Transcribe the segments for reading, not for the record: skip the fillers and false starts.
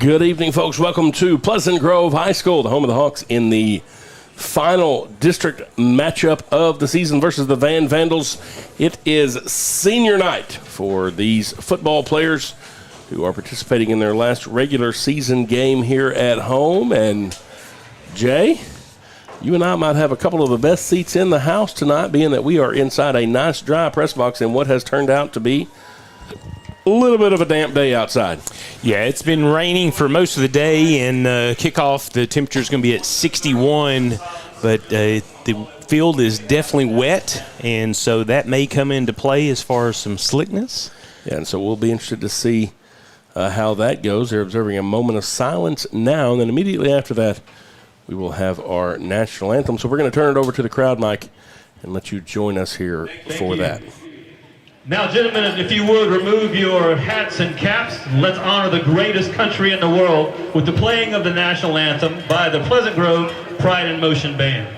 Good evening, folks. Welcome to Pleasant Grove High School, the home of the Hawks in the final district matchup of the season versus the Vandals. It is senior night for these football players who are participating in their last regular season game here at home. And Jay, you and I might have a couple of the best seats in the house tonight, being that we are inside a nice dry press box in what has turned out to be a little bit of a damp day outside. Yeah, it's been raining for most of the day, and kickoff, the temperature is going to be at 61, but the field is definitely wet, and so that may come into play as far as some slickness. Yeah, and so we'll be interested to see how that goes. They're observing a moment of silence now, and then immediately after that, we will have our national anthem. So we're going to turn it over to the crowd, Mike, and let you join us here for that. Now, gentlemen, if you would, remove your hats and caps. Let's honor the greatest country in the world with the playing of the national anthem by the Pleasant Grove Pride in Motion Band.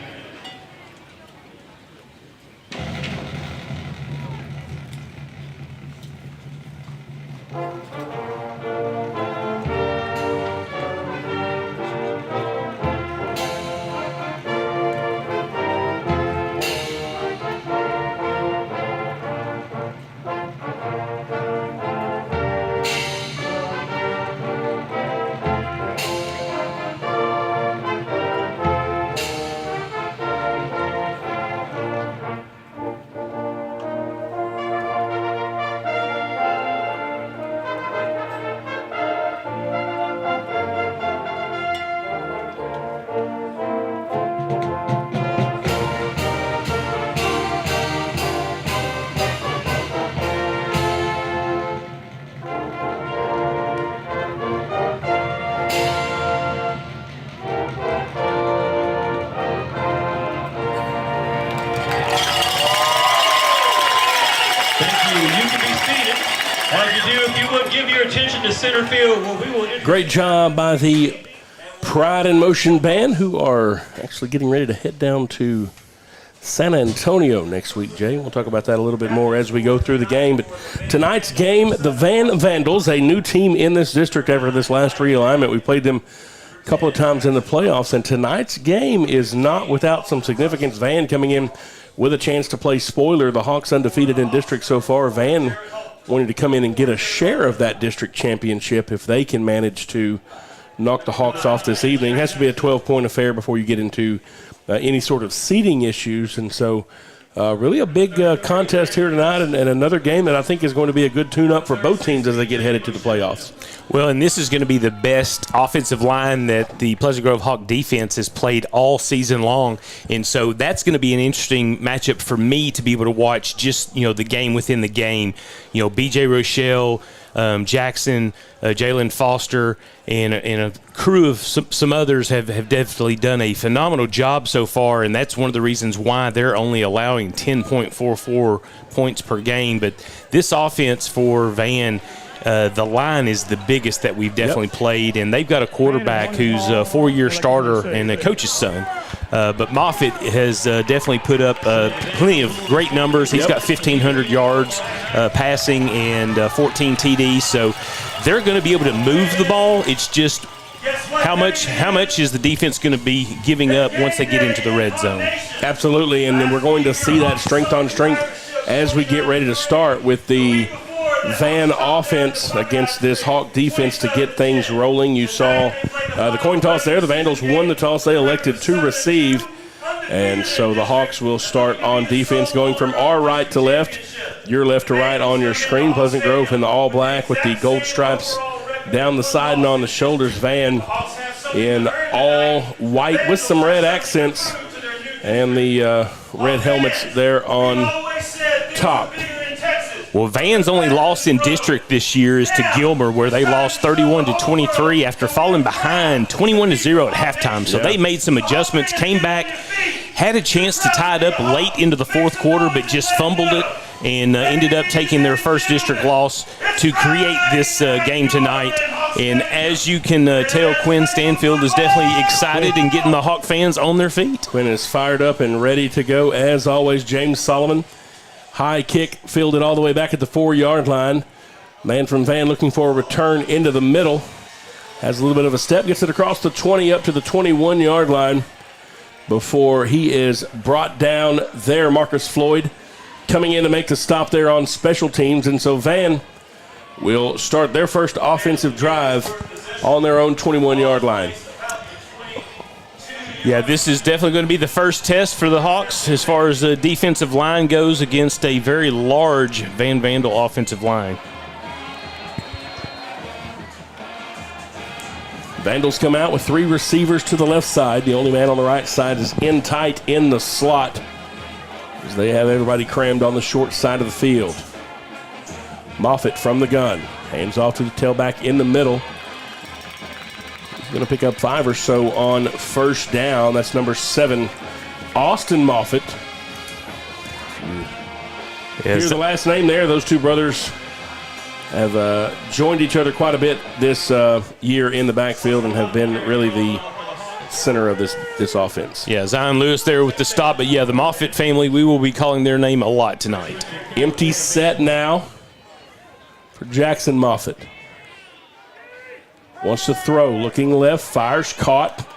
Center field, where we will. Great job by the Pride in Motion Band, who are actually getting ready to head down to San Antonio next week, Jay. We'll talk about that a little bit more as we go through the game. But tonight's game, the Vandals, a new team in this district after this last realignment. We played them a couple of times in the playoffs, and tonight's game is not without some significance. Van coming in with a chance to play spoiler. The Hawks undefeated in district so far. Van wanting to come in and get a share of that district championship if they can manage to knock the Hawks off this evening. It has to be a 12-point affair before you get into any sort of seeding issues. And so really a big contest here tonight, and another game that I think is going to be a good tune-up for both teams as they get headed to the playoffs. Well, and this is going to be the best offensive line that the Pleasant Grove Hawk defense has played all season long. And so that's going to be an interesting matchup for me to be able to watch just, the game within the game. B.J. Rochelle, Jackson, Jalen Foster, and a crew of some others have definitely done a phenomenal job so far, and that's one of the reasons why they're only allowing 10.44 points per game. But this offense for Van, the line is the biggest that we've definitely played, and they've got a quarterback who's a four-year starter and a coach's son. But Moffitt has definitely put up plenty of great numbers. He's got 1,500 yards passing and 14 TDs, so they're going to be able to move the ball. It's just how much is the defense going to be giving up once they get into the red zone? Absolutely, and then we're going to see that strength on strength as we get ready to start with the Van offense against this Hawk defense to get things rolling. You saw the coin toss there. The Vandals won the toss. They elected to receive. And so the Hawks will start on defense, going from our right to left, your left to right on your screen. Pleasant Grove in the all black with the gold stripes down the side and on the shoulders. Van in all white with some red accents and the red helmets there on top. Well, Van's only loss in district this year is to Gilmer, where they lost 31-23 after falling behind 21-0 at halftime. So they made some adjustments, came back, had a chance to tie it up late into the fourth quarter, but just fumbled it and ended up taking their first district loss to create this game tonight. And as you can tell, Quinn Stanfield is definitely excited and getting the Hawk fans on their feet. Quinn is fired up and ready to go. As always, James Solomon. High kick fielded all the way back at the 4-yard line. Man from Van looking for a return into the middle. Has a little bit of a step, gets it across the 20 up to the 21-yard line before he is brought down there. Marcus Floyd coming in to make the stop there on special teams. And so Van will start their first offensive drive on their own 21-yard line. Yeah, this is definitely going to be the first test for the Hawks as far as the defensive line goes against a very large Van Vandal offensive line. Vandals come out with 3 receivers to the left side. The only man on the right side is in tight in the slot as they have everybody crammed on the short side of the field. Moffitt from the gun. Hands off to the tailback in the middle. He's going to pick up 5 or so on first down. That's number 7, Austin Moffitt. Here's the last name there. Those two brothers have joined each other quite a bit this year in the backfield and have been really the center of this offense. Yeah, Zion Lewis there with the stop. But, yeah, the Moffitt family, we will be calling their name a lot tonight. Empty set now for Jackson Moffitt. Wants to throw, looking left, fires, caught.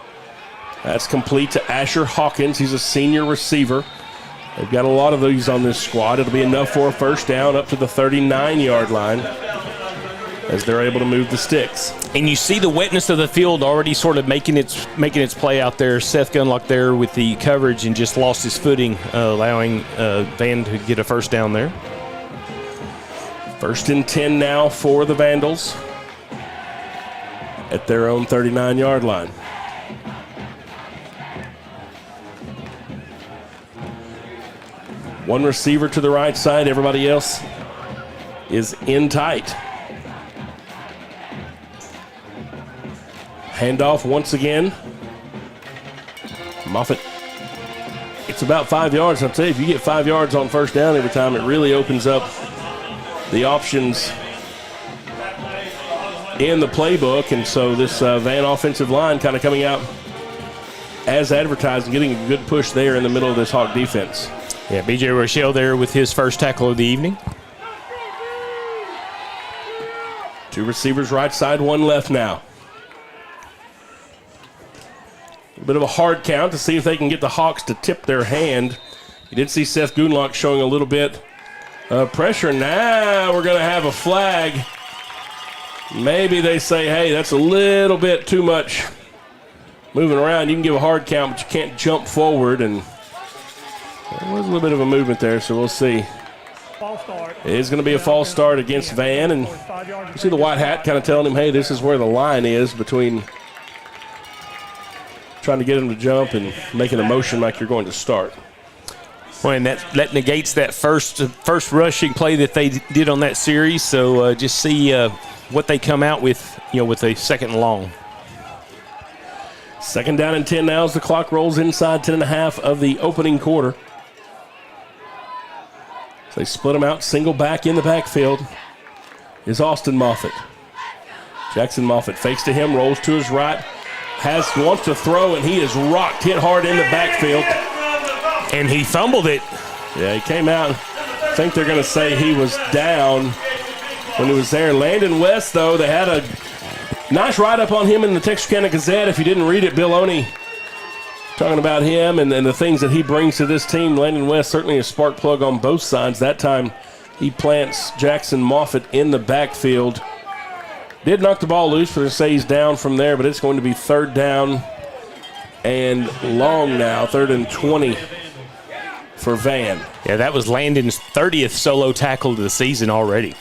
That's complete to Asher Hawkins. He's a senior receiver. They've got a lot of these on this squad. It'll be enough for a first down up to the 39-yard line as they're able to move the sticks. And you see the wetness of the field already sort of making its play out there. Seth Gunlock there with the coverage and just lost his footing, allowing Van to get a first down there. 1st and 10 now for the Vandals at their own 39-yard line. One receiver to the right side. Everybody else is in tight. Handoff once again. Moffitt. It's about 5 yards. I'll tell you, if you get 5 yards on first down every time, it really opens up the options in the playbook. And so this Van offensive line kind of coming out as advertised and getting a good push there in the middle of this Hawk defense. Yeah, B.J. Rochelle there with his first tackle of the evening. 2 receivers right side, 1 left now. A bit of a hard count to see if they can get the Hawks to tip their hand. You did see Seth Gunlock showing a little bit of pressure. Now we're going to have a flag. Maybe they say, hey, that's a little bit too much moving around. You can give a hard count, but you can't jump forward. And there was a little bit of a movement there, so we'll see. It is going to be a false start against Van, and you see the white hat kind of telling him, hey, this is where the line is between trying to get him to jump and making a motion like you're going to start. Well, and that negates that first rushing play that they did on that series, so just see what they come out with, with a 2nd and long. 2nd down and 10 now as the clock rolls inside 10.5 of the opening quarter. So they split them out. Single back in the backfield is Austin Moffitt. Jackson Moffitt fakes to him, rolls to his right, wants to throw, and he is rocked, hit hard in the backfield. And he fumbled it. Yeah, he came out. I think they're going to say he was down when he was there. Landon West, though, they had a nice write-up on him in the Texarkana Gazette. If you didn't read it, Bill Oney talking about him and the things that he brings to this team. Landon West certainly a spark plug on both sides. That time he plants Jackson Moffitt in the backfield. Did knock the ball loose, but they say he's down from there, but it's going to be 3rd down and long now, 3rd and 20 for Van. Yeah, that was Landon's 30th solo tackle of the season already.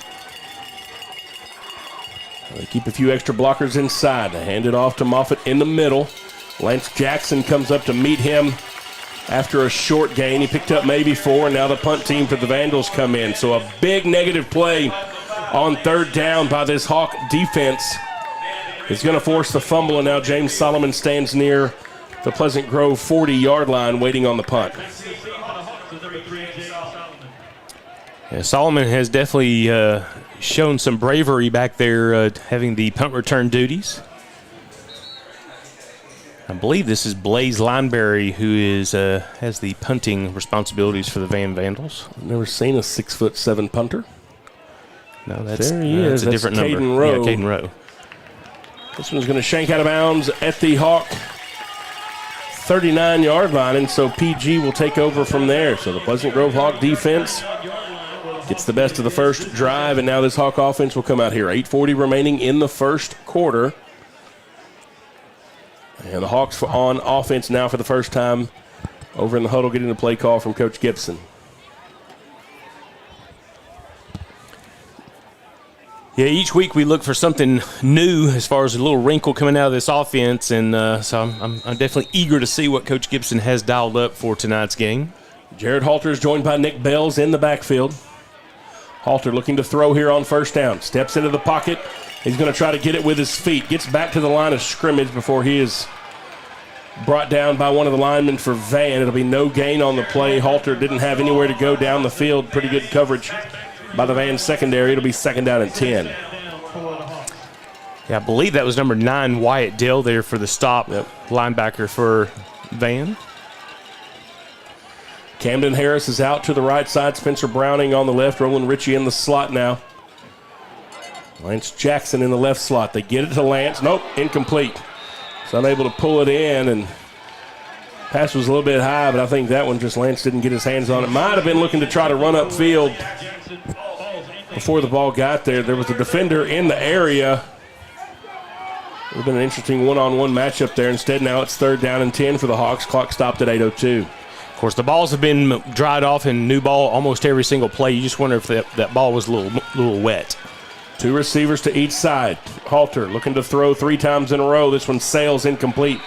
They keep a few extra blockers inside. They hand it off to Moffitt in the middle. Lance Jackson comes up to meet him after a short gain. He picked up maybe 4, and now the punt team for the Vandals come in. So a big negative play on 3rd down by this Hawk defense is going to force the fumble, and now James Solomon stands near the Pleasant Grove 40-yard line waiting on the punt. Yeah, Solomon has definitely shown some bravery back there having the punt return duties. I believe this is Blaze Lineberry who has the punting responsibilities for the Van Vandals. I've never seen a 6'7" punter. No, that's there he is. That's a different Caden number. Rowe. Yeah, Caden Rowe. This one's going to shank out of bounds at the Hawk 39-yard line, and so PG will take over from there. So the Pleasant Grove Hawk defense gets the best of the first drive, and now this Hawk offense will come out here. 8:40 remaining in the first quarter. And the Hawks on offense now for the first time over in the huddle, getting the play call from Coach Gibson. Yeah, each week we look for something new as far as a little wrinkle coming out of this offense, and so I'm definitely eager to see what Coach Gibson has dialed up for tonight's game. Jared Halter is joined by Nick Bells in the backfield. Halter looking to throw here on first down. Steps into the pocket. He's going to try to get it with his feet. Gets back to the line of scrimmage before he is brought down by one of the linemen for Van. It'll be no gain on the play. Halter didn't have anywhere to go down the field. Pretty good coverage by the Van secondary. It'll be second down and 10. Yeah, I believe that was number 9, Wyatt Dill there for the stop. Yep. Linebacker for Van. Camden Harris is out to the right side. Spencer Browning on the left. Roland Ritchie in the slot now. Lance Jackson in the left slot. They get it to Lance. Nope, incomplete. He's unable to pull it in, and pass was a little bit high, but I think that one just Lance didn't get his hands on it. Might have been looking to try to run upfield before the ball got there. There was a defender in the area. It would have been an interesting one-on-one matchup there. Instead, now it's third down and 10 for the Hawks. Clock stopped at 8:02. Of course, the balls have been dried off in new ball almost every single play. You just wonder if that ball was a little wet. 2 receivers to each side. Halter looking to throw 3 times in a row. This one sails incomplete.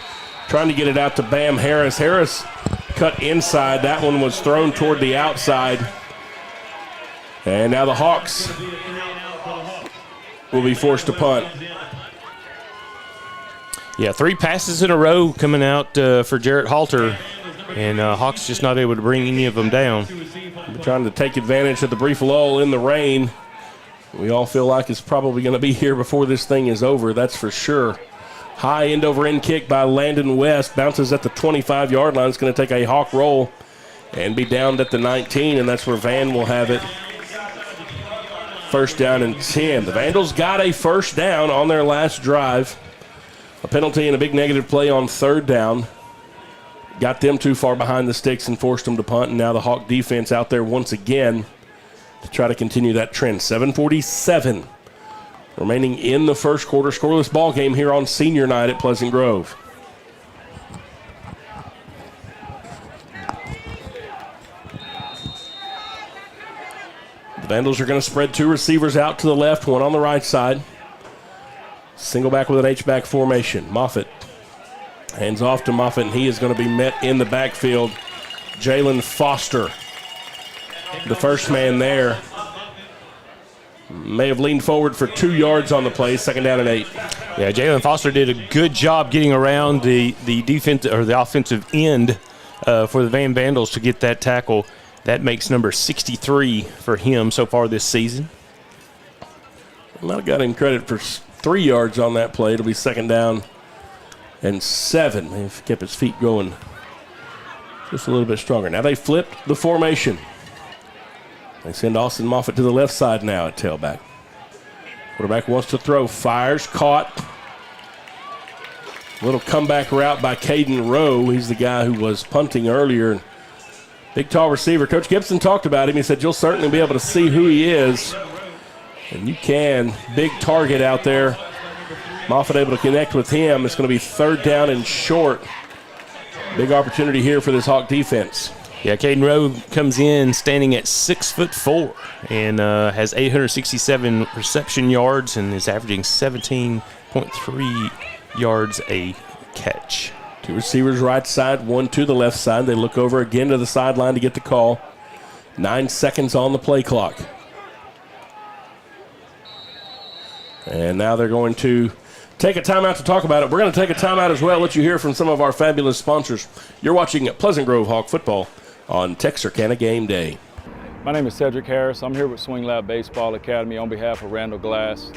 Trying to get it out to Bam Harris. Harris cut inside. That one was thrown toward the outside. And now the Hawks will be forced to punt. Yeah, 3 passes in a row coming out for Jarrett Halter, and Hawks just not able to bring any of them down. We're trying to take advantage of the brief lull in the rain. We all feel like it's probably going to be here before this thing is over, that's for sure. High end-over-end kick by Landon West. Bounces at the 25-yard line. It's going to take a Hawk roll and be downed at the 19, and that's where Van will have it. First down and 10. The Vandals got a first down on their last drive. A penalty and a big negative play on third down. Got them too far behind the sticks and forced them to punt, and now the Hawk defense out there once again to try to continue that trend. 7:47 remaining in the first quarter. Scoreless ball game here on senior night at Pleasant Grove. The Vandals are going to spread 2 receivers out to the left, 1 on the right side. Single back with an H-back formation. Moffitt hands off to Moffitt, and he is going to be met in the backfield. Jalen Foster, the first man there, may have leaned forward for 2 yards on the play. Second down and 8. Yeah, Jalen Foster did a good job getting around the defense or the offensive end for the Van Vandals to get that tackle. That makes number 63 for him so far this season. I might have got him credit for 3 yards on that play. It'll be second down and 7. They've kept his feet going just a little bit stronger. Now they flipped the formation. They send Austin Moffitt to the left side now at tailback. Quarterback wants to throw, fires, caught. Little comeback route by Caden Rowe. He's the guy who was punting earlier. Big, tall receiver. Coach Gibson talked about him. He said, you'll certainly be able to see who he is. And you can. Big target out there. Moffitt able to connect with him. It's going to be third down and short. Big opportunity here for this Hawk defense. Yeah, Caden Rowe comes in standing at 6'4" and has 867 reception yards and is averaging 17.3 yards a catch. 2 receivers right side, 1 to the left side. They look over again to the sideline to get the call. 9 seconds on the play clock. And now they're going to take a timeout to talk about it. We're going to take a timeout as well, let you hear from some of our fabulous sponsors. You're watching Pleasant Grove Hawk football on Texarkana Game Day. My name is Cedric Harris. I'm here with Swing Lab Baseball Academy on behalf of Randall Glass.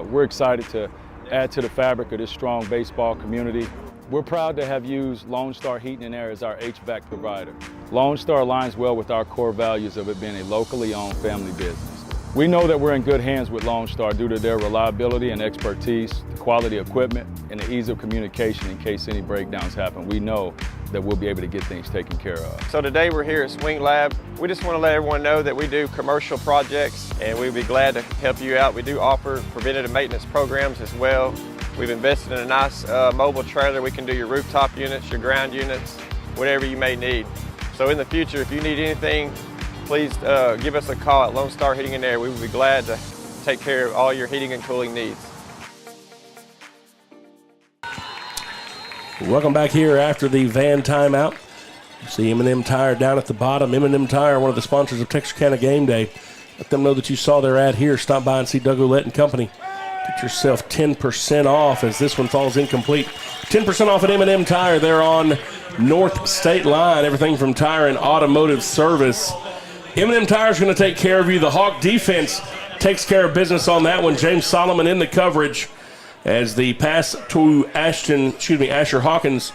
We're excited to add to the fabric of this strong baseball community. We're proud to have used Lone Star Heating and Air as our HVAC provider. Lone Star aligns well with our core values of it being a locally owned family business. We know that we're in good hands with Lone Star due to their reliability and expertise, the quality equipment, and the ease of communication in case any breakdowns happen. We know that we'll be able to get things taken care of. So today we're here at Swing Lab. We just want to let everyone know that we do commercial projects and we'd be glad to help you out. We do offer preventative maintenance programs as well. We've invested in a nice mobile trailer. We can do your rooftop units, your ground units, whatever you may need. So in the future, if you need anything, please give us a call at Lone Star Heating and Air. We would be glad to take care of all your heating and cooling needs. Welcome back here after the van timeout. You see M&M Tire down at the bottom. M&M Tire, one of the sponsors of Texarkana Game Day. Let them know that you saw their ad here. Stop by and see Doug Ouellette and Company. Get yourself 10% off as this one falls incomplete. 10% off at M&M Tire. They're on North State Line. Everything from tire and automotive service. M&M Tire is going to take care of you. The Hawk defense takes care of business on that one. James Solomon in the coverage as the pass to Asher Hawkins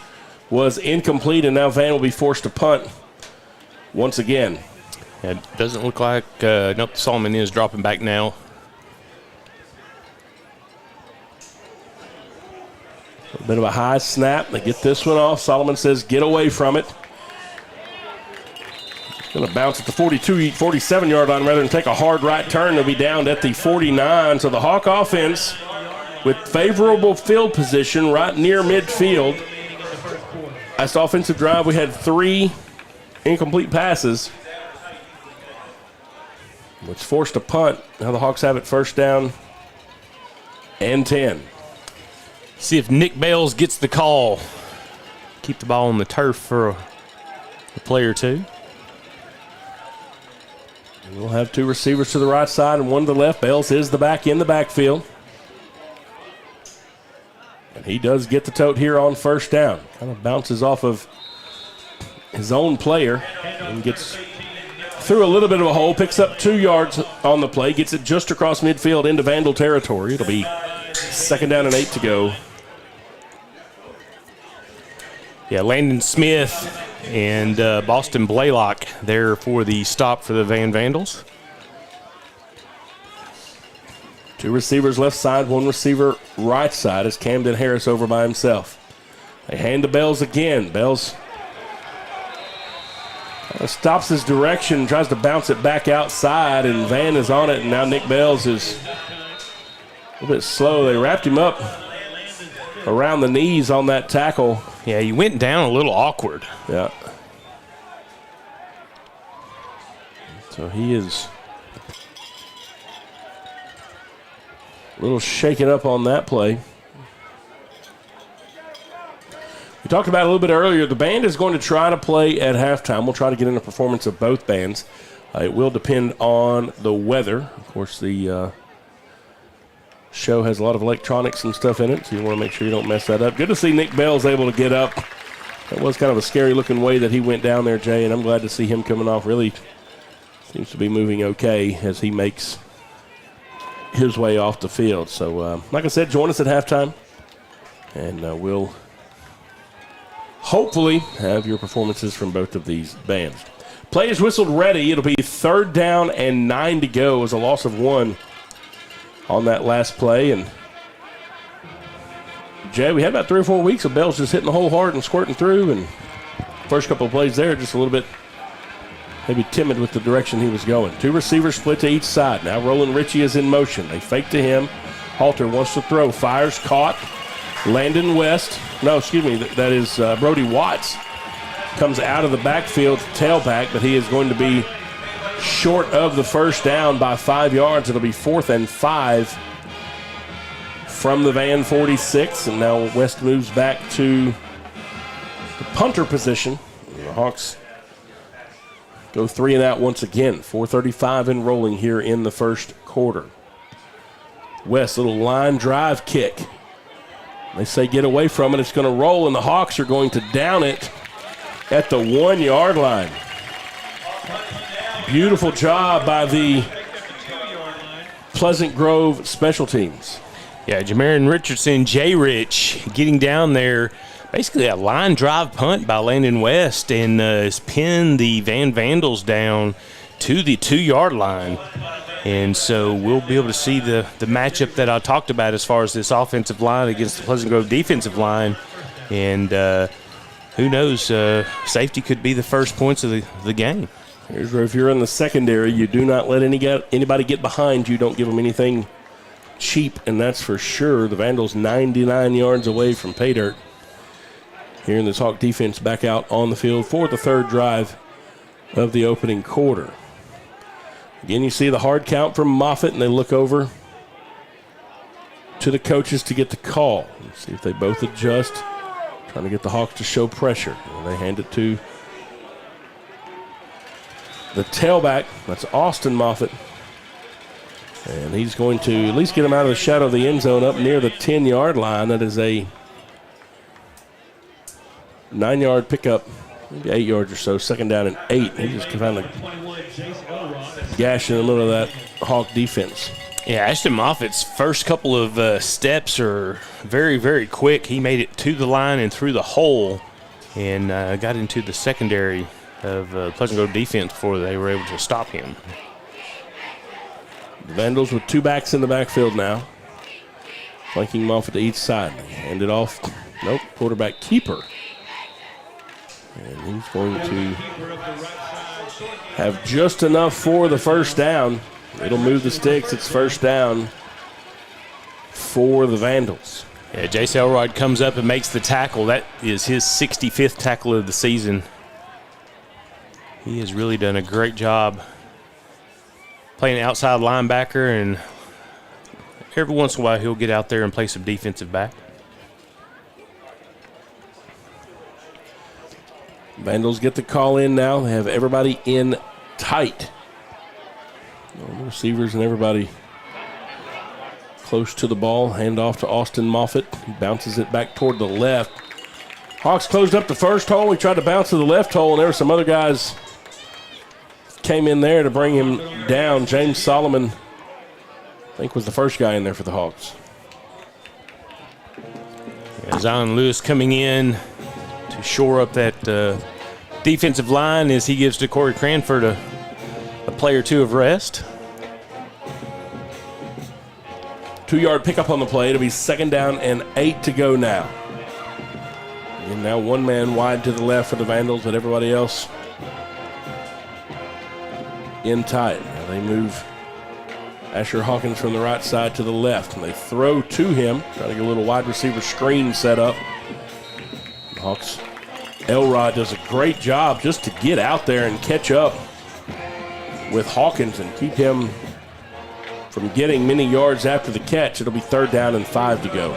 was incomplete, and now Van will be forced to punt once again. It doesn't look like, nope, Solomon is dropping back now. A bit of a high snap. They get this one off. Solomon says, get away from it. Going to bounce at the 47-yard line rather than take a hard right turn. They'll be down at the 49. So the Hawk offense with favorable field position right near midfield. Last offensive drive, we had 3 incomplete passes, which forced a punt. Now the Hawks have it first down and 10. See if Nick Bales gets the call. Keep the ball on the turf for a play or two. We'll have 2 receivers to the right side and 1 to the left. Bales is the back in the backfield. And he does get the tote here on first down. Kind of bounces off of his own player and gets through a little bit of a hole. Picks up 2 yards on the play. Gets it just across midfield into Vandal territory. It'll be second down and 8 to go. Yeah, Landon Smith and Boston Blaylock there for the stop for the Vandals. 2 receivers left side, 1 receiver right side as Camden Harris over by himself. They hand to Bells again. Bells stops his direction, tries to bounce it back outside, and Van is on it, and now Nick Bells is a little bit slow. They wrapped him up around the knees on that tackle. Yeah, he went down a little awkward. Yeah. So he is a little shaken up on that play. We talked about it a little bit earlier. The band is going to try to play at halftime. We'll try to get in a performance of both bands. It will depend on the weather. Of course, the show has a lot of electronics and stuff in it, so you want to make sure you don't mess that up. Good to see Nick Bell's able to get up. That was kind of a scary-looking way that he went down there, Jay, and I'm glad to see him coming off. Really seems to be moving okay as he makes his way off the field. So, like I said, join us at halftime, and we'll hopefully have your performances from both of these bands. Play is whistled ready. It'll be third down and 9 to go as a loss of 1 on that last play. And, Jay, we had about 3 or 4 weeks of Bells just hitting the hole hard and squirting through, and first couple of plays there just a little bit maybe timid with the direction he was going. 2 receivers split to each side. Now Roland Ritchie is in motion. They fake to him. Halter wants to throw. Fires, caught. Landon West. No, excuse me. That is Brody Watts. Comes out of the backfield, tailback, but he is going to be short of the first down by 5 yards. It'll be 4th and 5 from the Van 46. And now West moves back to the punter position. The Hawks go 3 and out once again. 4:35 in rolling here in the first quarter. West, little line drive kick. They say get away from it. It's going to roll, and the Hawks are going to down it at the 1 yard line. Beautiful job by the Pleasant Grove special teams. Yeah, Jamarin Richardson, J-Rich, getting down there. Basically a line drive punt by Landon West, and has pinned the Vandals down to the 2 yard line. And so we'll be able to see the matchup that I talked about as far as this offensive line against the Pleasant Grove defensive line. And who knows, safety could be the first points of the game. Here's where if you're in the secondary, you do not let anybody get behind you. Don't give them anything cheap, and that's for sure. The Vandals 99 yards away from pay dirt. Here in this Hawk defense back out on the field for the third drive of the opening quarter. Again, you see the hard count from Moffitt, and they look over to the coaches to get the call. Let's see if they both adjust, trying to get the Hawks to show pressure. And they hand it to the tailback. That's Austin Moffitt. And he's going to at least get him out of the shadow of the end zone up near the 10-yard line. That is a 9-yard pickup, maybe 8 yards or so, second down and 8. He just found a gash in the middle of that Hawk defense. Yeah, Ashton Moffitt's first couple of steps are very, very quick. He made it to the line and through the hole and got into the secondary of Pleasant Grove defense before they were able to stop him. The Vandals with two backs in the backfield now, flanking Moffitt to each side. Hand it off. Nope, quarterback keeper. And he's going to have just enough for the first down. It'll move the sticks. It's first down for the Vandals. Yeah, Jace Elrod comes up and makes the tackle. That is his 65th tackle of the season. He has really done a great job playing outside linebacker, and every once in a while he'll get out there and play some defensive back. Vandals get the call in now. They have everybody in tight. All the receivers and everybody close to the ball. Hand off to Austin Moffitt. He bounces it back toward the left. Hawks closed up the first hole. He tried to bounce to the left hole, and there were some other guys came in there to bring him down. James Solomon, I think, was the first guy in there for the Hawks. Yeah, Zion Lewis coming in to shore up that defensive line as he gives to Corey Cranford a play or two of rest. 2-yard pickup on the play. It'll be second down and 8 to go now. And now one man wide to the left for the Vandals, but everybody else in tight. Now they move Asher Hawkins from the right side to the left, and they throw to him, trying to get a little wide receiver screen set up. The Hawks, Elrod does a great job just to get out there and catch up with Hawkins and keep him from getting many yards after the catch. It'll be third down and 5 to go.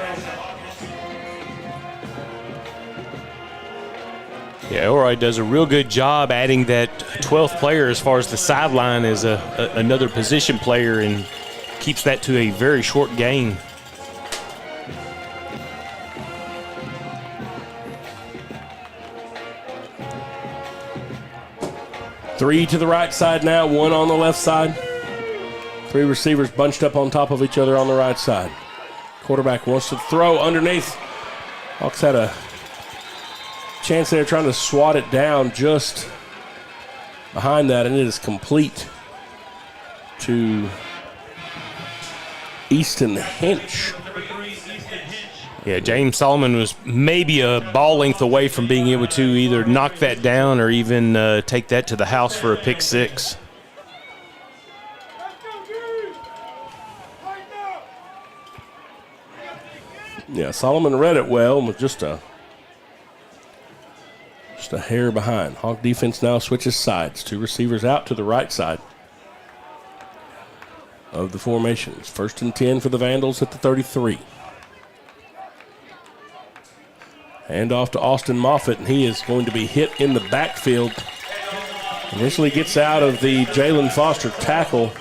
Yeah, Elroy does a real good job adding that 12th player as far as the sideline as another position player, and keeps that to a very short gain. Three to the right side now, one on the left side. Three receivers bunched up on top of each other on the right side. Quarterback wants to throw underneath. Hawks had a chance there trying to swat it down just behind that, and it is complete to Easton Hinch. Yeah, James Solomon was maybe a ball length away from being able to either knock that down or even take that to the house for a pick six. Yeah, Solomon read it well with just a hair behind. Hawk defense now switches sides. Two receivers out to the right side of the formations. First and 10 for the Vandals at the 33. Hand off to Austin Moffitt, and he is going to be hit in the backfield. Initially gets out of the Jalen Foster tackle.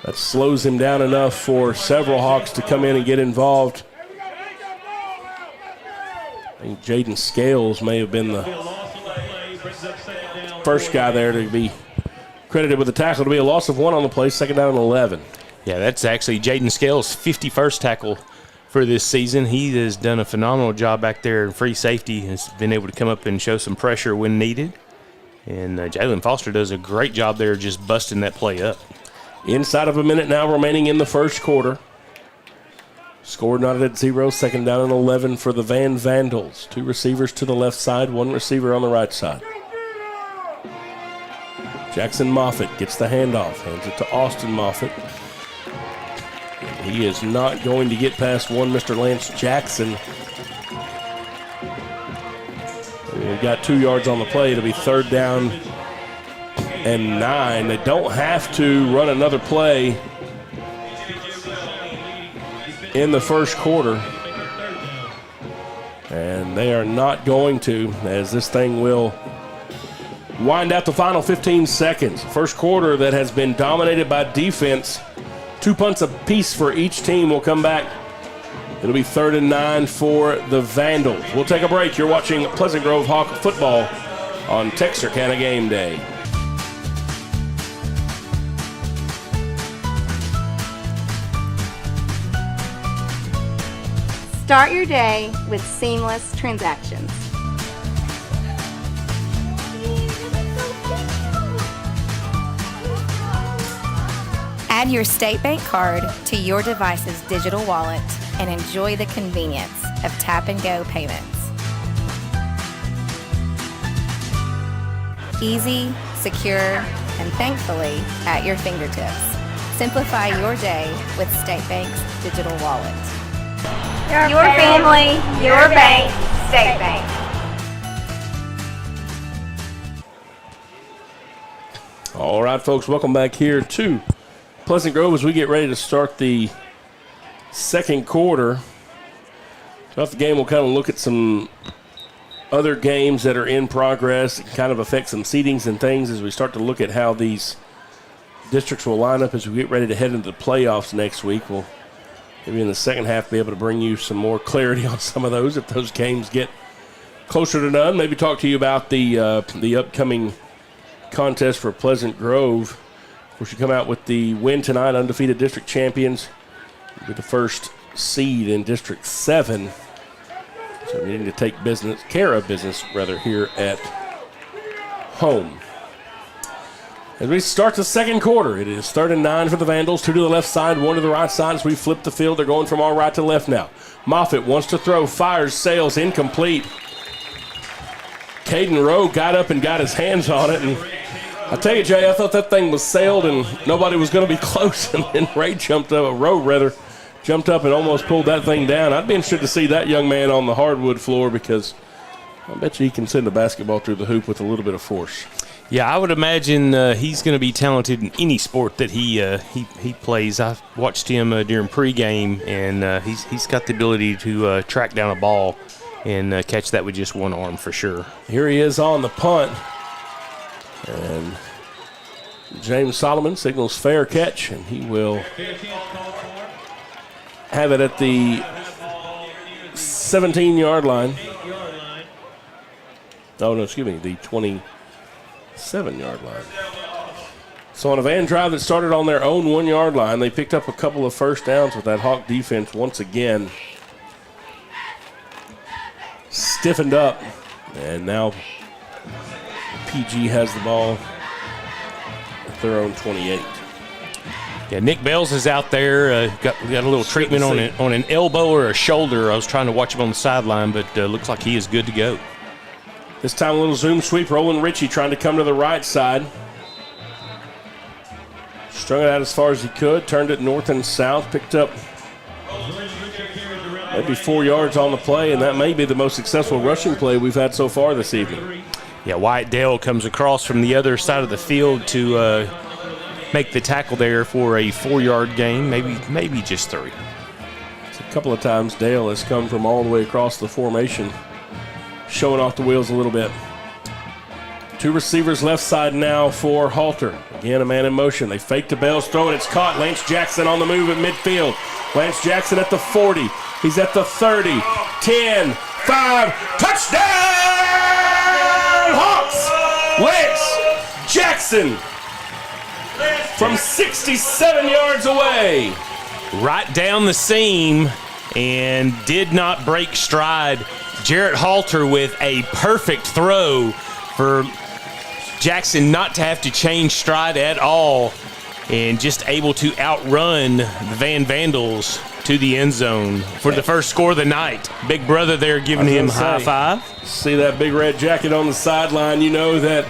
That slows him down enough for several Hawks to come in and get involved. I think Jaden Scales may have been the first guy there to be credited with the tackle. To be a loss of one on the play, second down and 11. Yeah, that's actually Jaden Scales' 51st tackle for this season. He has done a phenomenal job back there in free safety. Has been able to come up and show some pressure when needed. And Jalen Foster does a great job there just busting that play up. Inside of a minute now remaining in the first quarter. Score knotted at 0, second down and 11 for the Vandals. 2 receivers to the left side, 1 receiver on the right side. Jackson Moffitt gets the handoff, hands it to Austin Moffitt. And he is not going to get past one Mr. Lance Jackson. We've got 2 yards on the play. It'll be third down and 9. They don't have to run another play in the first quarter. And they are not going to, as this thing will wind out the final 15 seconds. First quarter that has been dominated by defense. 2 punts apiece for each team will come back. It'll be third and 9 for the Vandals. We'll take a break. You're watching Pleasant Grove Hawk football on Texarkana Game Day. Start your day with seamless transactions. Add your State Bank card to your device's digital wallet and enjoy the convenience of tap-and-go payments. Easy, secure, and thankfully at your fingertips. Simplify your day with State Bank's digital wallet. Your family, your bank, State Bank. All right, folks, welcome back here to Pleasant Grove as we get ready to start the second quarter. Throughout the game, we'll kind of look at some other games that are in progress and kind of affect some seedings and things as we start to look at how these districts will line up as we get ready to head into the playoffs next week. We'll maybe in the second half be able to bring you some more clarity on some of those if those games get closer to done. Maybe talk to you about the upcoming contest for Pleasant Grove. Of course, you come out with the win tonight, undefeated district champions. You'll be the first seed in District 7. So needing to take care of business here at home. As we start the second quarter, it is third and 9 for the Vandals. 2 to the left side, 1 to the right side as we flip the field. They're going from our right to left now. Moffitt wants to throw, fires, sails, incomplete. Caden Rowe got up and got his hands on it, and I tell you, Jay, I thought that thing was sailed and nobody was going to be close. And then Rowe jumped up and almost pulled that thing down. I'd be interested to see that young man on the hardwood floor because I bet you he can send a basketball through the hoop with a little bit of force. Yeah, I would imagine he's going to be talented in any sport that he plays. I watched him during pregame, and he's got the ability to track down a ball and catch that with just one arm for sure. Here he is on the punt. And James Solomon signals fair catch, and he will have it at the 17-yard line. Oh, no, excuse me, the 27-yard line. So on a van drive that started on their own 1-yard line, they picked up a couple of first downs with that Hawk defense once again. Stiffened up, and now PG has the ball at their own 28. Yeah, Nick Bells is out there. Got a little treatment on an elbow or a shoulder. I was trying to watch him on the sideline, but looks like he is good to go. This time a little zoom sweep. Roland Ritchie trying to come to the right side. Strung it out as far as he could. Turned it north and south. Picked up maybe 4 yards on the play, and that may be the most successful rushing play we've had so far this evening. Yeah, Wyatt Dale comes across from the other side of the field to make the tackle there for a 4-yard gain, maybe just 3. A couple of times Dale has come from all the way across the formation, showing off the wheels a little bit. 2 receivers left side now for Halter. Again, a man in motion. They fake to Bell's throw, and it's caught. Lance Jackson on the move at midfield. Lance Jackson at the 40. He's at the 30. 10, 5, touchdown, Hawks! Lance Jackson from 67 yards away. Right down the seam and did not break stride. Jarrett Halter with a perfect throw for Jackson not to have to change stride at all. and just able to outrun the Vandals to the end zone for the first score of the night. Big brother there giving him a high five. See that big red jacket on the sideline, you know that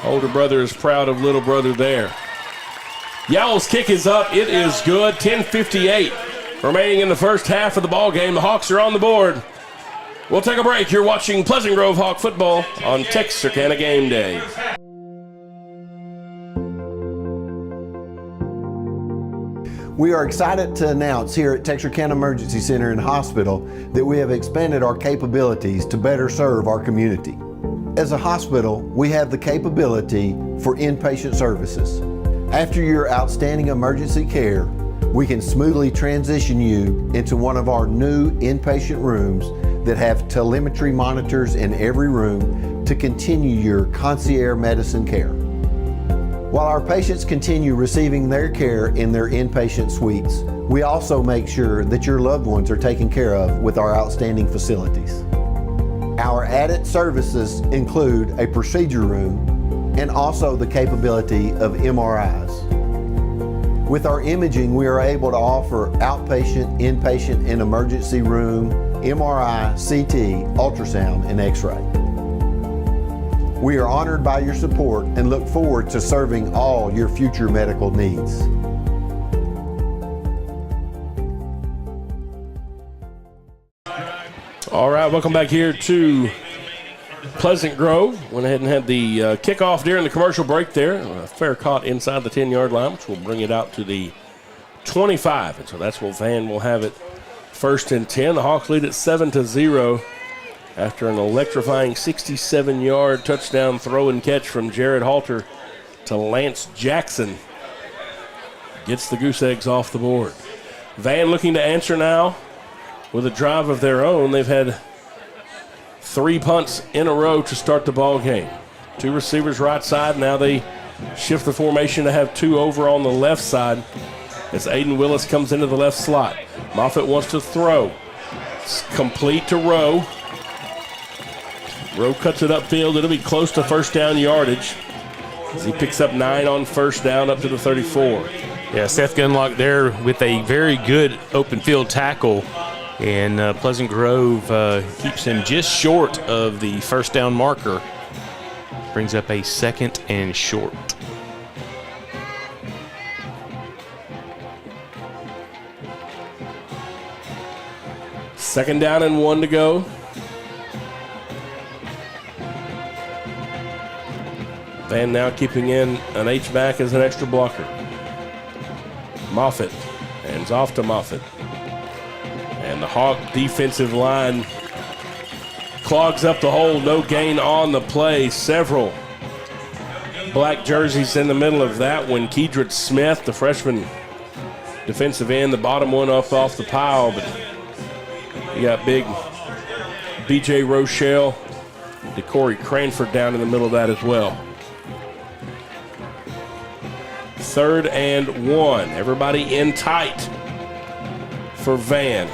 older brother is proud of little brother there. Yowell's kick is up. It is good. 10:58 remaining in the first half of the ball game. The Hawks are on the board. We'll take a break. You're watching Pleasant Grove Hawk football on Texarkana Game Day. We are excited to announce here at Texarkana Emergency Center and Hospital that we have expanded our capabilities to better serve our community. As a hospital, we have the capability for inpatient services. After your outstanding emergency care, we can smoothly transition you into one of our new inpatient rooms that have telemetry monitors in every room to continue your concierge medicine care. While our patients continue receiving their care in their inpatient suites, we also make sure that your loved ones are taken care of with our outstanding facilities. Our added services include a procedure room and also the capability of MRIs. With our imaging, we are able to offer outpatient, inpatient, and emergency room, MRI, CT, ultrasound, and X-ray. We are honored by your support and look forward to serving all your future medical needs. All right, welcome back here to Pleasant Grove. Went ahead and had the kickoff during the commercial break there. A fair caught inside the 10-yard line, which will bring it out to the 25. And so that's what Van will have it first and 10. The Hawks lead at 7-0 after an electrifying 67-yard touchdown throw and catch from Jared Halter to Lance Jackson. Gets the Goose Eggs off the board. Van looking to answer now with a drive of their own. They've had 3 punts in a row to start the ball game. 2 receivers right side. Now they shift the formation to have 2 over on the left side as Aiden Willis comes into the left slot. Moffitt wants to throw. It's complete to Rowe. Rowe cuts it upfield. It'll be close to first down yardage as he picks up 9 on first down up to the 34. Yeah, Seth Gunlock there with a very good open field tackle. And Pleasant Grove keeps him just short of the first down marker. Brings up a 2nd and short. Second down and 1 to go. Van now keeping in an H-back as an extra blocker. Moffitt hands off to Moffitt. And the Hawk defensive line clogs up the hole. No gain on the play. Several black jerseys in the middle of that one. Kedrid Smith, the freshman defensive end, the bottom one off the pile. But you got big B.J. Rochelle, DeCorey Cranford down in the middle of that as well. 3rd and 1. Everybody in tight for Van.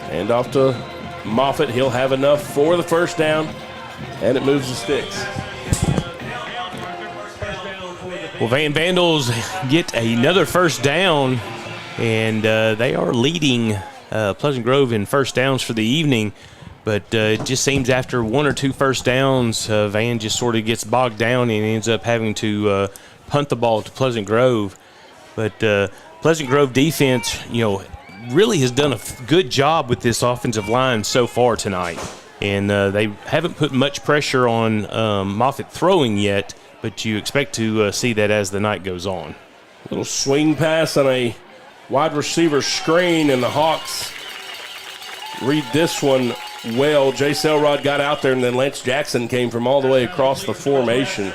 Hand off to Moffitt. He'll have enough for the first down, and it moves the sticks. Well, Vandals get another first down, and they are leading Pleasant Grove in first downs for the evening. But it just seems after 1 or 2 first downs, Van just sort of gets bogged down and ends up having to punt the ball to Pleasant Grove. But Pleasant Grove defense, really has done a good job with this offensive line so far tonight. And they haven't put much pressure on Moffitt throwing yet, but you expect to see that as the night goes on. Little swing pass on a wide receiver screen, and the Hawks read this one well. Jay Selrod got out there, and then Lance Jackson came from all the way across the formation,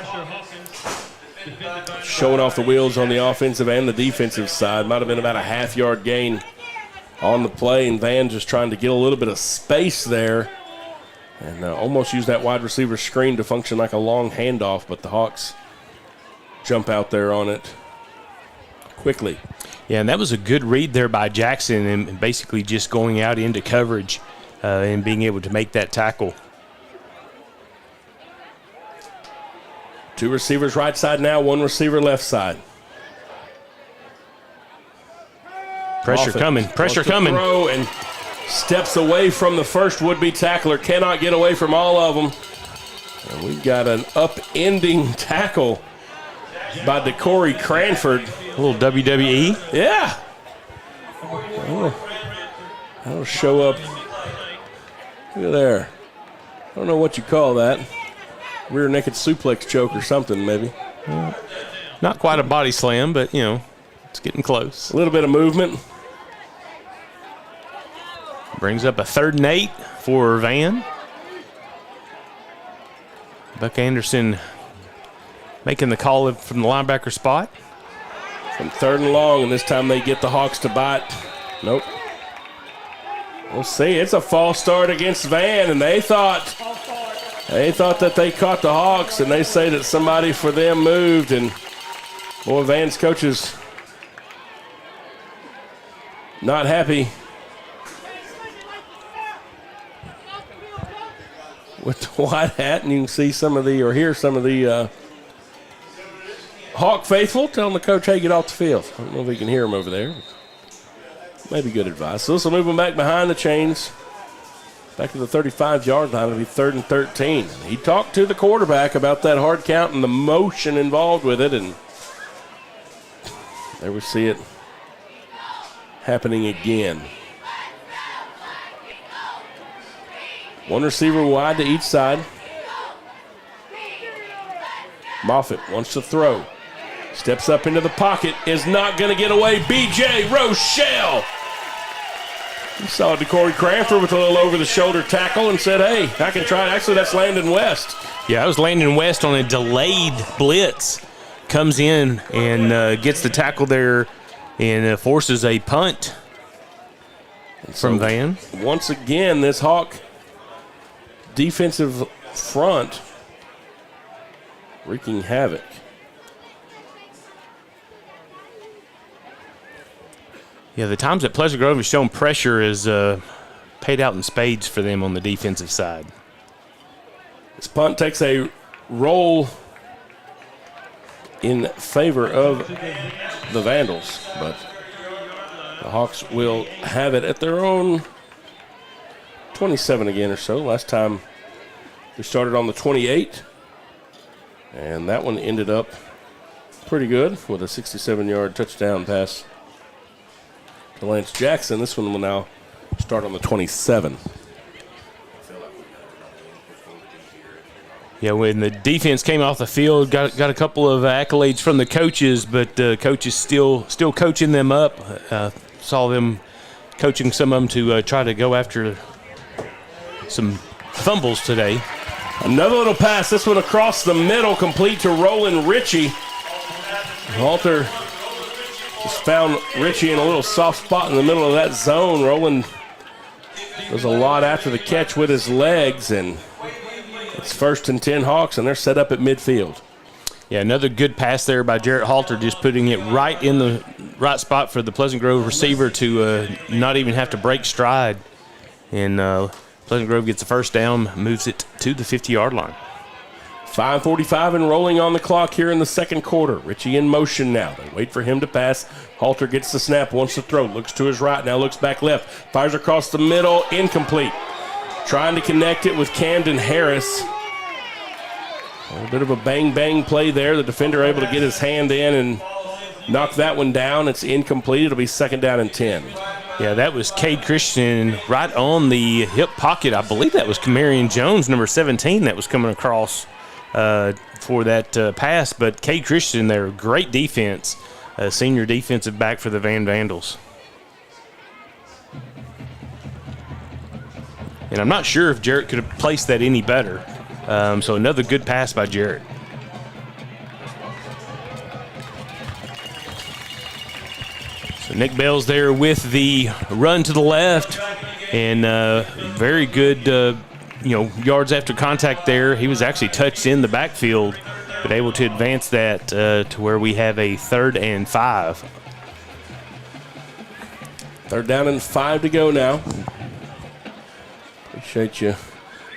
showing off the wheels on the offensive and the defensive side. Might have been about a half-yard gain on the play, and Van just trying to get a little bit of space there and almost use that wide receiver screen to function like a long handoff, but the Hawks jump out there on it quickly. Yeah, and that was a good read there by Jackson and basically just going out into coverage and being able to make that tackle. 2 receivers right side now, 1 receiver left side. Pressure coming. Pressure coming. Throw and steps away from the first would-be tackler. Cannot get away from all of them. And we've got an upending tackle by DeCorey Cranford. A little WWE. Yeah. That'll show up. Look at there. I don't know what you call that. Rear naked suplex choke or something, maybe. Not quite a body slam, but, you know, it's getting close. A little bit of movement. Brings up a 3rd and 8 for Van. Buck Anderson making the call from the linebacker spot. From 3rd and long, and this time they get the Hawks to bite. Nope. We'll see. It's a false start against Van, and they thought that they caught the Hawks, and they say that somebody for them moved, and boy, Van's coaches not happy with the white hat, and you can see some of the, or hear some of the Hawk faithful telling the coach, hey, get off the field. I don't know if you can hear him over there. Maybe good advice. So this will move them back behind the chains. Back to the 35-yard line. It'll be 3rd and 13. He talked to the quarterback about that hard count and the motion involved with it, and there we see it happening again. 1 receiver wide to each side. Moffitt wants to throw. Steps up into the pocket. Is not going to get away. B.J. Rochelle. He saw DeCorey Cranford with a little over-the-shoulder tackle and said, hey, I can try it. Actually, that's Landon West. Yeah, I was Landon West on a delayed blitz. Comes in and gets the tackle there and forces a punt from Van. Once again, this Hawk defensive front wreaking havoc. Yeah, the times that Pleasant Grove has shown pressure is paid out in spades for them on the defensive side. This punt takes a roll in favor of the Vandals, but the Hawks will have it at their own 27 again or so. Last time we started on the 28, and that one ended up pretty good with a 67-yard touchdown pass to Lance Jackson. This one will now start on the 27. Yeah, when the defense came off the field, got a couple of accolades from the coaches, but coaches still coaching them up. Saw them coaching some of them to try to go after some fumbles today. Another little pass, this one across the middle, complete to Roland Ritchie. Halter just found Ritchie in a little soft spot in the middle of that zone. Roland does a lot after the catch with his legs, and it's 1st and 10 Hawks, and they're set up at midfield. Yeah, another good pass there by Jarrett Halter, just putting it right in the right spot for the Pleasant Grove receiver to not even have to break stride. And Pleasant Grove gets the first down, moves it to the 50-yard line. 5:45 and rolling on the clock here in the second quarter. Ritchie in motion now. They wait for him to pass. Halter gets the snap, wants to throw, looks to his right, now looks back left. Fires across the middle, incomplete. Trying to connect it with Camden Harris. A little bit of a bang-bang play there. The defender able to get his hand in and knock that one down. It's incomplete. It'll be 2nd down and 10. Yeah, that was Cade Christian right on the hip pocket. I believe that was Camarion Jones, number 17, that was coming across for that pass. But Cade Christian there, great defense, senior defensive back for the Vandals. And I'm not sure if Jarrett could have placed that any better. So another good pass by Jarrett. So Nick Bell's there with the run to the left, and very good, yards after contact there. He was actually touched in the backfield, but able to advance that to where we have a 3rd and 5. 3rd down and 5 to go now. Appreciate you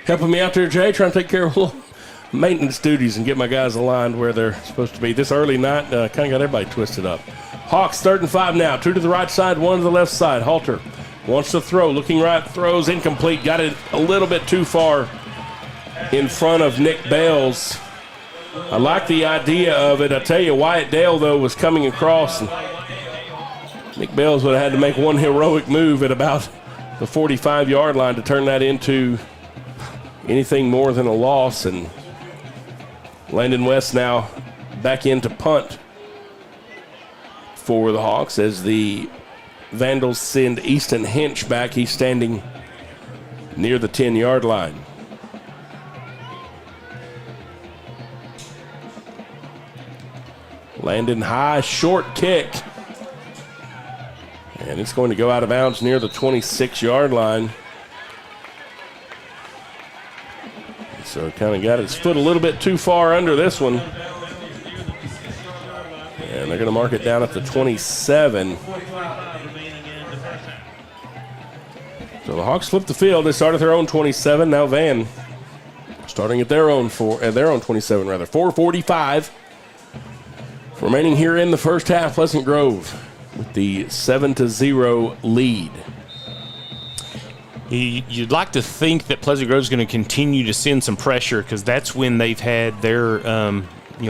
helping me out there, Jay, trying to take care of a maintenance duties and get my guys aligned where they're supposed to be. This early night kind of got everybody twisted up. Hawks 3rd and 5 now. 2 to the right side, 1 to the left side. Halter wants to throw. Looking right, throws incomplete. Got it a little bit too far in front of Nick Bales. I like the idea of it. I tell you, Wyatt Dale, though, was coming across. And Nick Bales would have had to make one heroic move at about the 45-yard line to turn that into anything more than a loss. And Landon West now back into punt for the Hawks as the Vandals send Easton Hinch back. He's standing near the 10-yard line. Landon high, short kick. And it's going to go out of bounds near the 26-yard line. So kind of got his foot a little bit too far under this one. And they're going to mark it down at the 27. So the Hawks flip the field. They start at their own 27. Now Van starting at their own 27 rather. 4:45 remaining here in the first half. Pleasant Grove with the 7-0 lead. You'd like to think that Pleasant Grove's going to continue to send some pressure because that's when they've had their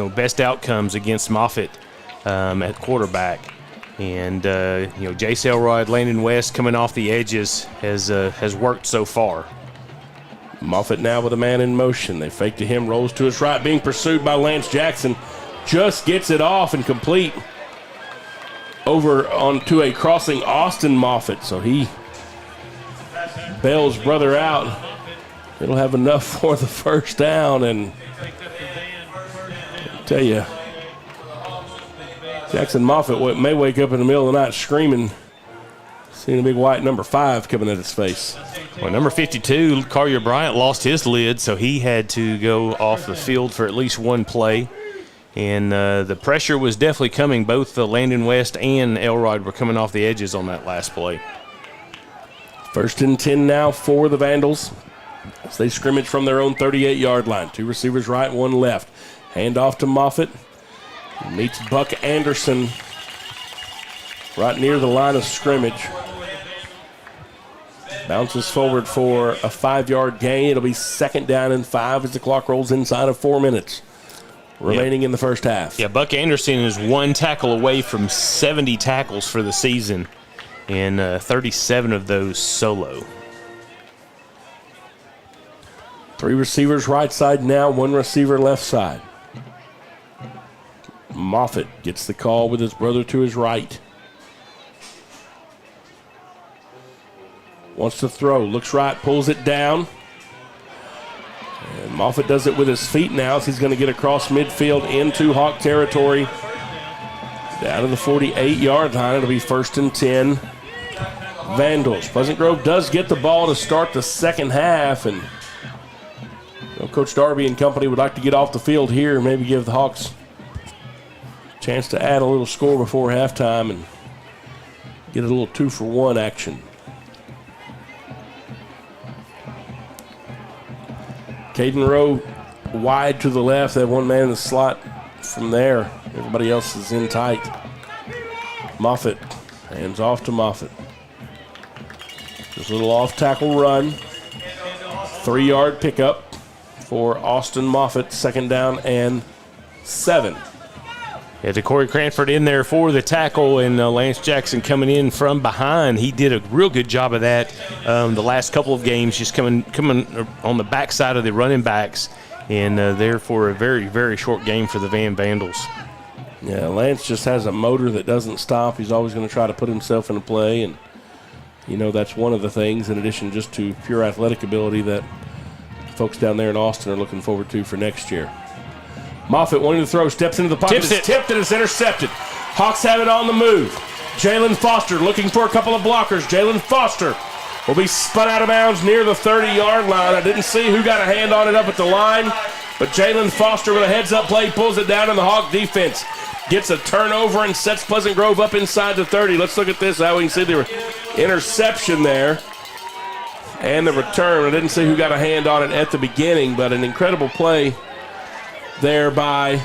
best outcomes against Moffitt at quarterback. And Jace Elrod, Landon West coming off the edges has worked so far. Moffitt now with a man in motion. They fake to him, rolls to his right, being pursued by Lance Jackson. Just gets it off and complete over onto a crossing Austin Moffitt. So he bails brother out. It'll have enough for the first down. And I tell you, Jackson Moffitt may wake up in the middle of the night screaming, seeing a big white number 5 coming at his face. Well, number 52, Collier Bryant, lost his lid, so he had to go off the field for at least one play. And the pressure was definitely coming. Both Landon West and Elrod were coming off the edges on that last play. 1st and 10 now for the Vandals as they scrimmage from their own 38-yard line. 2 receivers right, 1 left. Hand off to Moffitt. He meets Buck Anderson right near the line of scrimmage. Bounces forward for a 5-yard gain. It'll be 2nd down and 5 as the clock rolls inside of 4 minutes remaining in the first half. Yeah, Buck Anderson is 1 tackle away from 70 tackles for the season, and 37 of those solo. 3 receivers right side now, 1 receiver left side. Moffitt gets the call with his brother to his right. Wants to throw, looks right, pulls it down. And Moffitt does it with his feet now as he's going to get across midfield into Hawk territory. Down to the 48-yard line. It'll be 1st and 10. Vandals. Pleasant Grove does get the ball to start the second half. And Coach Darby and company would like to get off the field here, maybe give the Hawks a chance to add a little score before halftime and get a little 2-for-1 action. Caden Rowe wide to the left. They have 1 man in the slot from there. Everybody else is in tight. Moffitt hands off to Moffitt. Just a little off-tackle run. 3-yard pickup for Austin Moffitt. 2nd down and 7. Yeah, to Corey Cranford in there for the tackle, and Lance Jackson coming in from behind. He did a real good job of that the last couple of games, just coming on the backside of the running backs, and there for a very, very short game for the Vandals. Yeah, Lance just has a motor that doesn't stop. He's always going to try to put himself in a play, and that's one of the things, in addition just to pure athletic ability, that folks down there in Austin are looking forward to for next year. Moffitt wanting to throw, steps into the pocket, tipped and it's intercepted. Hawks have it on the move. Jalen Foster looking for a couple of blockers. Jalen Foster will be spun out of bounds near the 30-yard line. I didn't see who got a hand on it up at the line, but Jalen Foster with a heads-up play pulls it down, and the Hawk defense gets a turnover and sets Pleasant Grove up inside the 30. Let's look at this, how we can see the interception there and the return. I didn't see who got a hand on it at the beginning, but an incredible play there by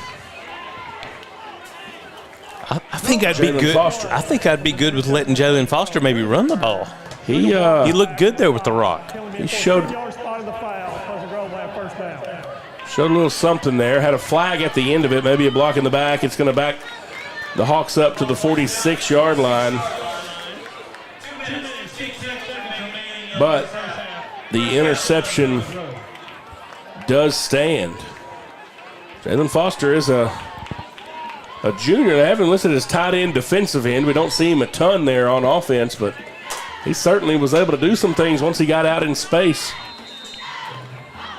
I think I'd be Jalen good. Foster. I think I'd be good with letting Jalen Foster maybe run the ball. He looked good there with the rock. He showed a little something there. Had a flag at the end of it, maybe a block in the back. It's going to back the Hawks up to the 46-yard line. But the interception does stand. Jalen Foster is a junior. They haven't listed as tight end, defensive end. We don't see him a ton there on offense, but he certainly was able to do some things once he got out in space.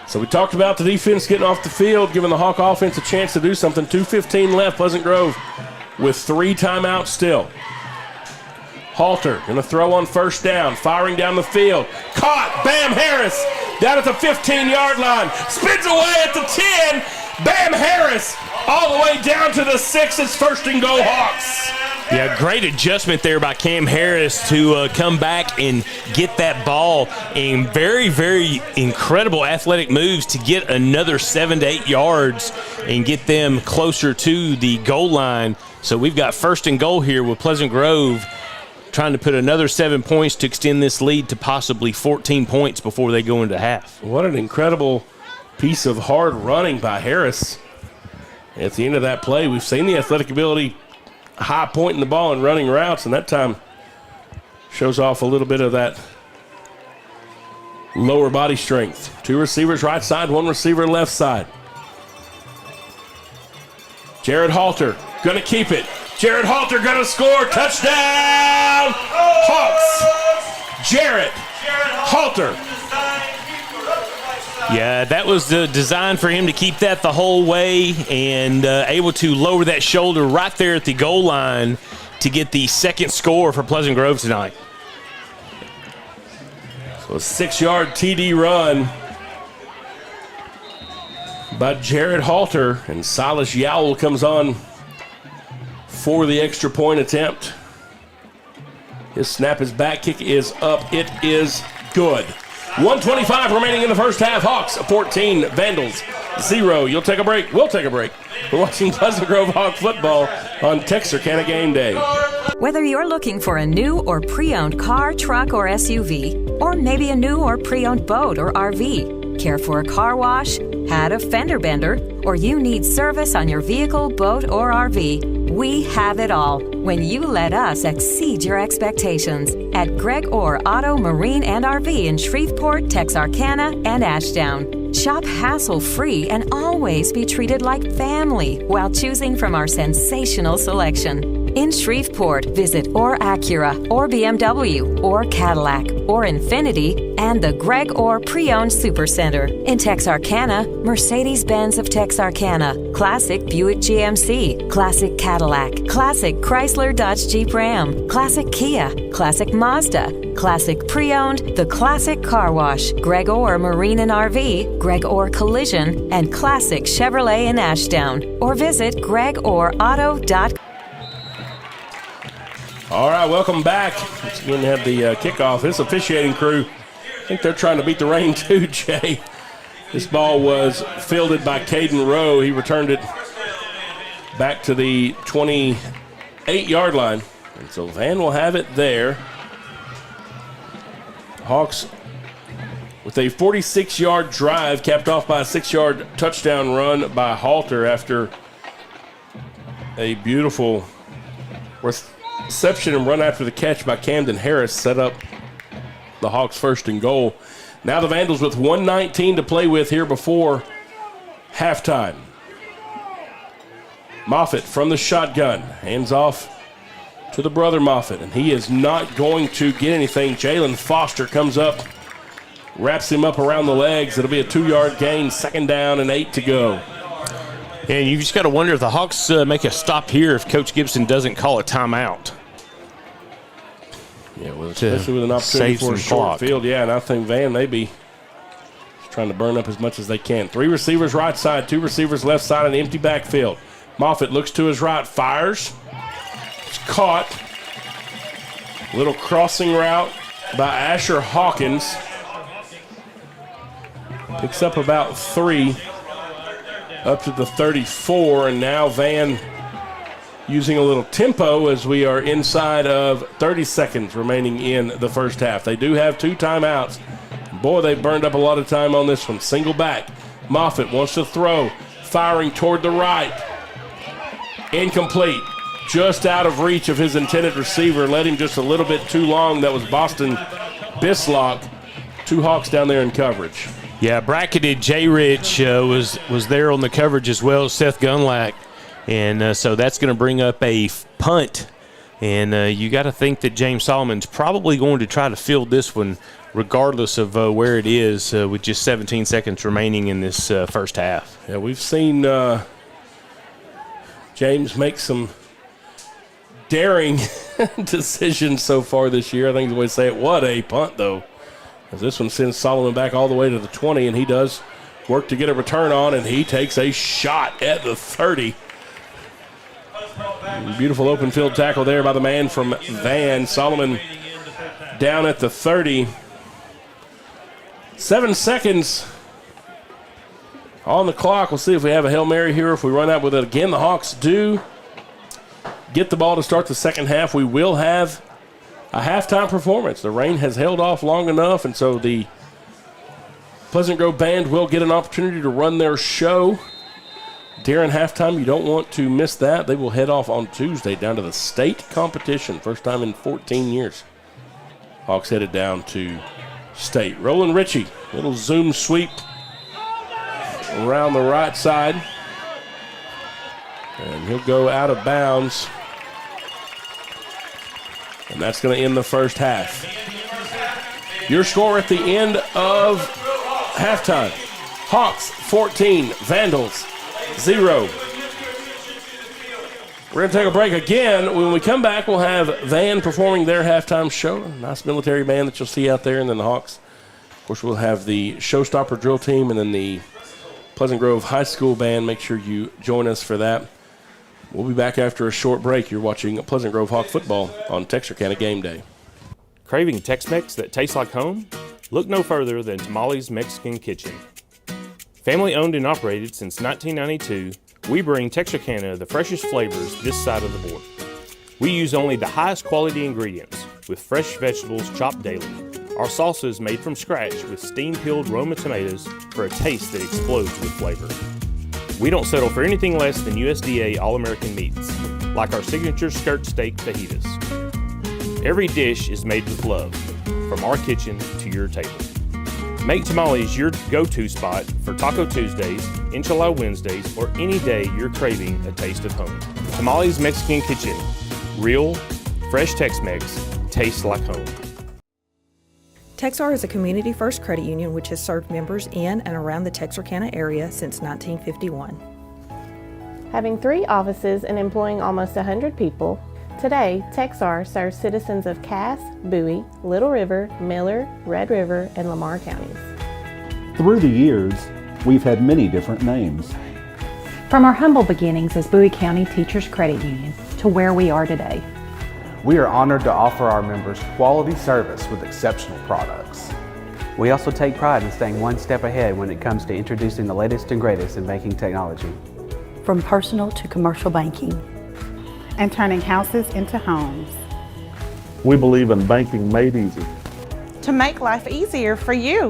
So we talked about the defense getting off the field, giving the Hawk offense a chance to do something. 2:15 left, Pleasant Grove with 3 timeouts still. Halter going to throw on first down, firing down the field. Caught, Bam Harris down at the 15-yard line. Spins away at the 10. Bam Harris all the way down to the 6. It's first and goal Hawks. Yeah, great adjustment there by Cam Harris to come back and get that ball, and very, very incredible athletic moves to get another 7 to 8 yards and get them closer to the goal line. So we've got first and goal here with Pleasant Grove trying to put another 7 points to extend this lead to possibly 14 points before they go into half. What an incredible piece of hard running by Harris. At the end of that play, we've seen the athletic ability, high pointing the ball and running routes, and that time shows off a little bit of that lower body strength. 2 receivers right side, 1 receiver left side. Jared Halter going to keep it. Jared Halter going to score. Touchdown, Hawks. Jared Halter. Yeah, that was the design for him to keep that the whole way and able to lower that shoulder right there at the goal line to get the second score for Pleasant Grove tonight. So a 6-yard TD run by Jared Halter, and Silas Yowell comes on for the extra point attempt. His snap is back, kick is up, it is good. 1:25 remaining in the first half. Hawks 14, Vandals 0. You'll take a break. We'll take a break. We're watching Pleasant Grove Hawk football on Texarkana Game Day. Whether you're looking for a new or pre-owned car, truck, or SUV, or maybe a new or pre-owned boat or RV, care for a car wash, had a fender bender, or you need service on your vehicle, boat, or RV, we have it all when you let us exceed your expectations at Greg Orr Auto, Marine, and RV in Shreveport, Texarkana, and Ashdown. Shop hassle-free and always be treated like family while choosing from our sensational selection. In Shreveport, visit Orr Acura, or BMW, or Cadillac, or Infiniti, and the Greg Orr Pre-Owned Supercenter. In Texarkana, Mercedes-Benz of Texarkana, Classic Buick GMC, Classic Cadillac, Classic Chrysler Dodge Jeep Ram, Classic Kia, Classic Mazda, Classic Pre-Owned, The Classic Car Wash, Greg Orr Marine and RV, Greg Orr Collision, and Classic Chevrolet in Ashdown. Or visit gregorrauto.com. All right, welcome back. Let's again have the kickoff. This officiating crew, I think they're trying to beat the rain too, Jay. This ball was fielded by Caden Rowe. He returned it back to the 28-yard line. And so Van will have it there. Hawks with a 46-yard drive capped off by a 6-yard touchdown run by Halter after a beautiful reception and run after the catch by Camden Harris set up the Hawks first and goal. Now the Vandals with 1:19 to play with here before halftime. Moffitt from the shotgun, hands off to the brother Moffitt, and he is not going to get anything. Jalen Foster comes up, wraps him up around the legs. It'll be a 2-yard gain, 2nd down and 8 to go. And you just got to wonder if the Hawks make a stop here if Coach Gibson doesn't call a timeout. Yeah, well, especially with an opportunity for a short field. Yeah, and I think Van may be trying to burn up as much as they can. 3 receivers right side, 2 receivers left side in the empty backfield. Moffitt looks to his right, fires. It's caught. Little crossing route by Asher Hawkins. Picks up about 3. up to the 34, and now Van using a little tempo as we are inside of 30 seconds remaining in the first half. They do have 2 timeouts. Boy, they burned up a lot of time on this one. Single back. Moffitt wants to throw, firing toward the right. Incomplete. Just out of reach of his intended receiver. Led him just a little bit too long. That was Boston Bislock. 2 Hawks down there in coverage. Yeah, bracketed J. Rich was there on the coverage as well as Seth Gunlack. And so that's going to bring up a punt. And you got to think that James Solomon's probably going to try to field this one regardless of where it is with just 17 seconds remaining in this first half. Yeah, we've seen James make some daring decisions so far this year. I think the way to say it, what a punt, though. As this one sends Solomon back all the way to the 20, and he does work to get a return on, and he takes a shot at the 30. Beautiful open field tackle there by the man from Van. Solomon down at the 30. 7 seconds on the clock. We'll see if we have a Hail Mary here, if we run out with it again. The Hawks do get the ball to start the second half. We will have a halftime performance. The rain has held off long enough, and so the Pleasant Grove Band will get an opportunity to run their show during halftime. You don't want to miss that. They will head off on Tuesday down to the state competition. First time in 14 years. Hawks headed down to state. Roland Ritchie, little zoom sweep around the right side. And he'll go out of bounds. And that's going to end the first half. Your score at the end of halftime. Hawks 14, Vandals 0. We're going to take a break again. When we come back, we'll have Van performing their halftime show. Nice military band that you'll see out there, and then the Hawks. Of course, we'll have the Showstopper drill team and then the Pleasant Grove High School band. Make sure you join us for that. We'll be back after a short break. You're watching Pleasant Grove Hawk football on Texarkana Game Day. Craving Tex-Mex that tastes like home? Look no further than Tamales Mexican Kitchen. Family owned and operated since 1992, we bring Texarkana the freshest flavors this side of the border. We use only the highest quality ingredients, with fresh vegetables chopped daily. Our salsa is made from scratch with steam-peeled Roma tomatoes for a taste that explodes with flavor. We don't settle for anything less than USDA All-American meats, like our signature skirt steak fajitas. Every dish is made with love, from our kitchen to your table. Make Tamales your go-to spot for Taco Tuesdays, Enchilada Wednesdays, or any day you're craving a taste of home. Tamales Mexican Kitchen. Real, fresh Tex-Mex, tastes like home. Texar is a community-first credit union which has served members in and around the Texarkana area since 1951. Having 3 offices and employing almost 100 people, today Texar serves citizens of Cass, Bowie, Little River, Miller, Red River, and Lamar counties. Through the years, we've had many different names. From our humble beginnings as Bowie County Teachers Credit Union to where we are today. We are honored to offer our members quality service with exceptional products. We also take pride in staying one step ahead when it comes to introducing the latest and greatest in banking technology. From personal to commercial banking. And turning houses into homes. We believe in banking made easy. To make life easier for you.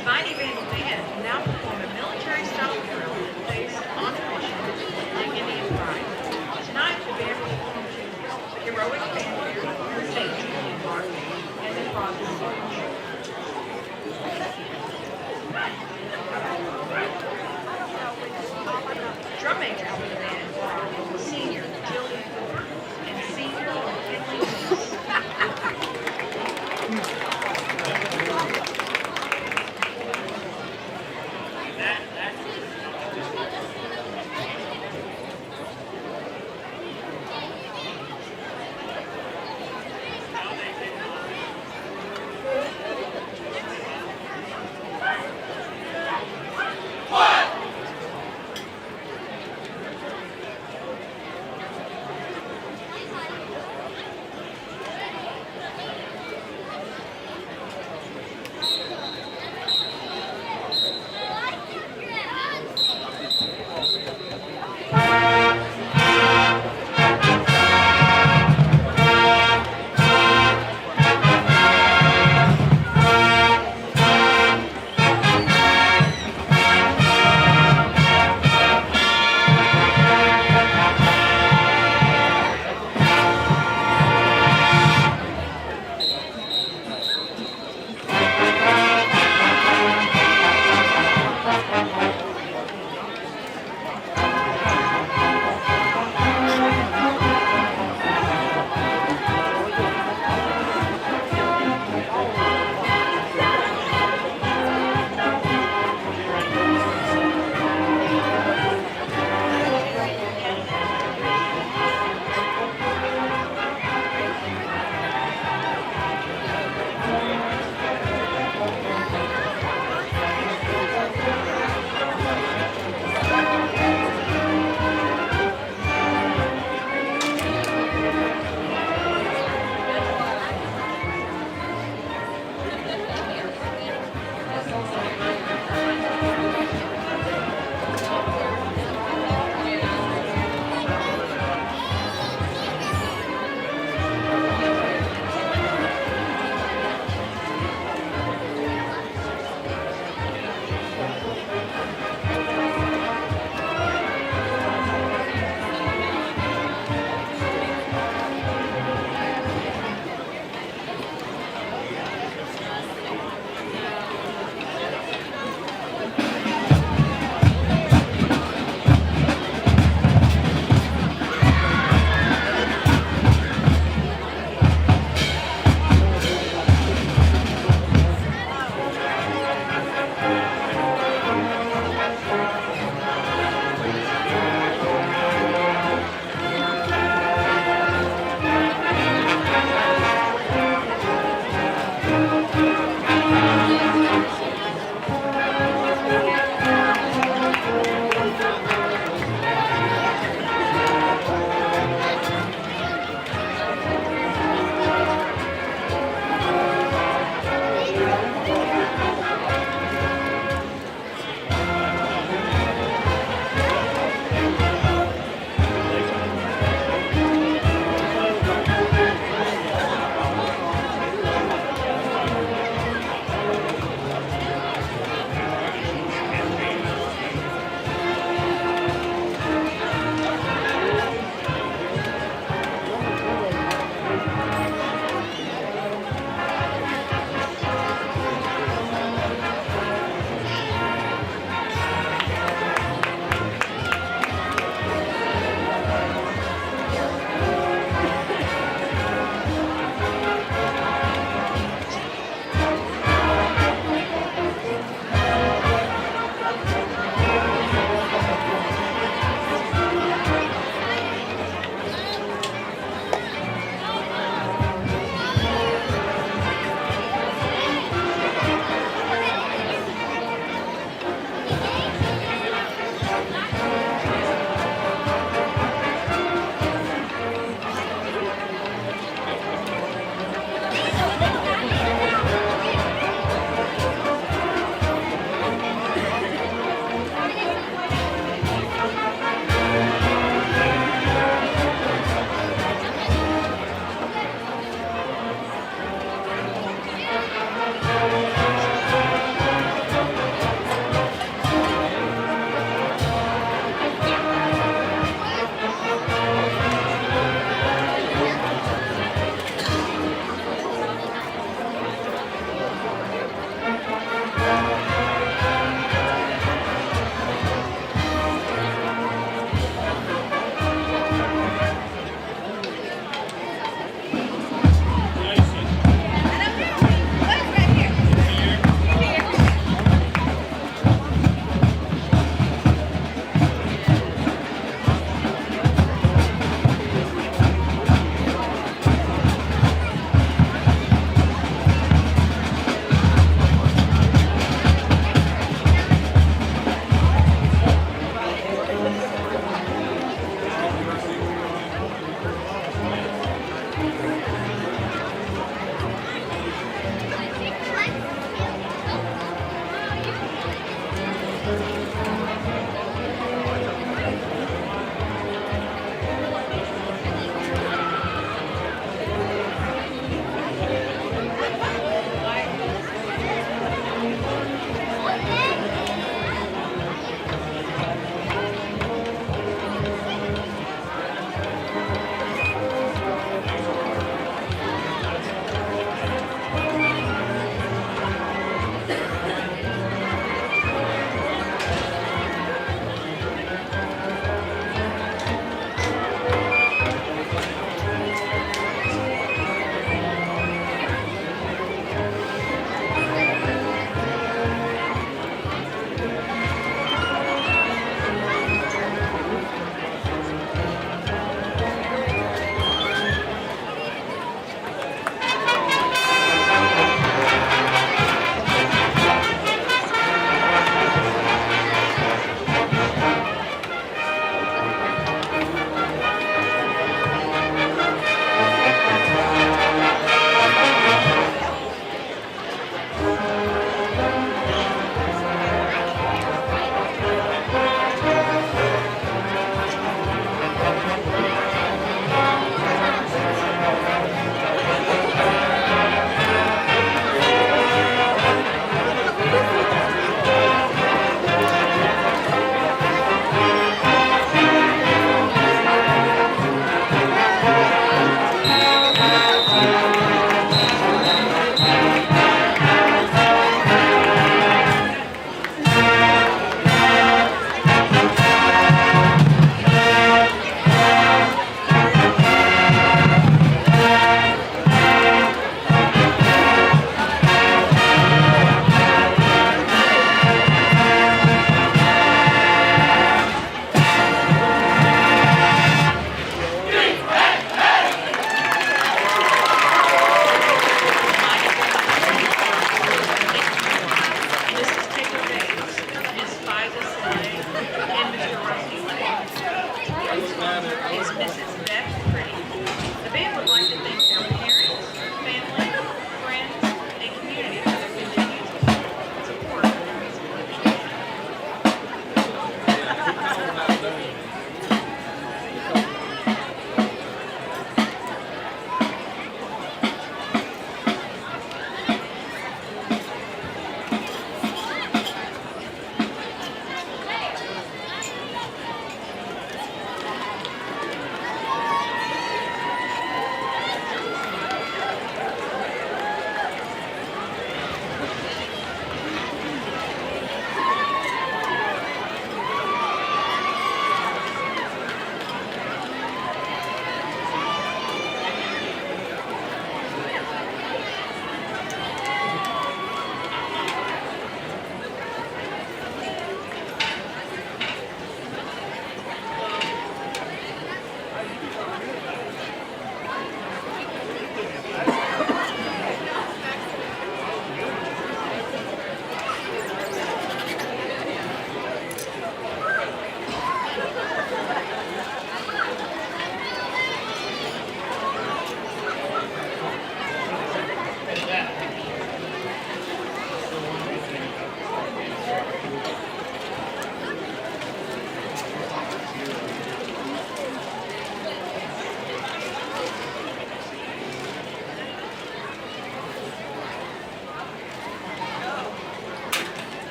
The Mighty Vandal Band will now perform a military-style drill based on a mission protecting Indian pride. Tonight, the band will perform heroic fanfare for safety in Mark and the Father's March. Drum majors for the band are senior Jillian Ford and senior Henley Willis.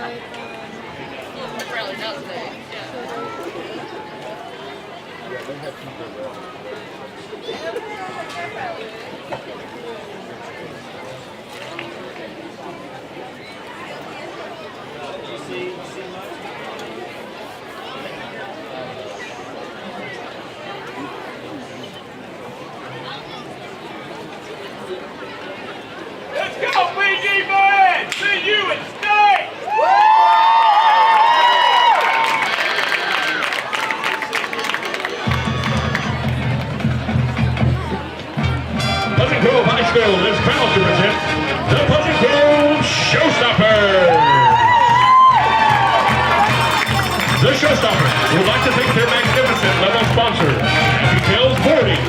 Let's go, BG Band! See you at state! Pleasant Grove High School is proud to present the Pleasant Grove Showstoppers. The Showstoppers would like to thank their magnificent level sponsors, Happy Tales Boarding,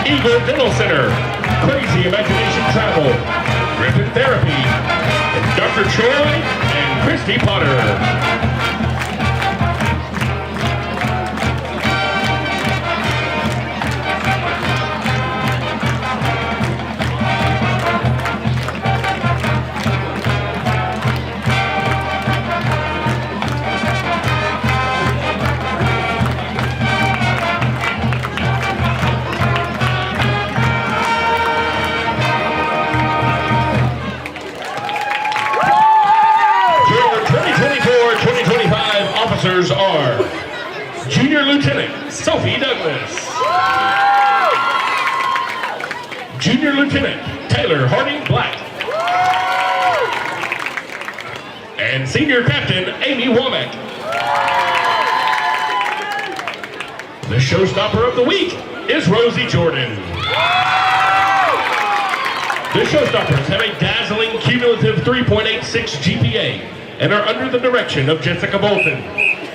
Eagle Dental Center, Crazy Imagination Travel, Griffin Therapy, and Dr. Troy and Christy Potter. Officers are Junior Lieutenant Sophie Douglas, Junior Lieutenant Taylor Harding Black, and Senior Captain Amy Womack. The Showstopper of the Week is Rosie Jordan. The Showstoppers have a dazzling cumulative 3.86 GPA and are under the direction of Jessica Bolton.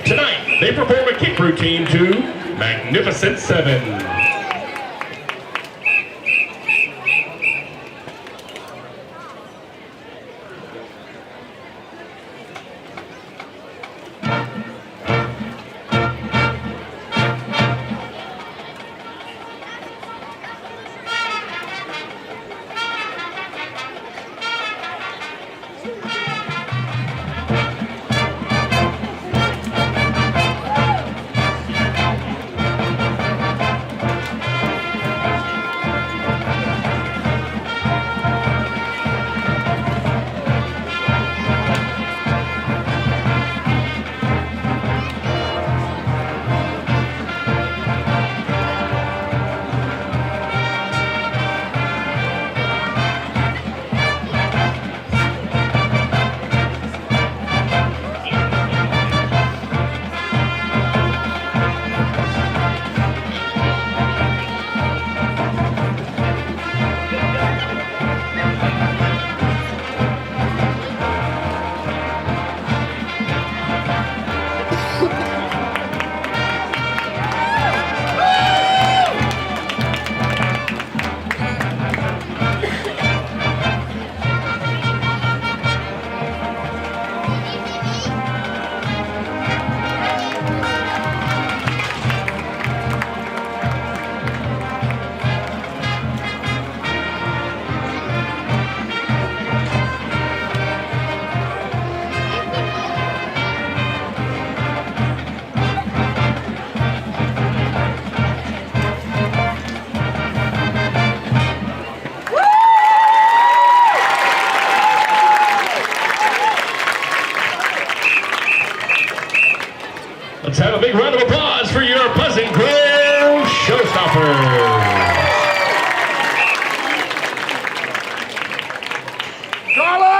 Tonight, they perform a kick routine to Magnificent Seven. Let's have a big round of applause for your Pleasant Grove Showstoppers. Charlie!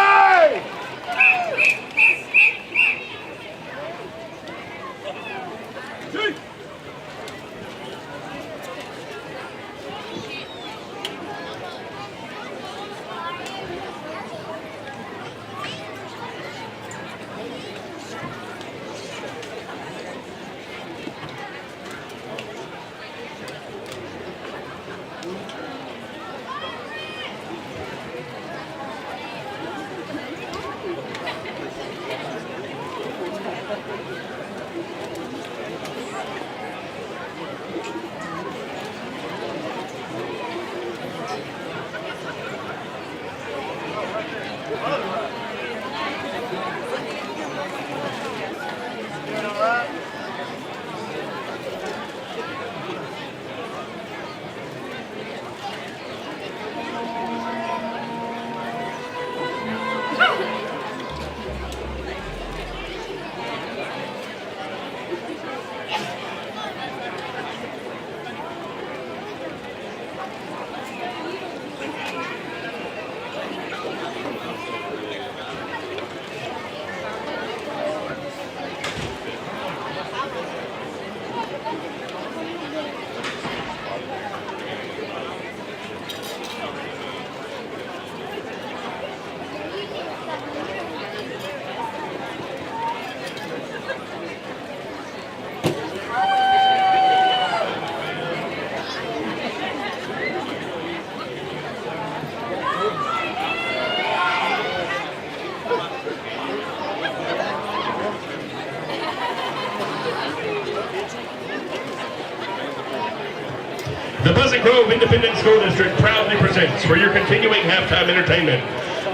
the Pleasant Grove Independent School District proudly presents for your continuing halftime entertainment,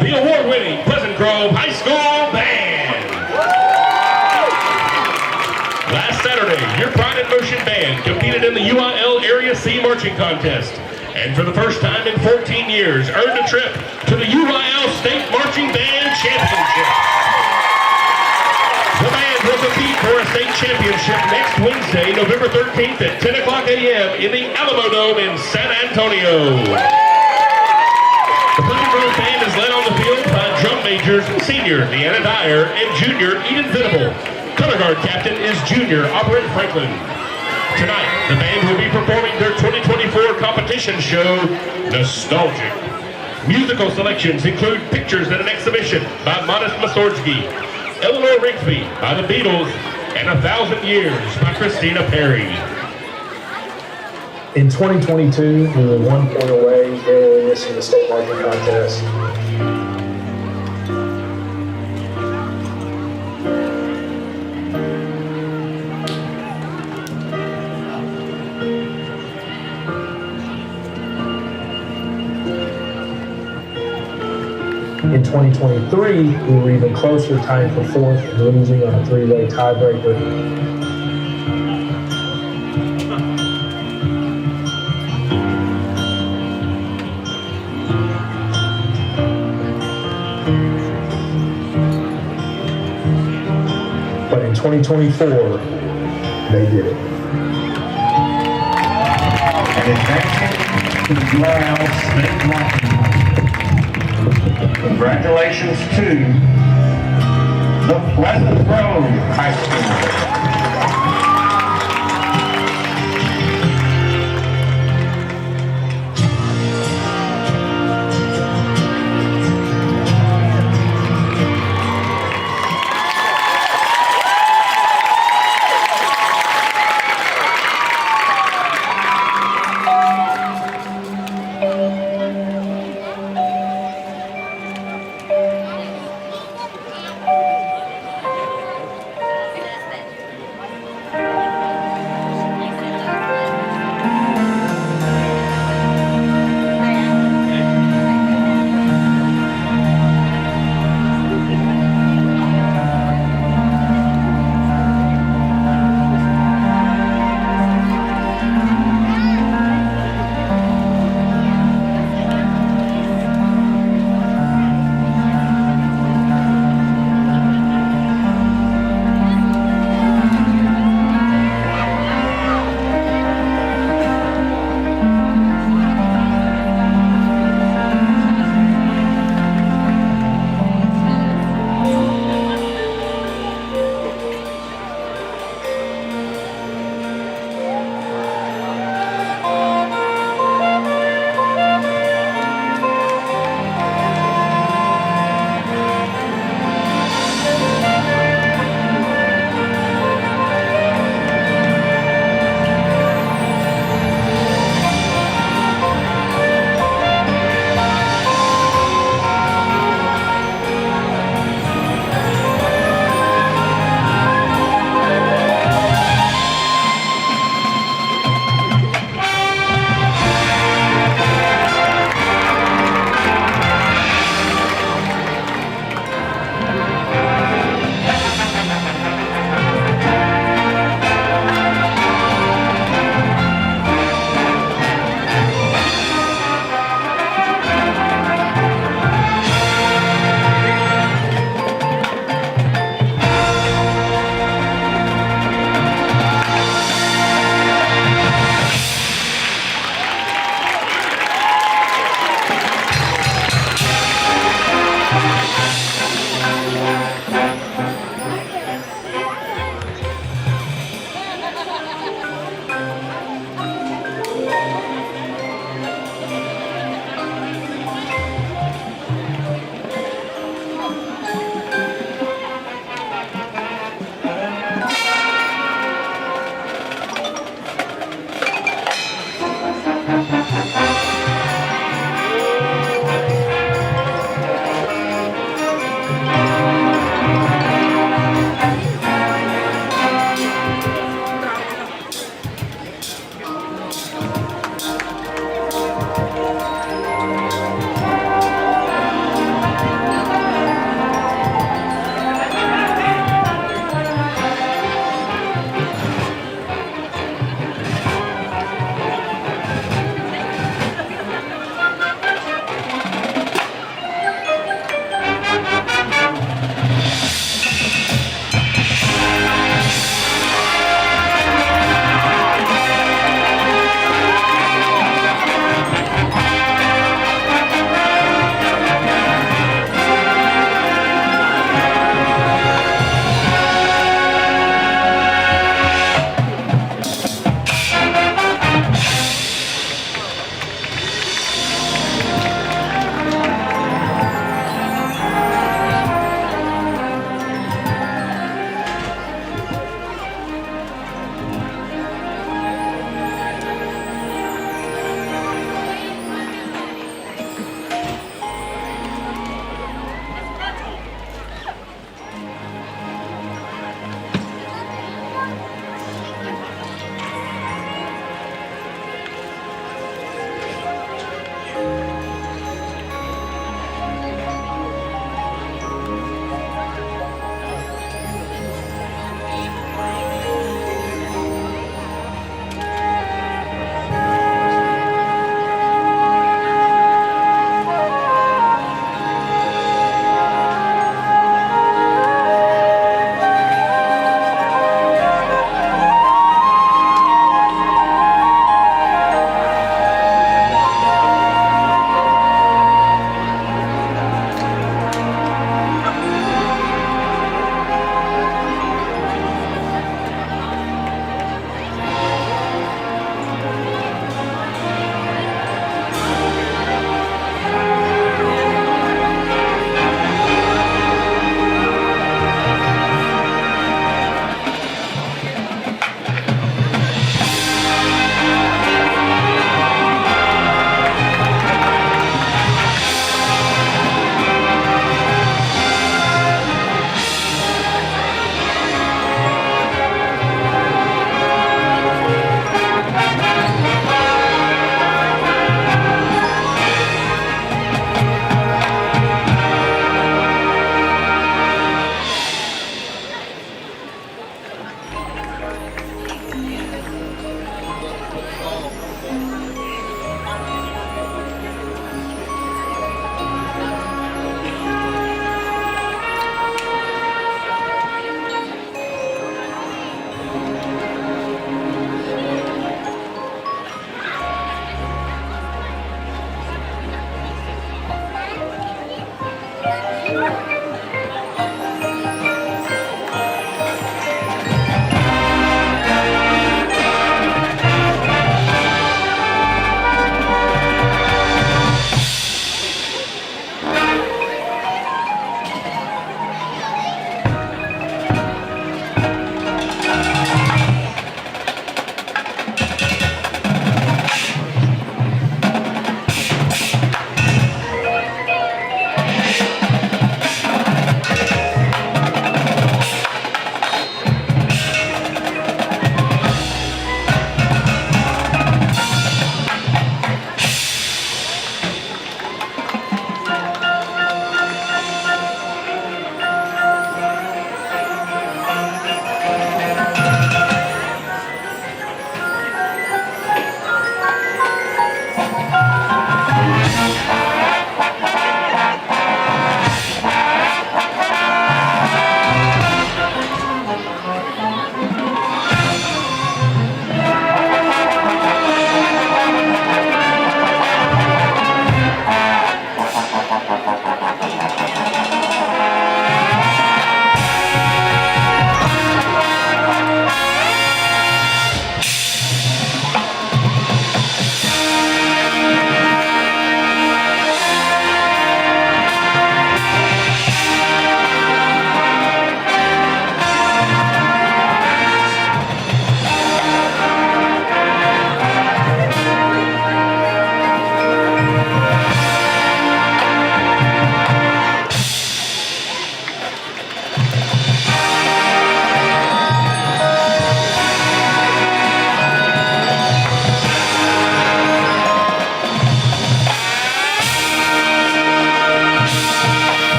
the award-winning Pleasant Grove High School Band. Last Saturday, your Pride in Motion Band competed in the UIL Area C Marching Contest, and for the first time in 14 years, earned a trip to the UIL State Marching Band Championship. The band will compete for a state championship next Wednesday, November 13th at 10 o'clock a.m. in the Alamo Dome in San Antonio. The Pleasant Grove Band is led on the field by drum majors senior Deanna Dyer and junior Eden Venable. Color guard captain is junior Aubrey Franklin. Tonight, the band will be performing their 2024 competition show, Nostalgic. Musical selections include Pictures at an Exhibition by Modest Mussorgsky, Eleanor Rigby by the Beatles, and 1,000 Years by Christina Perry. In 2022, we were 1 point away, barely missing the state marching contest. In 2023, we were even closer, tying for 4th and losing on a 3-way tiebreaker. But in 2024, they did it. And advancing to the UIL State Marching Contest. Congratulations to the Pleasant Grove High School.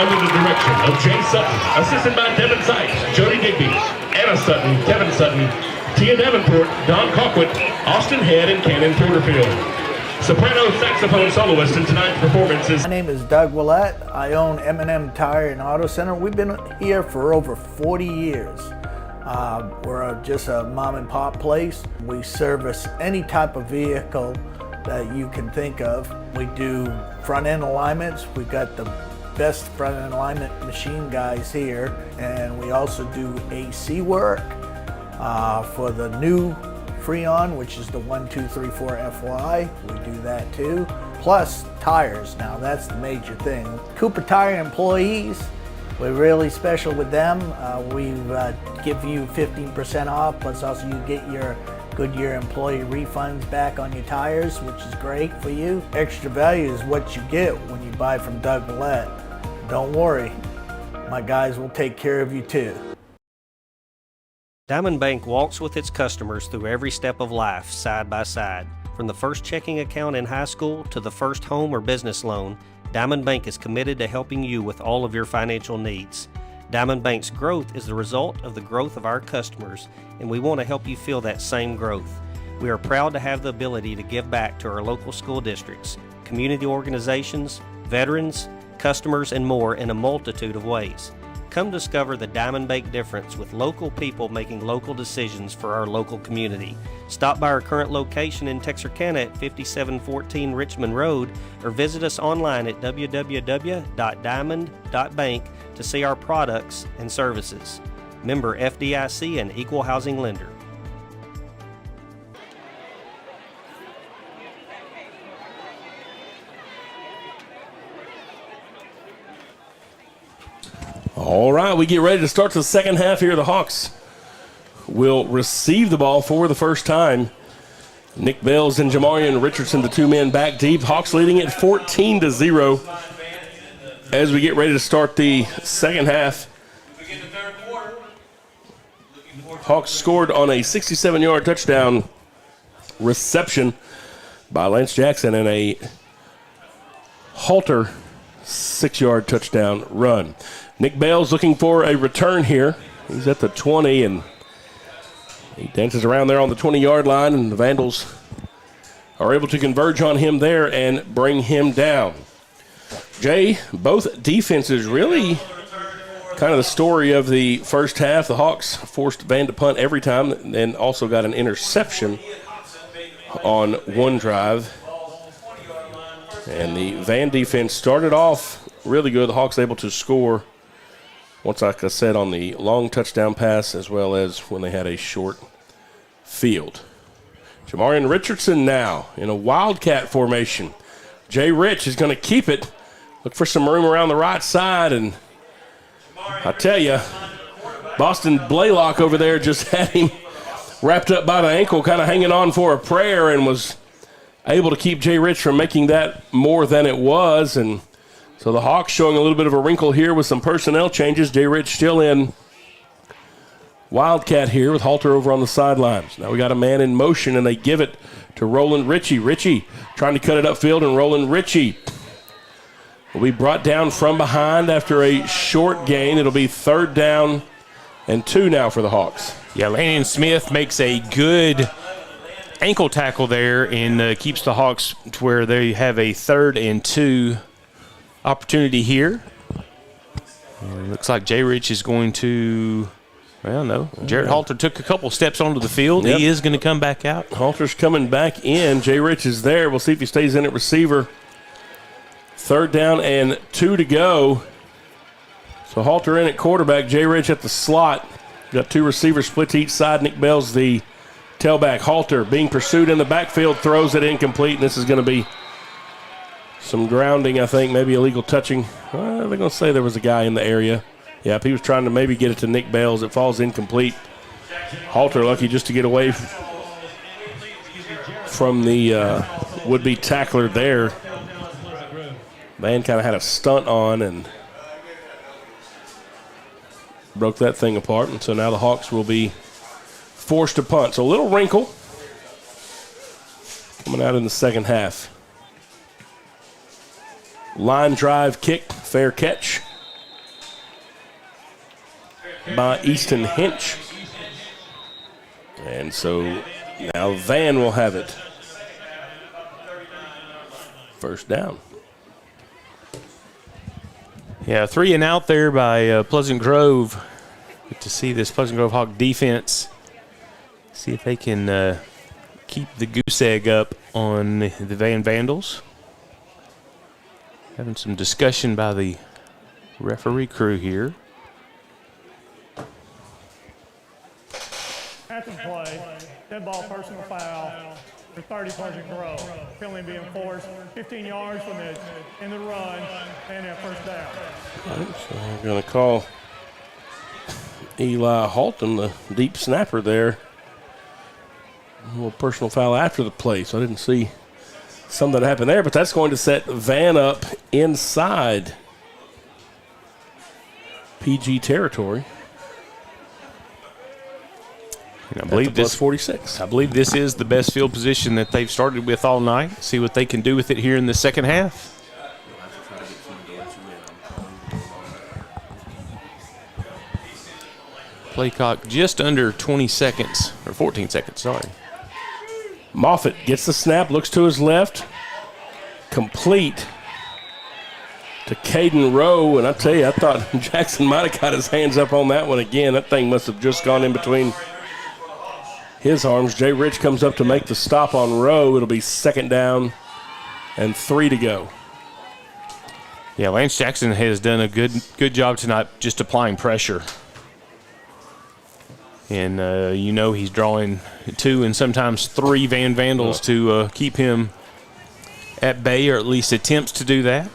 Under the direction of Jay Sutton, assisted by Devin Sykes, Jody Digby, Anna Sutton, Kevin Sutton, Tia Davenport, Don Colquitt, Austin Head, and Cannon Porterfield. Soprano saxophone soloist in tonight's performances. My name is Doug Willett. I own M&M Tire and Auto Center. We've been here for over 40 years. We're just a mom and pop place. We service any type of vehicle that you can think of. We do front end alignments. We've got the best front end alignment machine guys here, and we also do AC work for the new Freon, which is the 1234 FY. We do that too. Plus tires. Now that's the major thing. Cooper Tire employees, we're really special with them. We give you 15% off, plus also you get your Goodyear employee refunds back on your tires, which is great for you. Extra value is what you get when you buy from Doug Willett. Don't worry, my guys will take care of you too. Diamond Bank walks with its customers through every step of life, side by side. From the first checking account in high school to the first home or business loan, Diamond Bank is committed to helping you with all of your financial needs. Diamond Bank's growth is the result of the growth of our customers, and we want to help you feel that same growth. We are proud to have the ability to give back to our local school districts, community organizations, veterans, customers, and more in a multitude of ways. Come discover the Diamond Bank difference with local people making local decisions for our local community. Stop by our current location in Texarkana at 5714 Richmond Road or visit us online at www.diamond.bank to see our products and services. Member FDIC and Equal Housing Lender. All right, we get ready to start the second half here. The Hawks will receive the ball for the first time. Nick Bells and Jamarian Richardson, the two men back deep. Hawks leading it 14-0 as we get ready to start the second half. Hawks scored on a 67-yard touchdown reception by Lance Jackson and a halter 6-yard touchdown run. Nick Bales looking for a return here. He's at the 20, and he dances around there on the 20-yard line, and the Vandals are able to converge on him there and bring him down. Jay, both defenses really kind of the story of the first half. The Hawks forced Van to punt every time and also got an interception on one drive. And the Van defense started off really good. The Hawks able to score once, like I said, on the long touchdown pass as well as when they had a short field. Jamarian Richardson now in a Wildcat formation. Jay Rich is going to keep it. Look for some room around the right side, and I tell you, Boston Blaylock over there just had him wrapped up by the ankle, kind of hanging on for a prayer, and was able to keep Jay Rich from making that more than it was. And so the Hawks showing a little bit of a wrinkle here with some personnel changes. Jay Rich still in Wildcat here with Halter over on the sidelines. Now we got a man in motion, and they give it to Roland Ritchie. Ritchie trying to cut it upfield, and Roland Ritchie will be brought down from behind after a short gain. It'll be 3rd down and 2 now for the Hawks. Yeah, Landon Smith makes a good ankle tackle there and keeps the Hawks to where they have a 3rd and 2 opportunity here. And it looks like Jay Rich is going to... Well, no. Jarrett Halter took a couple steps onto the field. Yep. He is going to come back out. Halter's coming back in. Jay Rich is there. We'll see if he stays in at receiver. 3rd down and 2 to go. So Halter in at quarterback. Jay Rich at the slot. Got 2 receivers split to each side. Nick Bell's the tailback. Halter being pursued in the backfield. Throws it incomplete. And this is going to be some grounding, I think. Maybe illegal touching. They're going to say there was a guy in the area. Yeah, if he was trying to maybe get it to Nick Bales, it falls incomplete. Halter lucky just to get away from the would-be tackler there. Man kind of had a stunt on and broke that thing apart. And so now the Hawks will be forced to punt. So a little wrinkle coming out in the second half. Line drive kick, fair catch by Easton Hinch. And so now Van will have it. 1st down. Yeah, 3 and out there by Pleasant Grove. Good to see this Pleasant Grove Hawk defense. See if they can keep the goose egg up on the Van Vandals. Having some discussion by the referee crew here. At the play, dead ball, personal foul for 30 Pleasant Grove. Penalty being forced, 15 yards from the in the run, and a 1st down. Right, so we're going to call Eli Halton, the deep snapper there. A little personal foul after the play, so I didn't see something that happened there, but that's going to set Van up inside PG territory. And I believe this 46. I believe this is the best field position that they've started with all night. See what they can do with it here in the second half. Play clock just under 20 seconds, or 14 seconds, sorry. Moffitt gets the snap, looks to his left. Complete to Caden Rowe. And I tell you, I thought Jackson might have got his hands up on that one again. That thing must have just gone in between his arms. Jay Rich comes up to make the stop on Rowe. It'll be 2nd down and 3 to go. Yeah, Lance Jackson has done a good job tonight just applying pressure. And he's drawing 2 and sometimes 3 Van Vandals to keep him at bay, or at least attempts to do that.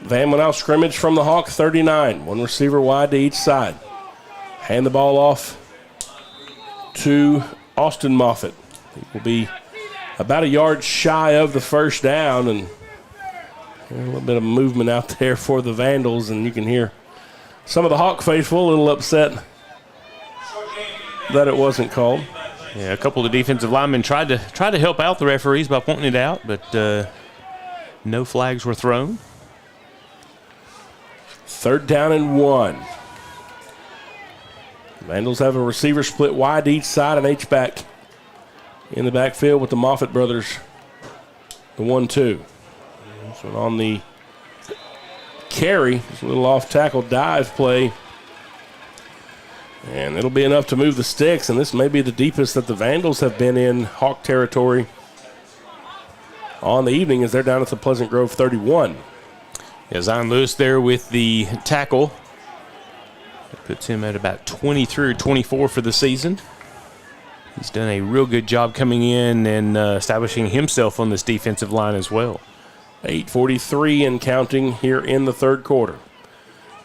Van went out scrimmage from the Hawk 39. 1 receiver wide to each side. Hand the ball off to Austin Moffitt. He will be about a yard shy of the 1st down, and a little bit of movement out there for the Vandals, and you can hear some of the Hawk faithful a little upset that it wasn't called. Yeah, a couple of the defensive linemen tried to help out the referees by pointing it out, but no flags were thrown. 3rd down and 1. Vandals have a receiver split wide to each side, and H-back in the backfield with the Moffitt brothers, the 1-2. So on the carry. Just a little off-tackle dive play. And it'll be enough to move the sticks, and this may be the deepest that the Vandals have been in Hawk territory on the evening as they're down at the Pleasant Grove 31. Zion Lewis there with the tackle. That puts him at about 23 or 24 for the season. He's done a real good job coming in and establishing himself on this defensive line as well. 8:43 and counting here in the third quarter.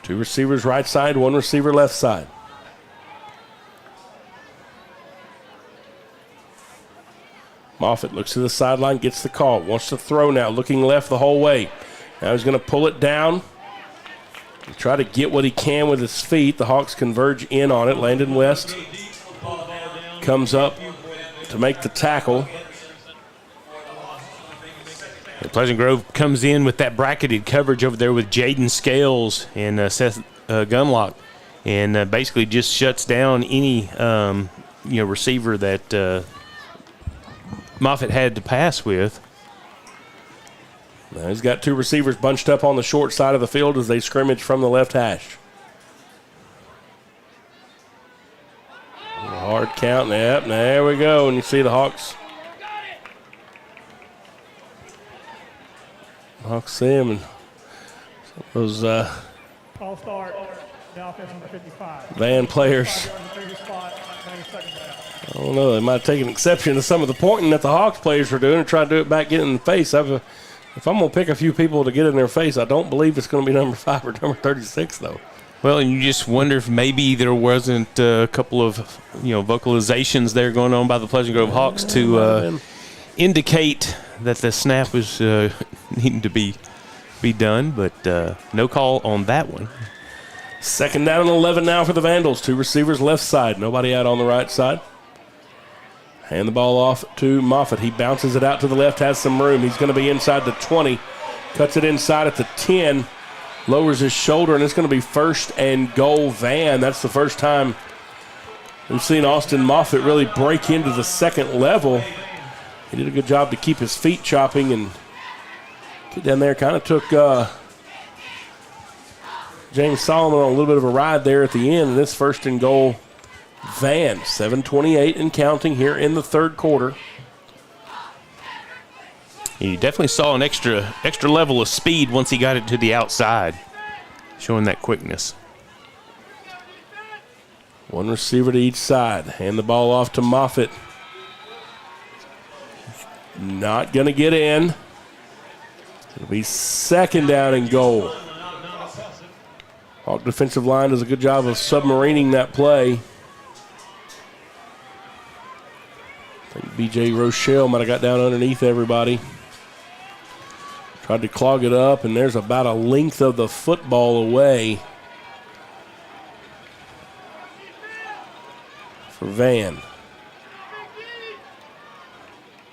2 receivers right side, 1 receiver left side. Moffitt looks to the sideline, gets the call, wants to throw now, looking left the whole way. Now he's going to pull it down. Try to get what he can with his feet. The Hawks converge in on it. Landon West comes up to make the tackle. Pleasant Grove comes in with that bracketed coverage over there with Jaden Scales and Seth Gunlock, and basically just shuts down any receiver that Moffitt had to pass with. Now he's got 2 receivers bunched up on the short side of the field as they scrimmage from the left hash. A hard count. Yep, there we go. And you see the Hawks see him. And those I'll start the offense number 55. Van players. I don't know. They might have taken exception to some of the pointing that the Hawks players were doing and try to do it back, get in the face. If I'm going to pick a few people to get in their face, I don't believe it's going to be number 5 or number 36, though. Well, and you just wonder if maybe there wasn't a couple of vocalizations there going on by the Pleasant Grove Hawks to indicate that the snap was needing to be done, but no call on that one. Second down and 11 now for the Vandals. 2 receivers left side, nobody out on the right side. Hand the ball off to Moffitt. He bounces it out to the left, has some room. He's going to be inside the 20. Cuts it inside at the 10. Lowers his shoulder, and it's going to be 1st and goal Van. That's the first time we've seen Austin Moffitt really break into the second level. He did a good job to keep his feet chopping and get down there. Kind of took James Solomon on a little bit of a ride there at the end. And this 1st and goal Van, 7:28 and counting here in the third quarter. He definitely saw an extra level of speed once he got it to the outside, showing that quickness. 1 receiver to each side. Hand the ball off to Moffitt. Not going to get in. It'll be 2nd down and goal. Hawk defensive line does a good job of submarining that play. I think B.J. Rochelle might have got down underneath everybody. Tried to clog it up, and there's about a length of the football away for Van.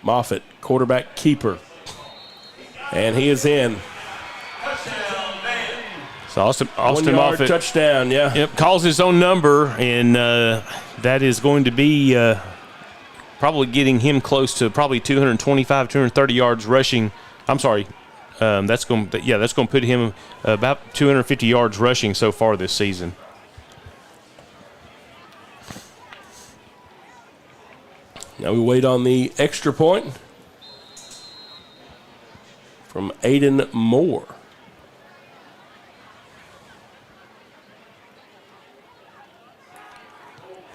Moffitt, quarterback keeper. And he is in. So Austin 1 yard Moffitt, touchdown, yeah. Yep, calls his own number, and that is going to be probably getting him close to probably 225, 230 yards rushing. I'm sorry. That's going to put him about 250 yards rushing so far this season. Now we wait on the extra point from Aiden Moore.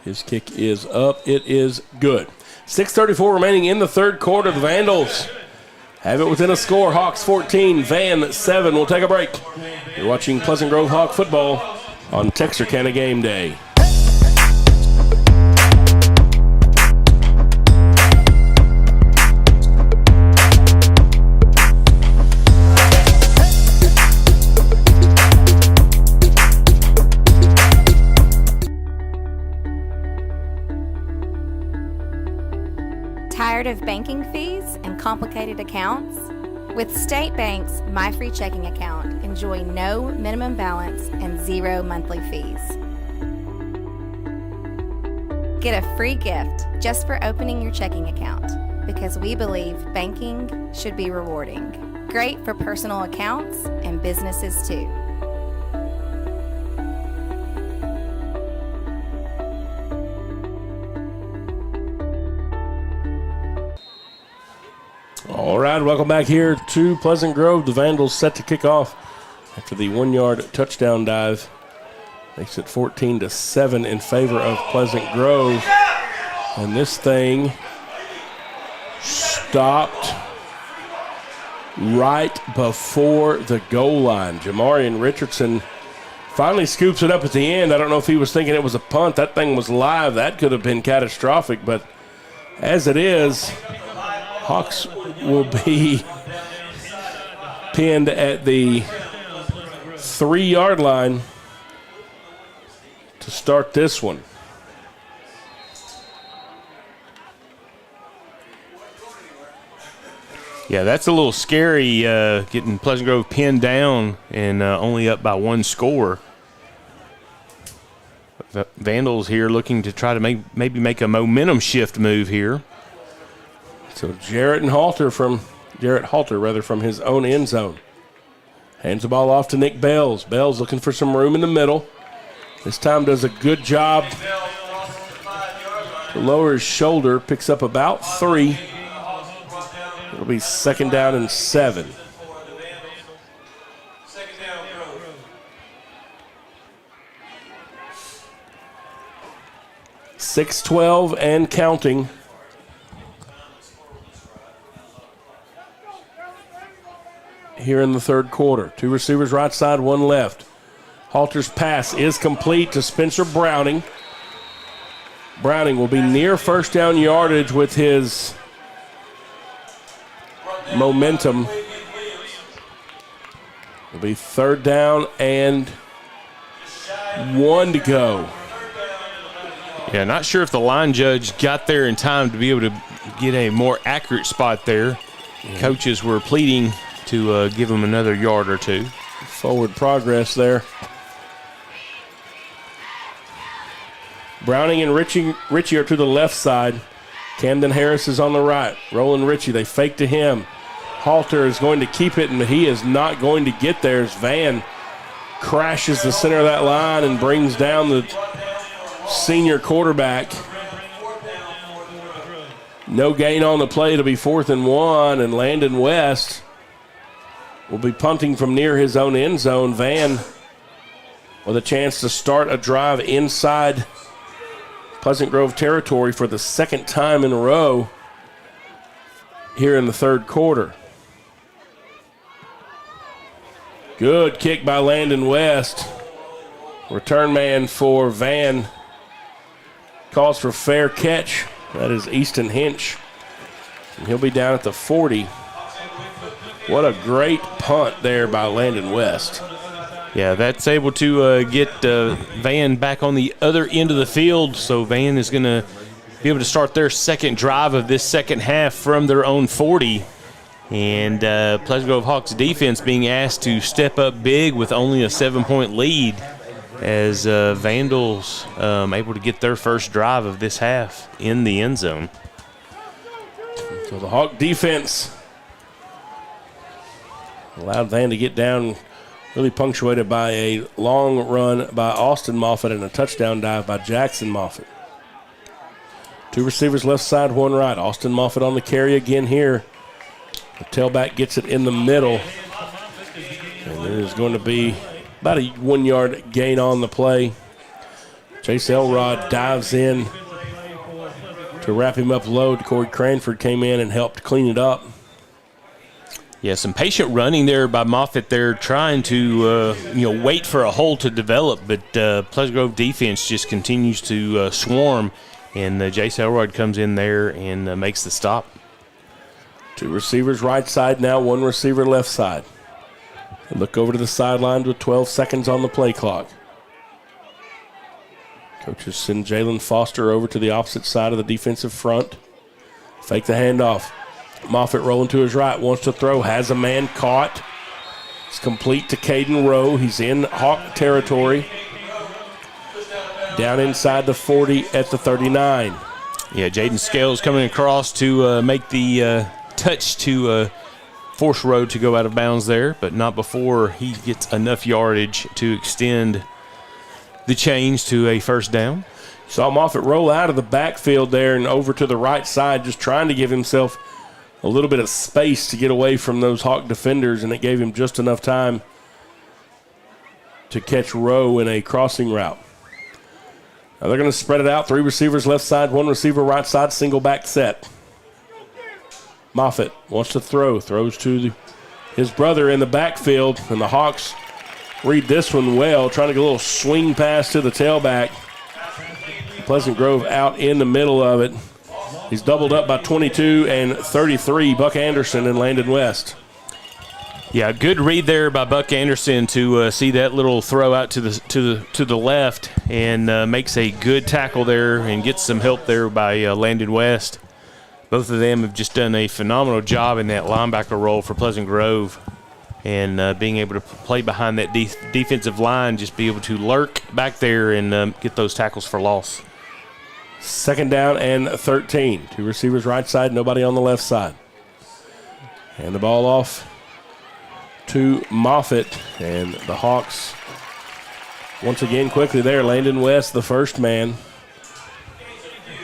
His kick is up. It is good. 6:34 remaining in the third quarter. The Vandals have it within a score. Hawks 14, Van 7. We'll take a break. You're watching Pleasant Grove Hawk football on Texarkana Game Day. Tired of banking fees and complicated accounts? With State Bank's My Free Checking Account, enjoy no minimum balance and 0 monthly fees. Get a free gift just for opening your checking account, because we believe banking should be rewarding. Great for personal accounts and businesses too. All right, welcome back here to Pleasant Grove. The Vandals set to kick off after the 1-yard touchdown dive. Makes it 14-7 in favor of Pleasant Grove. And this thing stopped right before the goal line. Jamarian Richardson finally scoops it up at the end. I don't know if he was thinking it was a punt. That thing was live. That could have been catastrophic, but as it is, Hawks will be pinned at the 3-yard line to start this one. Yeah, that's a little scary, getting Pleasant Grove pinned down and only up by 1 score. The Vandals here looking to try to maybe make a momentum shift move here. So Jarrett Halter from his own end zone. Hands the ball off to Nick Bells. Bells looking for some room in the middle. This time does a good job to lower his shoulder. Picks up about 3. It'll be 2nd down and 7. .6:12 and counting. Here in the third quarter. 2 receivers right side, 1 left. Halter's pass is complete to Spencer Browning. Browning will be near first down yardage with his momentum. It'll be 3rd down and 1 to go. Yeah, not sure if the line judge got there in time to be able to get a more accurate spot there. Yeah. Coaches were pleading to give him another yard or 2. Forward progress there. Browning and Ritchie are to the left side. Camden Harris is on the right. Roland Ritchie, they fake to him. Halter is going to keep it, and he is not going to get there as Van crashes the center of that line and brings down the senior quarterback. No gain on the play. It'll be 4th and 1, and Landon West will be punting from near his own end zone. Van with a chance to start a drive inside Pleasant Grove territory for the 2nd time in a row here in the third quarter. Good kick by Landon West. Return man for Van calls for fair catch. That is Easton Hinch. And he'll be down at the 40. What a great punt there by Landon West. Yeah, that's able to get Van back on the other end of the field. So Van is going to be able to start their second drive of this second half from their own 40. And Pleasant Grove Hawks defense being asked to step up big with only a 7-point lead as Vandals able to get their first drive of this half in the end zone. So the Hawk defense allowed Van to get down, really punctuated by a long run by Austin Moffitt and a touchdown dive by Jackson Moffitt. 2 receivers left side, 1 right. Austin Moffitt on the carry again here. The tailback gets it in the middle. And there is going to be about a 1-yard gain on the play. Chase Elrod dives in to wrap him up low. Corey Cranford came in and helped clean it up. Yeah, some patient running there by Moffitt there, trying to wait for a hole to develop, but Pleasant Grove defense just continues to swarm, and Jace Elrod comes in there and makes the stop. 2 receivers right side now, 1 receiver left side. They look over to the sidelines with 12 seconds on the play clock. Coaches send Jalen Foster over to the opposite side of the defensive front. Fake the handoff. Moffitt rolling to his right, wants to throw, has a man caught. It's complete to Caden Rowe. He's in Hawk territory. Down inside the 40 at the 39. Yeah, Jaden Scales coming across to make the touch to force Rowe to go out of bounds there, but not before he gets enough yardage to extend the change to a first down. Saw Moffitt roll out of the backfield there and over to the right side, just trying to give himself a little bit of space to get away from those Hawk defenders, and it gave him just enough time to catch Rowe in a crossing route. Now they're going to spread it out. 3 receivers left side, 1 receiver right side, single back set. Moffitt wants to throw, throws to his brother in the backfield, and the Hawks read this one well, trying to get a little swing pass to the tailback. Pleasant Grove out in the middle of it. He's doubled up by 22 and 33, Buck Anderson and Landon West. Yeah, good read there by Buck Anderson to see that little throw out to the left, and makes a good tackle there and gets some help there by Landon West. Both of them have just done a phenomenal job in that linebacker role for Pleasant Grove, and being able to play behind that defensive line, just be able to lurk back there and get those tackles for loss. 2nd down and 13. 2 receivers right side, nobody on the left side. And the ball off to Moffitt, and the Hawks once again quickly there. Landon West, the first man.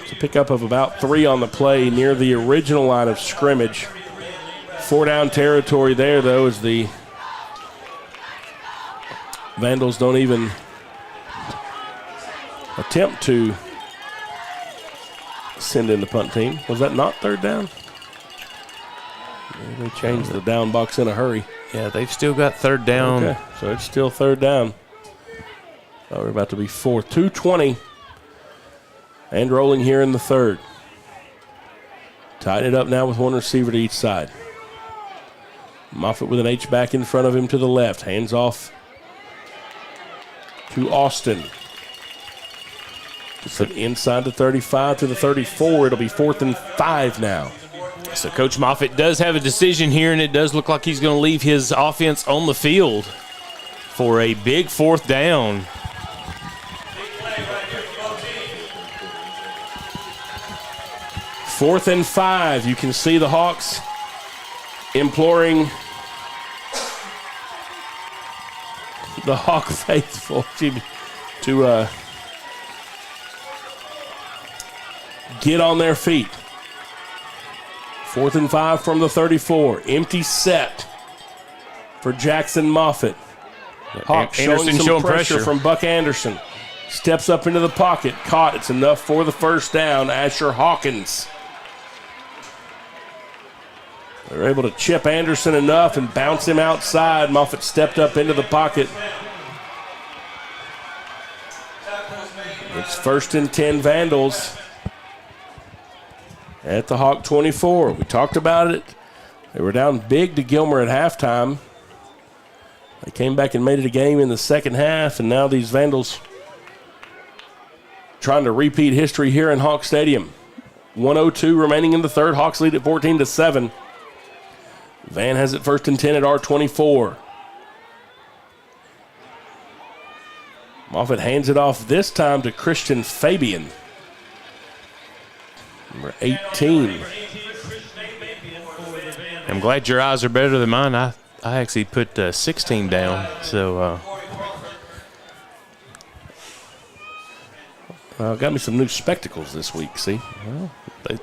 It's a pickup of about 3 on the play near the original line of scrimmage. 4 down territory there, though, as the Vandals don't even attempt to send in the punt team. Was that not 3rd down? They changed the down box in a hurry. Yeah, they've still got 3rd down. Okay, so it's still 3rd down. Oh, we're about to be 4th. 2:20 and rolling here in the 3rd. Tighten it up now with 1 receiver to each side. Moffitt with an H-back in front of him to the left. Hands off to Austin. It's inside the 35 to the 34. It'll be 4th and 5 now. So Coach Moffitt does have a decision here, and it does look like he's going to leave his offense on the field for a big 4th down. Fourth and 5. You can see the Hawks imploring the Hawk faithful to get on their feet. 4th and 5 from the 34. Empty set for Jackson Moffitt. Hawk showing some pressure from Buck Anderson. Steps up into the pocket. Caught. It's enough for the 1st down. Asher Hawkins. They're able to chip Anderson enough and bounce him outside. Moffitt stepped up into the pocket. It's 1st and 10 Vandals at the Hawk 24. We talked about it. They were down big to Gilmer at halftime. They came back and made it a game in the 2nd half, and now these Vandals trying to repeat history here in Hawk Stadium. 1:02 remaining in the 3rd. Hawks lead at 14-7. Van has it 1st and 10 at our 24. Moffitt hands it off this time to Christian Fabian, number 18. I'm glad your eyes are better than mine. I actually put 16 down. So got me some new spectacles this week, see? Well,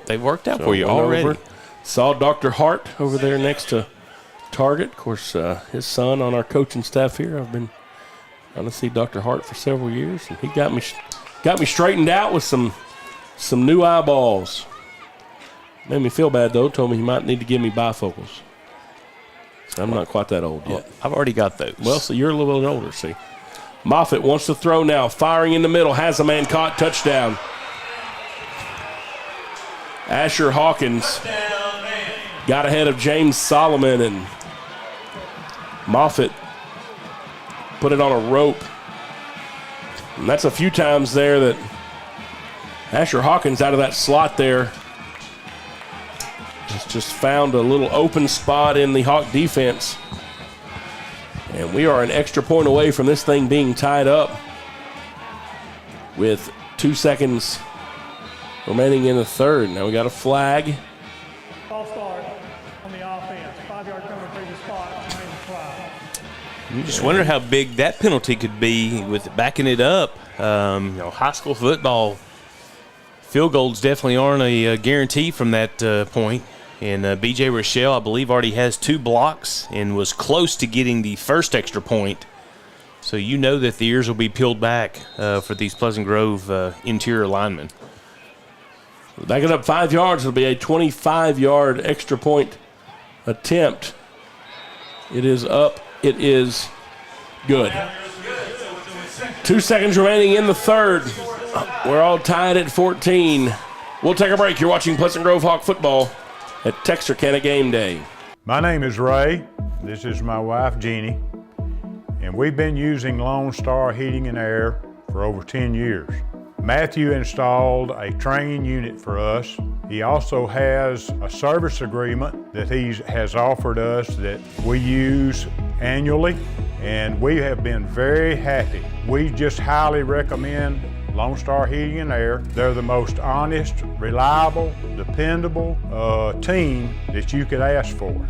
they worked out for you already. Saw Dr. Hart over there next to Target. Of course, his son on our coaching staff here. I've been trying to see Dr. Hart for several years, and he got me straightened out with some new eyeballs. Made me feel bad, though. Told me he might need to give me bifocals. So I'm not quite that old yet. I've already got those. Well, so you're a little bit older, see. Moffitt wants to throw now. Firing in the middle. Has a man caught. Touchdown. Asher Hawkins got ahead of James Solomon, and Moffitt put it on a rope. And that's a few times there that Asher Hawkins out of that slot there has just found a little open spot in the Hawk defense. And we are an extra point away from this thing being tied up with 2 seconds remaining in the 3rd. Now we got a flag. False start on the offense. 5-yard penalty previous spot. You just wonder how big that penalty could be with backing it up. High school football, field goals definitely aren't a guarantee from that point. And B.J. Rochelle, I believe, already has 2 blocks and was close to getting the first extra point. So you know that the ears will be peeled back for these Pleasant Grove interior linemen. Back it up 5 yards. It'll be a 25-yard extra point attempt. It is up. It is good. 2 seconds remaining in the third. We're all tied at 14. We'll take a break. You're watching Pleasant Grove Hawk football at Texarkana Game Day. My name is Ray. This is my wife, Jeannie. And we've been using Lone Star Heating and Air for over 10 years. Matthew installed a training unit for us. He also has a service agreement that he has offered us that we use annually, and we have been very happy. We just highly recommend Lone Star Heating and Air. They're the most honest, reliable, dependable team that you could ask for.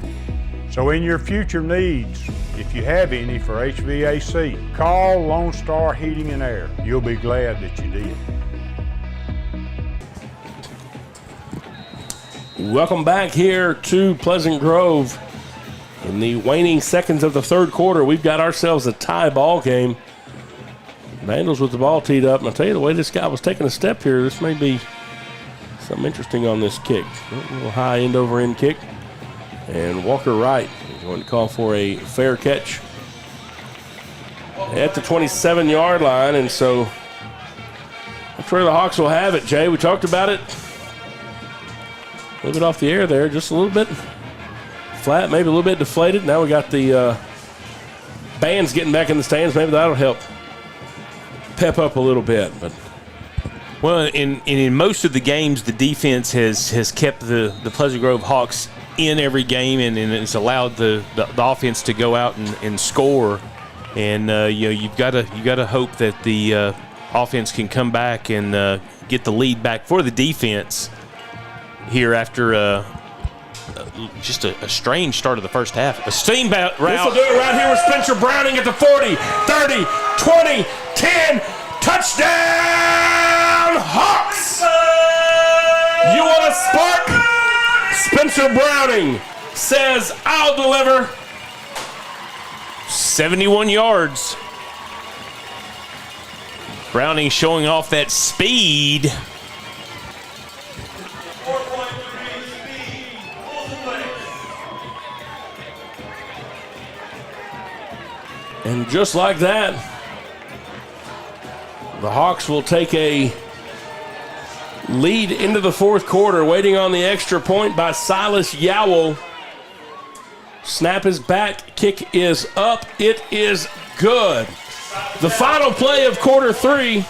So in your future needs, if you have any for HVAC, call Lone Star Heating and Air. You'll be glad that you did. Welcome back here to Pleasant Grove. In the waning seconds of the third quarter, we've got ourselves a tie ball game. Vandals with the ball teed up. And I'll tell you, the way this guy was taking a step here, this may be something interesting on this kick. A little high end over end kick. And Walker Wright is going to call for a fair catch at the 27-yard line. And so that's where the Hawks will have it, Jay. We talked about it a little bit off the air there, just a little bit flat, maybe a little bit deflated. Now we got the bands getting back in the stands. Maybe that'll help pep up a little bit. But well, in most of the games, the defense has kept the Pleasant Grove Hawks in every game, and it's allowed the offense to go out and score. And you've got to hope that the offense can come back and get the lead back for the defense here after just a strange start of the first half. A steamboat route. This will do it right here with Spencer Browning at the 40, 30, 20, 10. Touchdown, Hawks! You want a spark? Spencer Browning says, I'll deliver. 71 yards. Browning showing off that speed. And just like that, the Hawks will take a lead into the fourth quarter, waiting on the extra point by Silas Yowell. Snap is back, kick is up, it is good. The final play of quarter 3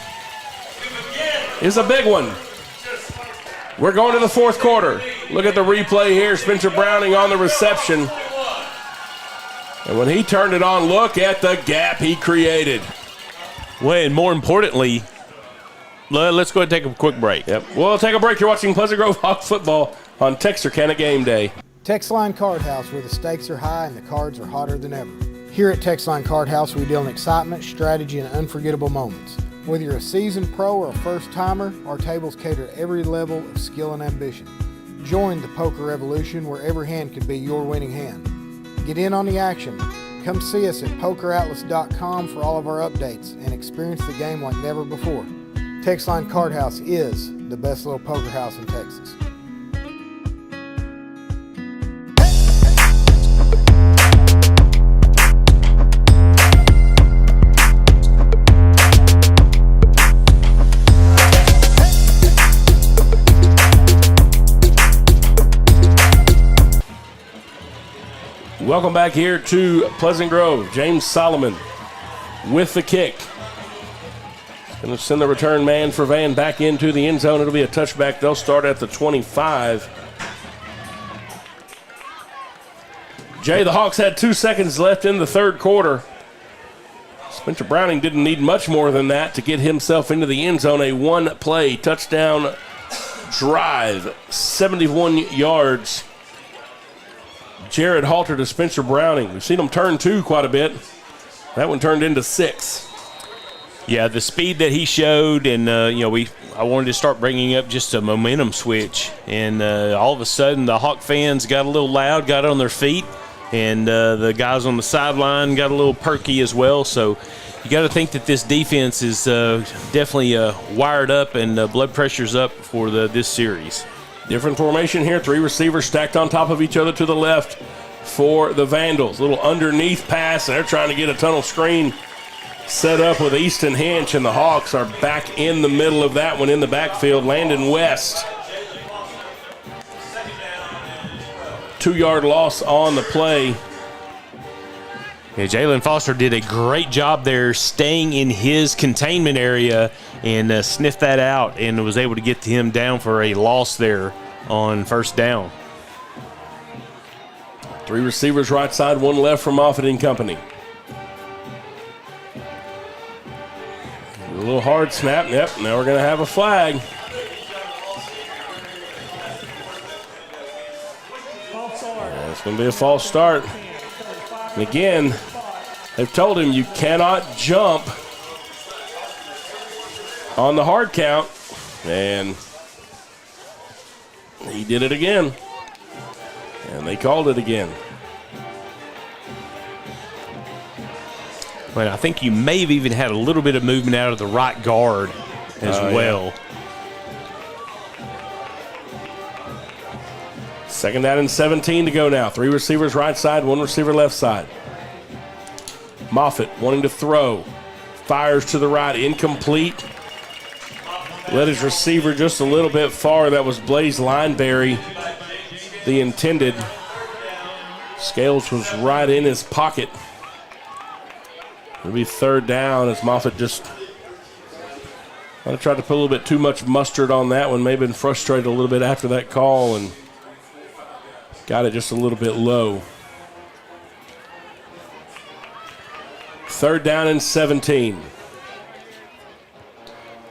is a big one. We're going to the fourth quarter. Look at the replay here, Spencer Browning on the reception. And when he turned it on, look at the gap he created. Well, and more importantly, let's go ahead and take a quick break. Yep. We'll take a break. You're watching Pleasant Grove Hawk football on Texarkana Game Day. Texline Card House, where the stakes are high and the cards are hotter than ever. Here at Texline Card House, we deal in excitement, strategy, and unforgettable moments. Whether you're a seasoned pro or a first-timer, our tables cater to every level of skill and ambition. Join the poker revolution where every hand can be your winning hand. Get in on the action. Come see us at pokeratlas.com for all of our updates and experience the game like never before. Texline Card House is the best little poker house in Texas. Welcome back here to Pleasant Grove. James Solomon with the kick. Going to send the return man for Van back into the end zone. It'll be a touchback. They'll start at the 25. Jay, the Hawks had 2 seconds left in the third quarter. Spencer Browning didn't need much more than that to get himself into the end zone. A one-play touchdown drive, 71 yards. Jared Halter to Spencer Browning. We've seen him turn 2 quite a bit. That one turned into 6. Yeah, the speed that he showed, and I wanted to start bringing up just a momentum switch, and all of a sudden the Hawk fans got a little loud, got on their feet, and the guys on the sideline got a little perky as well. So you got to think that this defense is definitely wired up and blood pressure's up for this series. Different formation here. 3 receivers stacked on top of each other to the left for the Vandals. Little underneath pass, and they're trying to get a tunnel screen set up with Easton Hinch, and the Hawks are back in the middle of that one in the backfield. Landon West. 2-yard loss on the play. Yeah, Jalen Foster did a great job there staying in his containment area and sniffed that out and was able to get him down for a loss there on first down. 3 receivers right side, 1 left for Moffitt and company. A little hard snap. Yep, now we're going to have a flag. Yeah, it's going to be a false start. And again, they've told him you cannot jump on the hard count. And he did it again. And they called it again. Well, I think you may have even had a little bit of movement out of the right guard as well. Yeah. 2nd down and 17 to go now. 3 receivers right side, 1 receiver left side. Moffitt wanting to throw. Fires to the right, incomplete. Led his receiver just a little bit far. That was Blaze Lineberry, the intended. Scales was right in his pocket. It'll be 3rd down as Moffitt just tried to put a little bit too much mustard on that one. May have been frustrated a little bit after that call and got it just a little bit low. 3rd down and 17.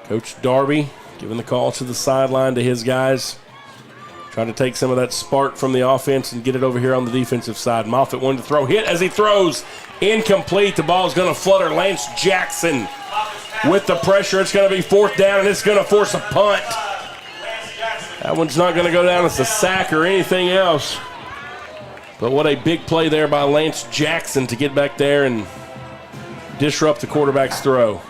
Coach Darby giving the call to the sideline to his guys. Trying to take some of that spark from the offense and get it over here on the defensive side. Moffitt wanted to throw. Hit as he throws. Incomplete. The ball is going to flutter. Lance Jackson with the pressure. It's going to be 4th down, and it's going to force a punt. That one's not going to go down as a sack or anything else. But what a big play there by Lance Jackson to get back there and disrupt the quarterback's throw.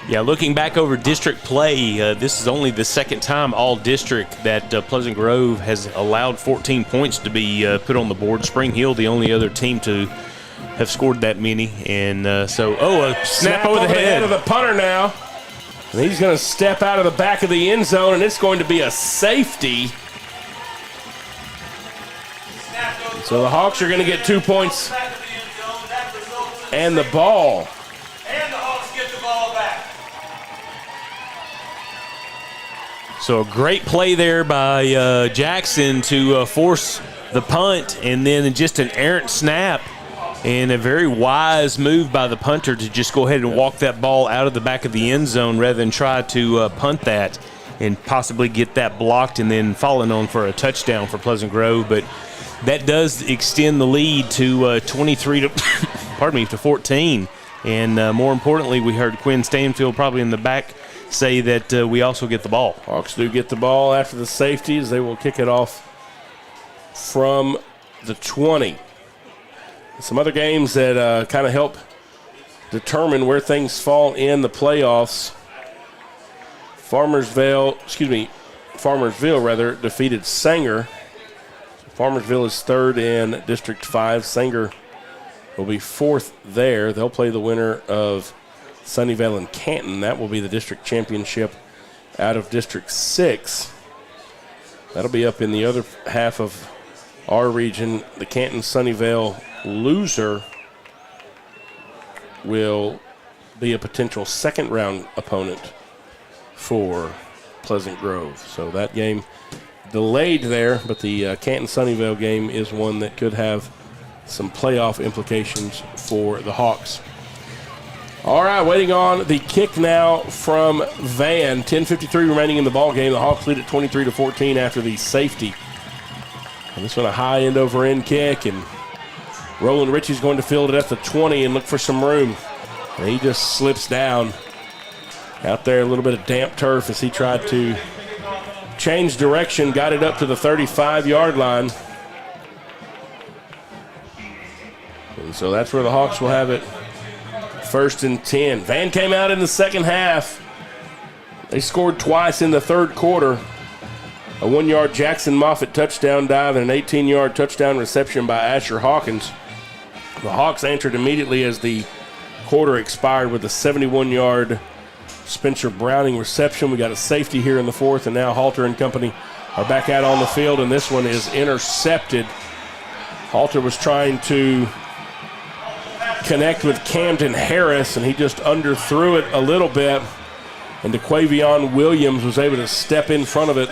Yeah, looking back over district play, this is only the 2nd time all district that Pleasant Grove has allowed 14 points to be put on the board. Spring Hill, the only other team to have scored that many. And a snap over the head of the punter now. And he's going to step out of the back of the end zone, and it's going to be a safety. So the Hawks are going to get 2 points and the ball. So a great play there by Jackson to force the punt, and then just an errant snap and a very wise move by the punter to just go ahead and walk that ball out of the back of the end zone rather than try to punt that and possibly get that blocked and then falling on for a touchdown for Pleasant Grove. But that does extend the lead to 14. And more importantly, we heard Quinn Stanfield probably in the back say that we also get the ball. Hawks do get the ball after the safeties. They will kick it off from the 20. Some other games that kind of help determine where things fall in the playoffs. Farmersville defeated Sanger. Farmersville is 3rd in District 5. Sanger will be 4th there. They'll play the winner of Sunnyvale and Canton. That will be the district championship out of District 6. That'll be up in the other half of our region. The Canton-Sunnyvale loser will be a potential 2nd-round opponent for Pleasant Grove. So that game delayed there, but the Canton-Sunnyvale game is one that could have some playoff implications for the Hawks. All right, waiting on the kick now from Van. 10:53 remaining in the ball game. The Hawks lead at 23-14 after the safety. And this one a high end over end kick, and Roland Ritchie's going to field it at the 20 and look for some room. And he just slips down Out there, a little bit of damp turf as he tried to change direction, got it up to the 35-yard line. And so that's where the Hawks will have it. 1st and 10. Van came out in the second half. They scored twice in the third quarter. A 1-yard Jackson Moffitt touchdown dive and an 18-yard touchdown reception by Asher Hawkins. The Hawks answered immediately as the quarter expired with a 71-yard Spencer Browning reception. We got a safety here in the fourth, and now Halter and company are back out on the field, and this one is intercepted. Halter was trying to connect with Camden Harris, and he just underthrew it a little bit, and DeQuavion Williams was able to step in front of it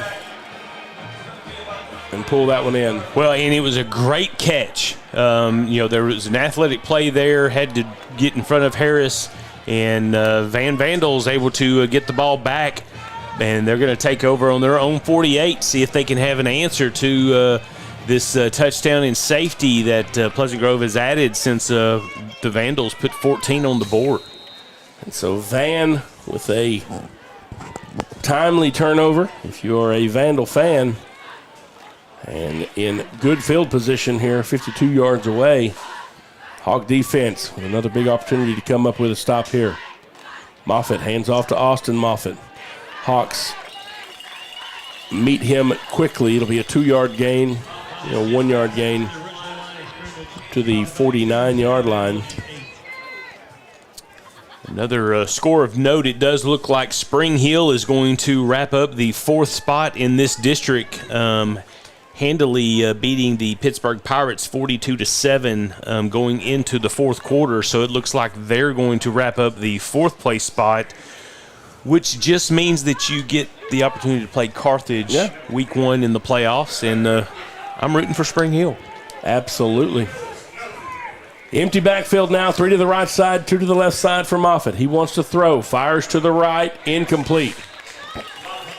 and pull that one in. Well, and it was a great catch. There was an athletic play there, had to get in front of Harris, and Vandals able to get the ball back, and they're going to take over on their own 48, see if they can have an answer to this touchdown in safety that Pleasant Grove has added since the Vandals put 14 on the board. And so Van with a timely turnover, if you're a Vandal fan, and in good field position here, 52 yards away. Hawk defense with another big opportunity to come up with a stop here. Moffitt hands off to Austin Moffitt. Hawks meet him quickly. It'll be a 2-yard gain, 1-yard gain to the 49-yard line. Another score of note, it does look like Spring Hill is going to wrap up the 4th spot in this district, handily beating the Pittsburgh Pirates 42-7 going into the 4th quarter. So it looks like they're going to wrap up the 4th place spot, which just means that you get the opportunity to play Carthage week 1 in the playoffs, and I'm rooting for Spring Hill. Absolutely. Empty backfield now, 3 to the right side, 2 to the left side for Moffitt. He wants to throw, fires to the right, incomplete.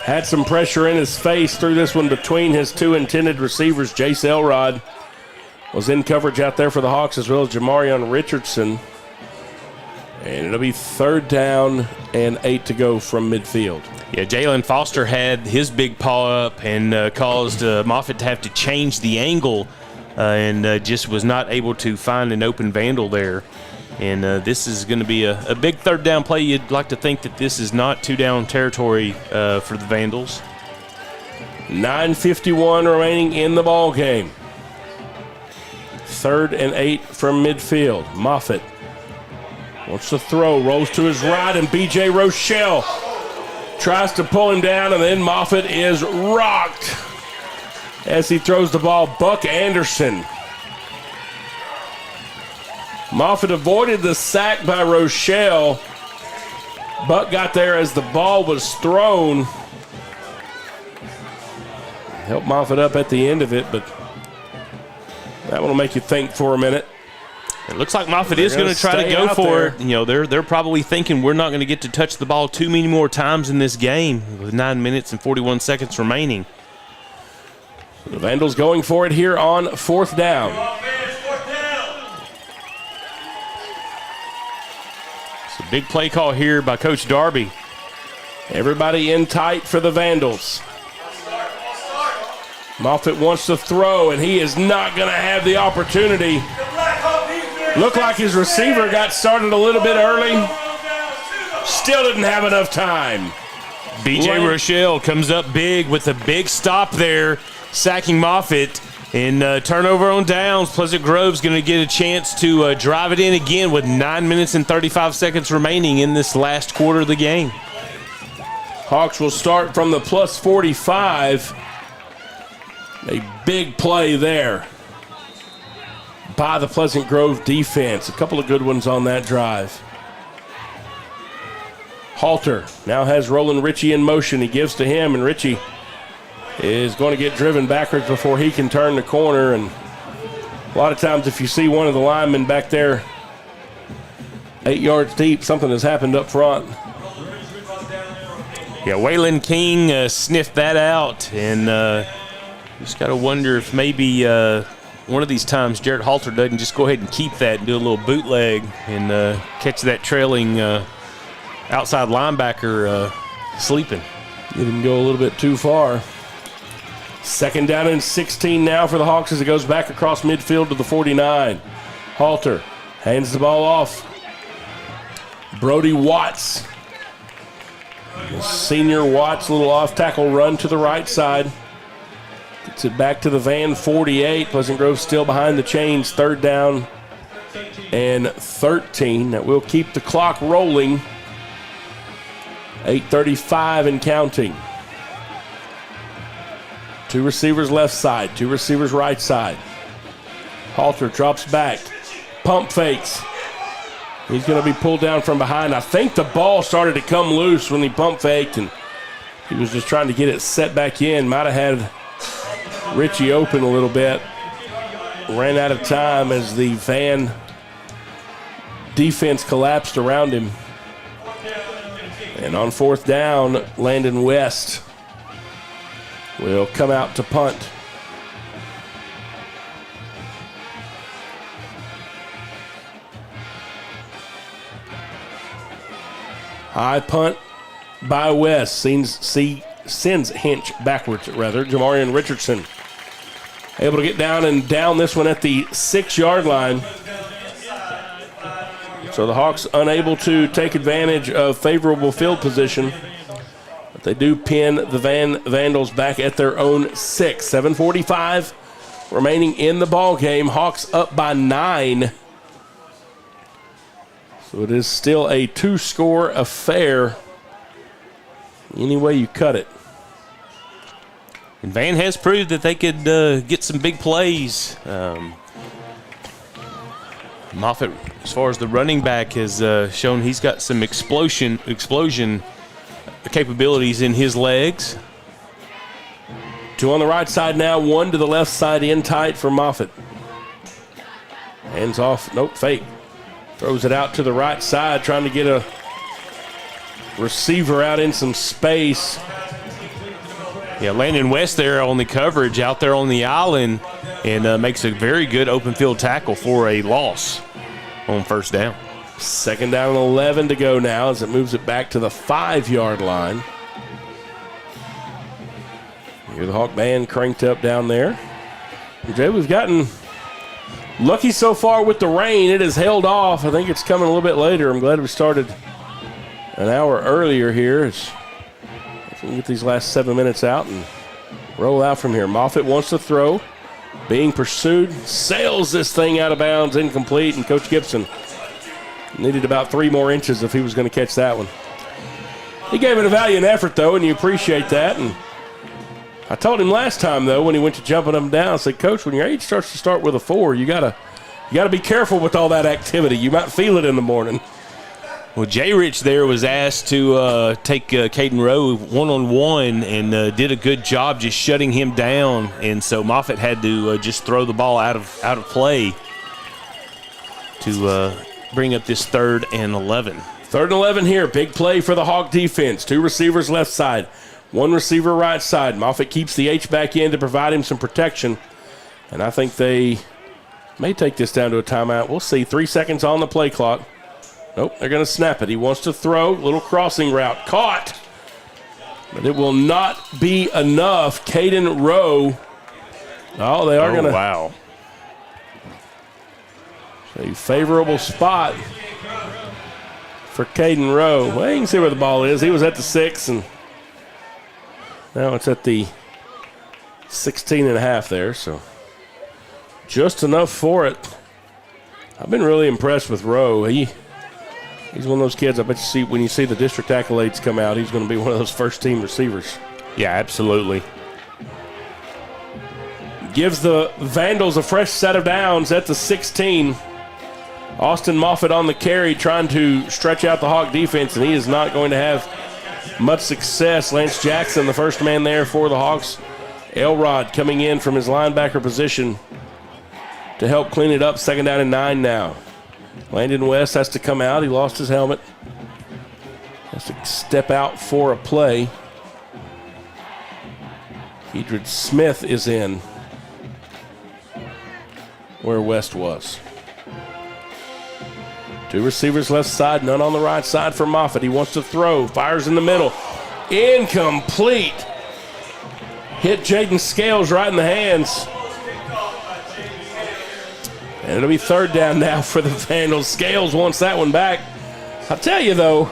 Had some pressure in his face, threw this one between his 2 intended receivers. Jace Elrod was in coverage out there for the Hawks, as well as Jamarion Richardson. And it'll be 3rd down and 8 to go from midfield. Yeah, Jalen Foster had his big paw up and caused Moffitt to have to change the angle and just was not able to find an open Vandal there. And this is going to be a big 3rd down play. You'd like to think that this is not 2-down territory for the Vandals. 9:51 remaining in the ball game. 3rd and 8 from midfield. Moffitt wants to throw, rolls to his right, and B.J. Rochelle tries to pull him down, and then Moffitt is rocked as he throws the ball. Buck Anderson. Moffitt avoided the sack by Rochelle. Buck got there as the ball was thrown. Helped Moffitt up at the end of it, but that one will make you think for a minute. It looks like Moffitt is going to try to go for it. They're probably thinking we're not going to get to touch the ball too many more times in this game with 9 minutes and 41 seconds remaining. The Vandals going for it here on 4th down. It's a big play call here by Coach Darby. Everybody in tight for the Vandals. Moffitt wants to throw, and he is not going to have the opportunity. Looked like his receiver got started a little bit early. Still didn't have enough time. B.J. Rochelle comes up big with a big stop there, sacking Moffitt. And turnover on downs. Pleasant Grove's going to get a chance to drive it in again with 9 minutes and 35 seconds remaining in this last quarter of the game. Hawks will start from the plus 45. A big play there by the Pleasant Grove defense. A couple of good ones on that drive. Halter now has Roland Ritchie in motion. He gives to him, and Ritchie is going to get driven backwards before he can turn the corner. And a lot of times if you see one of the linemen back there 8 yards deep, something has happened up front. Yeah, Waylon King sniffed that out, and just got to wonder if maybe one of these times Jarrett Halter doesn't just go ahead and keep that and do a little bootleg and catch that trailing outside linebacker sleeping. Didn't go a little bit too far. 2nd down and 16 now for the Hawks as it goes back across midfield to the 49. Halter hands the ball off. Brody Watts. Senior Watts, little off tackle run to the right side. Gets it back to the Van 48. Pleasant Grove still behind the chains. 3rd down and 13. That will keep the clock rolling. 8:35 and counting. 2 receivers left side, 2 receivers right side. Halter drops back, pump fakes. He's going to be pulled down from behind. I think the ball started to come loose when he pump faked, and he was just trying to get it set back in. Might have had Richie open a little bit. Ran out of time as the Van defense collapsed around him. And on 4th down, Landon West will come out to punt. High punt by West. Sends Hinch backwards, rather. Jamarian Richardson able to get down and down this one at the 6-yard line. So the Hawks unable to take advantage of favorable field position. But they do pin the Vandals back at their own 6. 7:45 remaining in the ball game. Hawks up by 9. So it is still a 2-score affair any way you cut it. And Van has proved that they could get some big plays. Moffitt, as far as the running back, has shown he's got some explosion capabilities in his legs. 2 on the right side now, 1 to the left side in tight for Moffitt. Hands off, nope, fake. Throws it out to the right side, trying to get a receiver out in some space. Yeah, Landon West there on the coverage, out there on the island, and makes a very good open field tackle for a loss on 1st down. 2nd down and 11 to go now as it moves it back to the 5-yard line. Here's the Hawk band cranked up down there. Jay, we've gotten lucky so far with the rain. It has held off. I think it's coming a little bit later. I'm glad we started an hour earlier here. We can get these last 7 minutes out and roll out from here. Moffitt wants to throw. Being pursued. Sails this thing out of bounds. Incomplete. And Coach Gibson needed about 3 more inches if he was going to catch that one. He gave it a valiant effort, though, and you appreciate that. And I told him last time, though, when he went to jumping them down, I said, Coach, when your age starts to start with a 4, you gotta be careful with all that activity. You might feel it in the morning. Well, Jay Rich there was asked to take Caden Rowe one-on-one and did a good job just shutting him down. And so Moffitt had to just throw the ball out of play to bring up this 3rd and 11. 3rd and 11 here. Big play for the Hawk defense. 2 receivers left side, 1 receiver right side. Moffitt keeps the H back in to provide him some protection. And I think they may take this down to a timeout. We'll see. 3 seconds on the play clock. Nope, they're going to snap it. He wants to throw. Little crossing route. Caught. But it will not be enough. Caden Rowe. Oh, they are going to. Wow. A favorable spot for Caden Rowe. Well, you can see where the ball is. He was at the 6, and now it's at the 16.5 there, so just enough for it. I've been really impressed with Rowe. He's one of those kids, I bet you see, when you see the district accolades come out, he's going to be one of those first-team receivers. Yeah, absolutely. Gives the Vandals a fresh set of downs at the 16. Austin Moffitt on the carry, trying to stretch out the Hawk defense, and he is not going to have much success. Lance Jackson, the first man there for the Hawks. Elrod coming in from his linebacker position to help clean it up. 2nd down and 9 now. Landon West has to come out. He lost his helmet. Has to step out for a play. Edred Smith is in where West was. Two receivers left side, none on the right side for Moffitt. He wants to throw, fires in the middle. Incomplete. Hit Jaden Scales right in the hands. And it'll be third down now for the Vandals. Scales wants that one back. I'll tell you, though,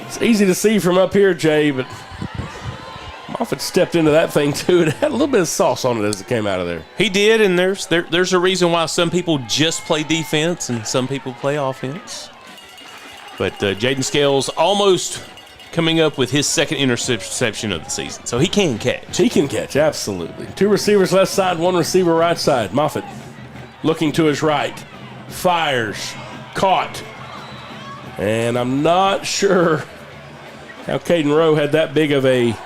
it's easy to see from up here, Jay, but Moffitt stepped into that thing, too. It had a little bit of sauce on it as it came out of there. He did, and there's a reason why some people just play defense and some people play offense. But Jaden Scales almost coming up with his second interception of the season, so he can catch. He can catch, absolutely. Two receivers left side, one receiver right side. Moffitt looking to his right, fires, caught. And I'm not sure how Caden Rowe had that big of a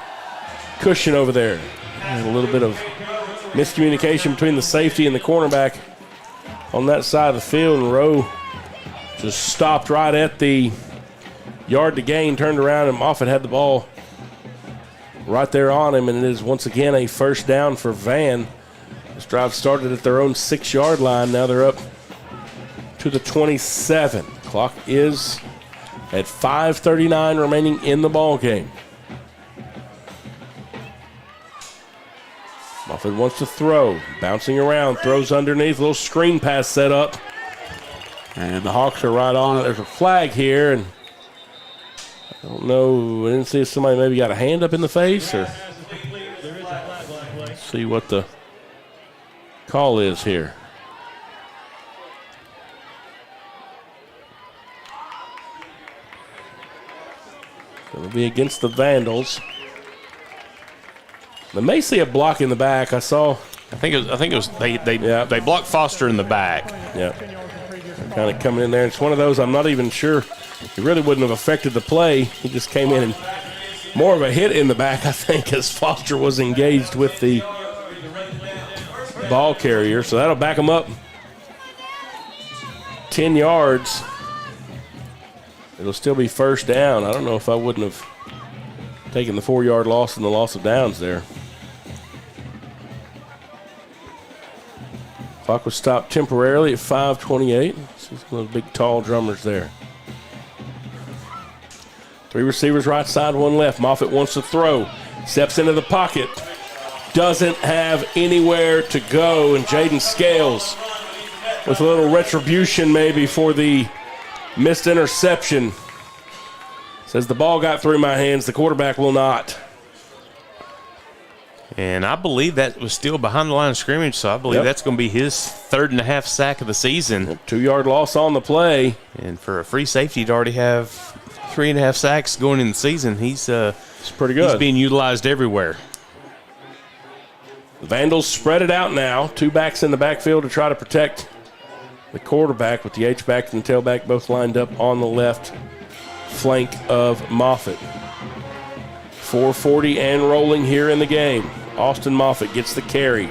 cushion over there. Had a little bit of miscommunication between the safety and the cornerback on that side of the field, and Rowe just stopped right at the yard to gain, turned around, and Moffitt had the ball right there on him, and it is once again a first down for Van. This drive started at their own 6-yard line. Now they're up to the 27. Clock is at 5:39 remaining in the ball game. Moffitt wants to throw, bouncing around, throws underneath, a little screen pass set up. And the Hawks are right on it. There's a flag here, and I don't know, I didn't see if somebody maybe got a hand up in the face, or let's see what the call is here. It'll be against the Vandals. They may see a block in the back. I think it was they blocked Foster in the back. Yeah. Kind of coming in there. It's one of those I'm not even sure. It really wouldn't have affected the play. He just came in and more of a hit in the back, I think, as Foster was engaged with the ball carrier. So that'll back him up 10 yards. It'll still be first down. I don't know if I wouldn't have taken the 4-yard loss and the loss of downs there. Clock was stopped temporarily at 5:28. See some of those big, tall drummers there. Three receivers right side, one left. Moffitt wants to throw. Steps into the pocket. Doesn't have anywhere to go. And Jaden Scales with a little retribution maybe for the missed interception. Says the ball got through my hands. The quarterback will not. And I believe that was still behind the line of scrimmage, so I believe that's going to be his 3rd.5 sack of the season. 2-yard loss on the play. And for a free safety to already have 3.5 sacks going in the season, it's pretty good. He's being utilized everywhere. The Vandals spread it out now. 2 backs in the backfield to try to protect the quarterback, with the H-back and the tailback both lined up on the left flank of Moffitt. 4:40 and rolling here in the game. Austin Moffitt gets the carry.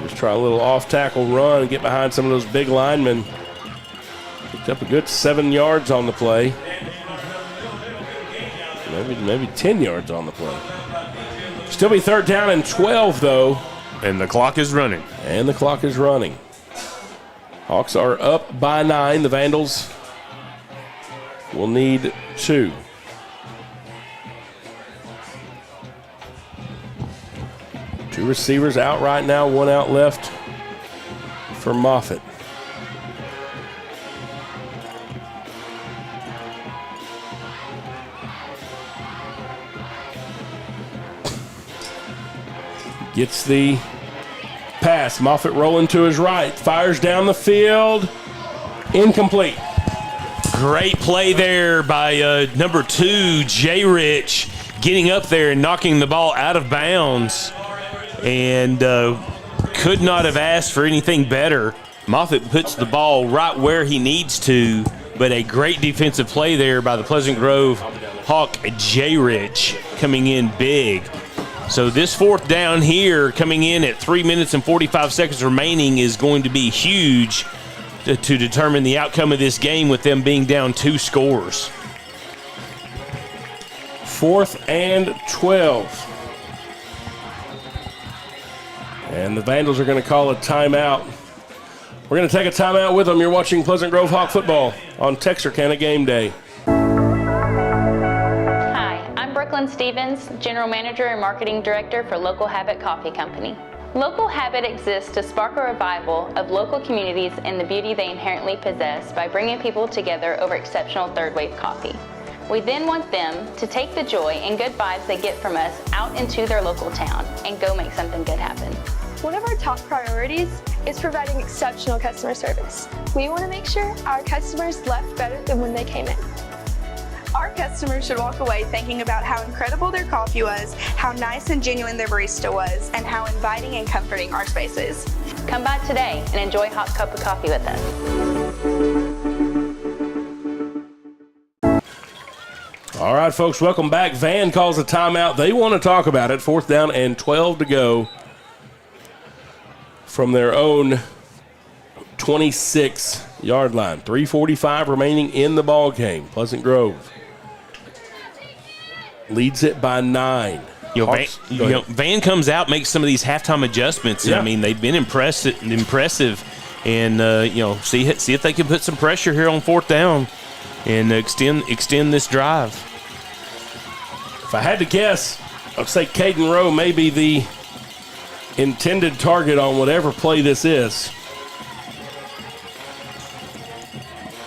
Just try a little off-tackle run and get behind some of those big linemen. Picked up a good 7 yards on the play. Maybe 10 yards on the play. Still be 3rd down and 12, though. And the clock is running. Hawks are up by 9. The Vandals will need 2. Two receivers out right now, one out left for Moffitt. Gets the pass. Moffitt rolling to his right. Fires down the field. Incomplete. Great play there by number 2, Jay Rich, getting up there and knocking the ball out of bounds. And could not have asked for anything better. Moffitt puts the ball right where he needs to, but a great defensive play there by the Pleasant Grove Hawk, Jay Rich, coming in big. So this 4th down here, coming in at 3 minutes and 45 seconds remaining, is going to be huge to determine the outcome of this game, with them being down 2 scores. 4th and 12. And the Vandals are going to call a timeout. We're going to take a timeout with them. You're watching Pleasant Grove Hawk football on Texarkana Game Day. Hi, I'm Brooklyn Stevens, General Manager and Marketing Director for Local Habit Coffee Company. Local Habit exists to spark a revival of local communities and the beauty they inherently possess by bringing people together over exceptional third-wave coffee. We then want them to take the joy and good vibes they get from us out into their local town and go make something good happen. One of our top priorities is providing exceptional customer service. We want to make sure our customers left better than when they came in. Our customers should walk away thinking about how incredible their coffee was, how nice and genuine their barista was, and how inviting and comforting our space is. Come by today and enjoy a hot cup of coffee with us. All right, folks, welcome back. Van calls a timeout. They want to talk about it. 4th down and 12 to go from their own 26-yard line. 3:45 remaining in the ball game. Pleasant Grove leads it by 9. Van comes out, makes some of these halftime adjustments. Yeah. I mean, they've been impressive, and see if they can put some pressure here on 4th down and extend this drive. If I had to guess, I'd say Caden Rowe may be the intended target on whatever play this is.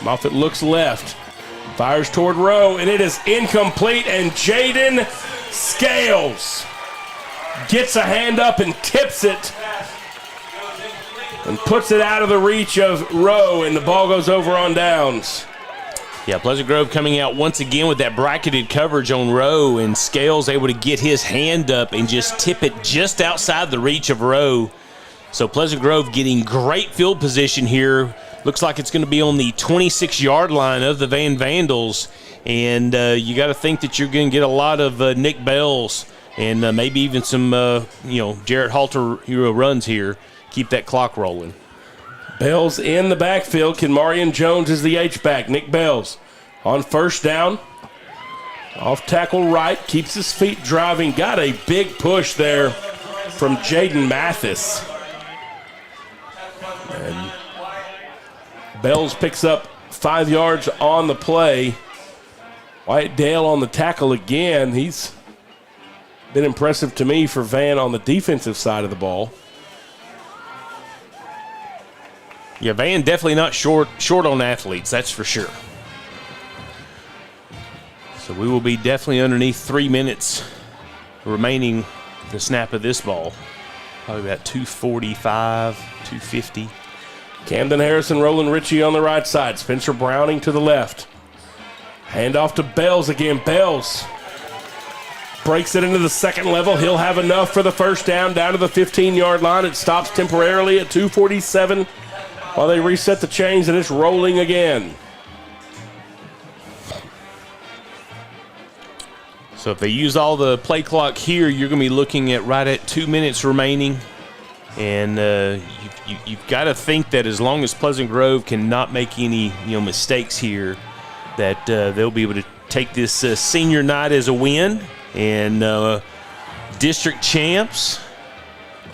Moffitt looks left, fires toward Rowe, and it is incomplete, and Jaden Scales gets a hand up and tips it and puts it out of the reach of Rowe, and the ball goes over on downs. Yeah, Pleasant Grove coming out once again with that bracketed coverage on Rowe, and Scales able to get his hand up and just tip it just outside the reach of Rowe. So Pleasant Grove getting great field position here. Looks like it's going to be on the 26-yard line of the Vandals, and you got to think that you're going to get a lot of Nick Bells and maybe even some Jarrett Halter runs here. Keep that clock rolling. Bells in the backfield. Kenmarian Jones is the H-back. Nick Bells on 1st down. Off tackle right. Keeps his feet driving. Got a big push there from Jaden Mathis. And Bells picks up 5 yards on the play. Wyatt Dale on the tackle again. He's been impressive to me for Van on the defensive side of the ball. Yeah, Van definitely not short on athletes, that's for sure. So we will be definitely underneath 3 minutes remaining the snap of this ball. Probably about 2:45, 2:50. Camden Harrison, Roland Ritchie on the right side. Spencer Browning to the left. Hand off to Bells again. Bells breaks it into the second level. He'll have enough for the 1st down to the 15-yard line. It stops temporarily at 2:47 while they reset the chains, and it's rolling again. So if they use all the play clock here, you're going to be looking at right at 2 minutes remaining. And you've got to think that as long as Pleasant Grove cannot make any mistakes here, that they'll be able to take this senior night as a win. And district champs.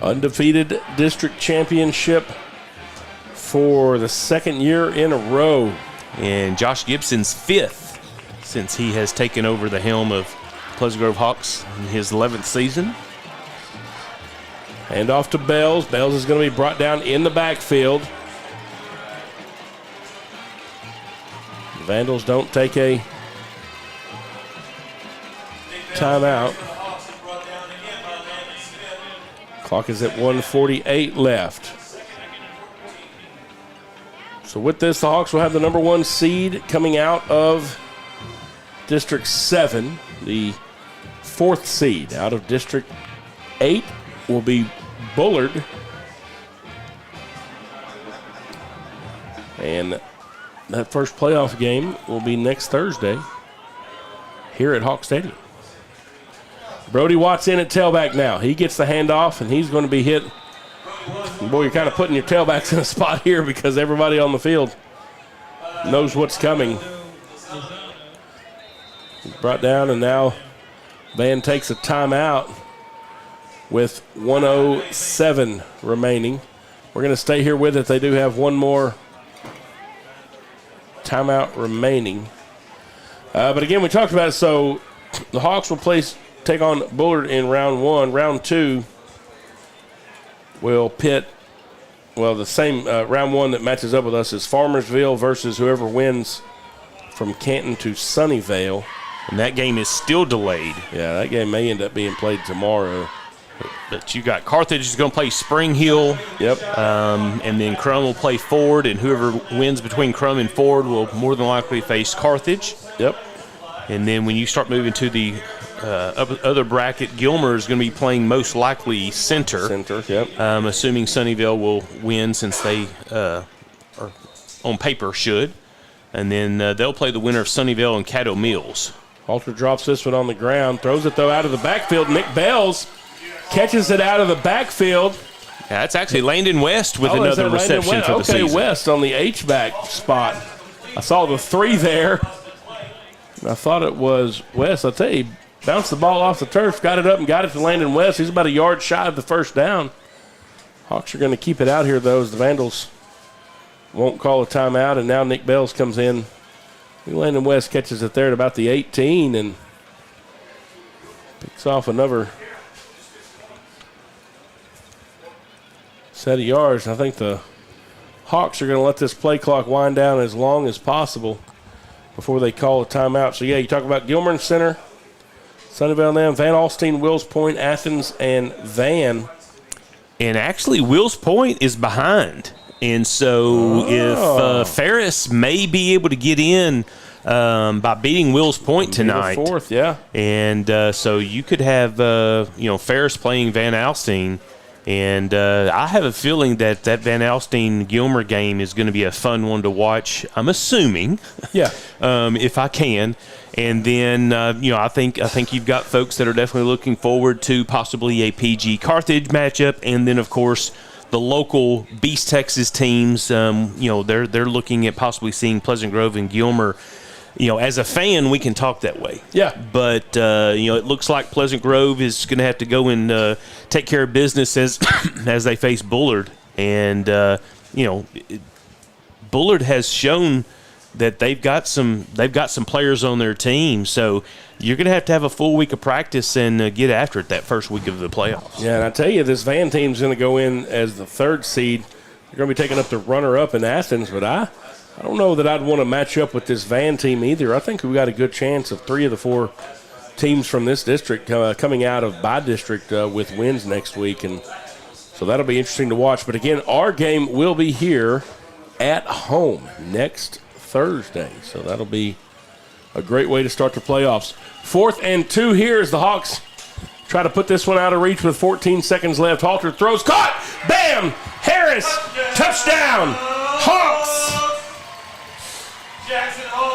Undefeated district championship for the 2nd year in a row. And Josh Gibson's 5th since he has taken over the helm of Pleasant Grove Hawks in his 11th season. Hand off to Bells. Bells is going to be brought down in the backfield. The Vandals don't take a timeout. Clock is at 1:48 left. So with this, the Hawks will have the number 1 seed coming out of District 7. The 4th seed out of District 8 will be Bullard. And that first playoff game will be next Thursday here at Hawk Stadium. Brody Watts in at tailback now. He gets the handoff, and he's going to be hit. Boy, you're kind of putting your tailbacks in a spot here because everybody on the field knows what's coming. He's brought down, and now Van takes a timeout with 1:07 remaining. We're going to stay here with it. They do have one more timeout remaining. But again, we talked about it. So the Hawks will take on Bullard in round 1. Round 2 will pit, the same round 1 that matches up with us is Farmersville versus whoever wins from Canton to Sunnyvale. And that game is still delayed. Yeah, that game may end up being played tomorrow. But you got Carthage is going to play Spring Hill. Yep. And then Crum will play Ford, and whoever wins between Crum and Ford will more than likely face Carthage. Yep. And then when you start moving to the other bracket, Gilmer is going to be playing most likely center. Center, yep. Assuming Sunnyvale will win since they, or on paper, should. And then they'll play the winner of Sunnyvale and Caddo Mills. Halter drops this one on the ground, throws it, though, out of the backfield. Nick Bells catches it out of the backfield. Yeah, that's actually Landon West with another reception for the season. West on the H-back spot. I saw the 3 there. I thought it was West. I'll tell you, bounced the ball off the turf, got it up and got it to Landon West. He's about a yard shy of the first down. Hawks are going to keep it out here, though, as the Vandals won't call a timeout, and now Nick Bells comes in. Landon West catches it there at about the 18 and picks off another set of yards. I think the Hawks are going to let this play clock wind down as long as possible before they call a timeout. So, yeah, you talk about Gilmer Center, Sunnyvale now, Van Alstyne, Wills Point, Athens, and Van. And actually, Wills Point is behind. And so if Ferris may be able to get in by beating Wills Point tonight. The 4th, yeah. And so you could have, Ferris playing Van Alstyne. And I have a feeling that Van Alstyne-Gilmer game is going to be a fun one to watch, I'm assuming. Yeah. If I can. And then, I think you've got folks that are definitely looking forward to possibly a PG Carthage matchup. And then, of course, the local Beast Texas teams, they're looking at possibly seeing Pleasant Grove and Gilmer. As a fan, we can talk that way. Yeah. But, it looks like Pleasant Grove is going to have to go and take care of business as they face Bullard. And, Bullard has shown that they've got some players on their team. So you're going to have a full week of practice and get after it that first week of the playoffs. Yeah, and I tell you, this Van team's going to go in as the 3rd seed. They're going to be taking up the runner-up in Athens, but I don't know that I'd want to match up with this Van team either. I think we've got a good chance of 3 of the 4 teams from this district coming out of by district with wins next week, and so that'll be interesting to watch. But again, our game will be here at home next Thursday, so that'll be a great way to start the playoffs. 4th and 2 here as the Hawks try to put this one out of reach with 14 seconds left. Halter throws, caught, bam, Harris, touchdown, Hawks.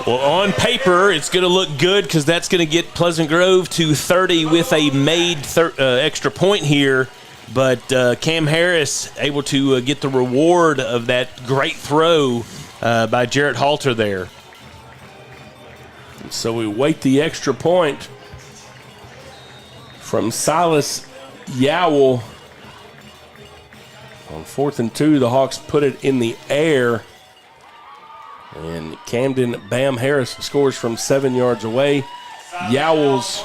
Well, on paper, it's going to look good because that's going to get Pleasant Grove to 30 with a made extra point here. But Cam Harris able to get the reward of that great throw by Jarrett Halter there. So we wait the extra point from Silas Yowell. On 4th and 2, the Hawks put it in the air. And Camden Bam Harris scores from 7 yards away. Yowell's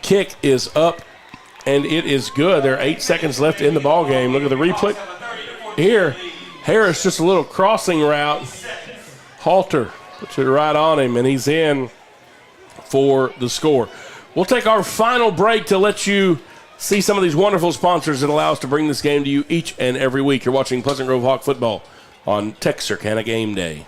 kick is up, and it is good. There are 8 seconds left in the ball game. Look at the replay here. Harris just a little crossing route. Halter puts it right on him, and he's in for the score. We'll take our final break to let you see some of these wonderful sponsors that allow us to bring this game to you each and every week. You're watching Pleasant Grove Hawk football on Texarkana Game Day.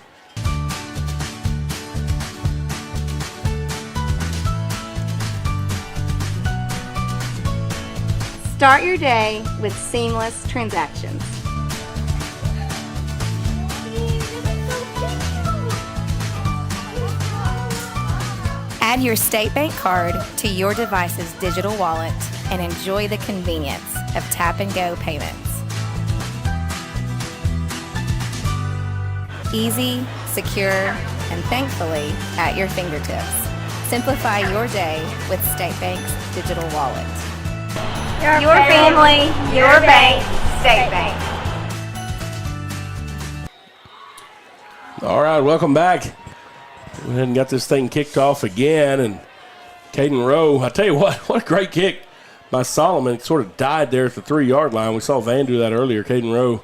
Start your day with seamless transactions. Add your State Bank card to your device's digital wallet and enjoy the convenience of tap-and-go payments. Easy, secure, and thankfully at your fingertips. Simplify your day with State Bank's digital wallet. Your family, your bank. State Bank. All right, welcome back. We hadn't got this thing kicked off again, and Caden Rowe, I tell you what a great kick by Solomon. It sort of died there at the 3-yard line. We saw Van do that earlier. Caden Rowe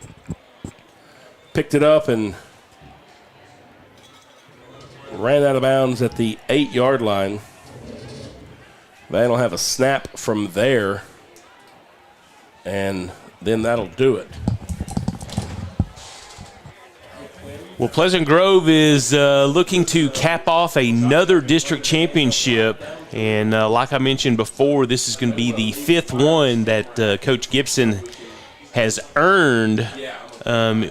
picked it up and ran out of bounds at the 8-yard line. Van will have a snap from there, and then that'll do it. Well, Pleasant Grove is looking to cap off another district championship. And like I mentioned before, this is going to be the 5th one that Coach Gibson has earned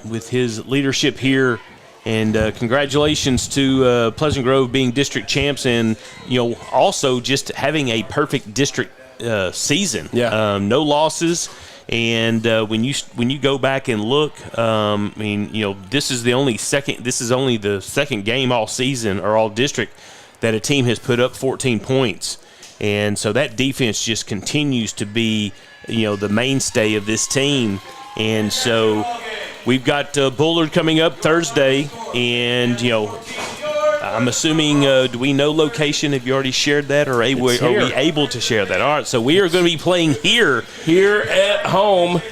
with his leadership here. And congratulations to Pleasant Grove being district champs, and also just having a perfect district season. Yeah. No losses. And when you go back and look, this is only the second game all season or all district that a team has put up 14 points. And so that defense just continues to be, the mainstay of this team. And so we've got Bullard coming up Thursday, and I'm assuming, do we know location? Have you already shared that, or are we able to share that? All right, so we are going to be playing here at home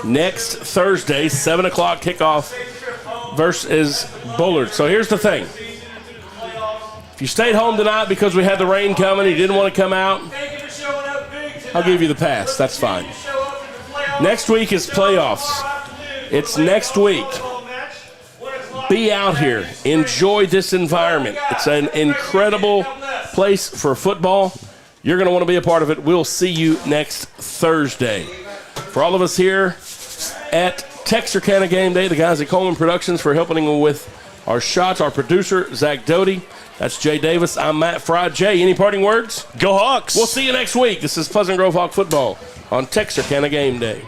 next Thursday, 7 o'clock kickoff versus Bullard. So here's the thing. If you stayed home tonight because we had the rain coming, you didn't want to come out, I'll give you the pass. That's fine. Next week is playoffs. It's next week. Be out here. Enjoy this environment. It's an incredible place for football. You're going to want to be a part of it. We'll see you next Thursday. For all of us here at Texarkana Game Day, the guys at Coleman Productions for helping with our shots, our producer, Zach Doty. That's Jay Davis. I'm Matt Fry. Jay, any parting words? Go Hawks! We'll see you next week. This is Pleasant Grove Hawk Football on Texarkana Game Day.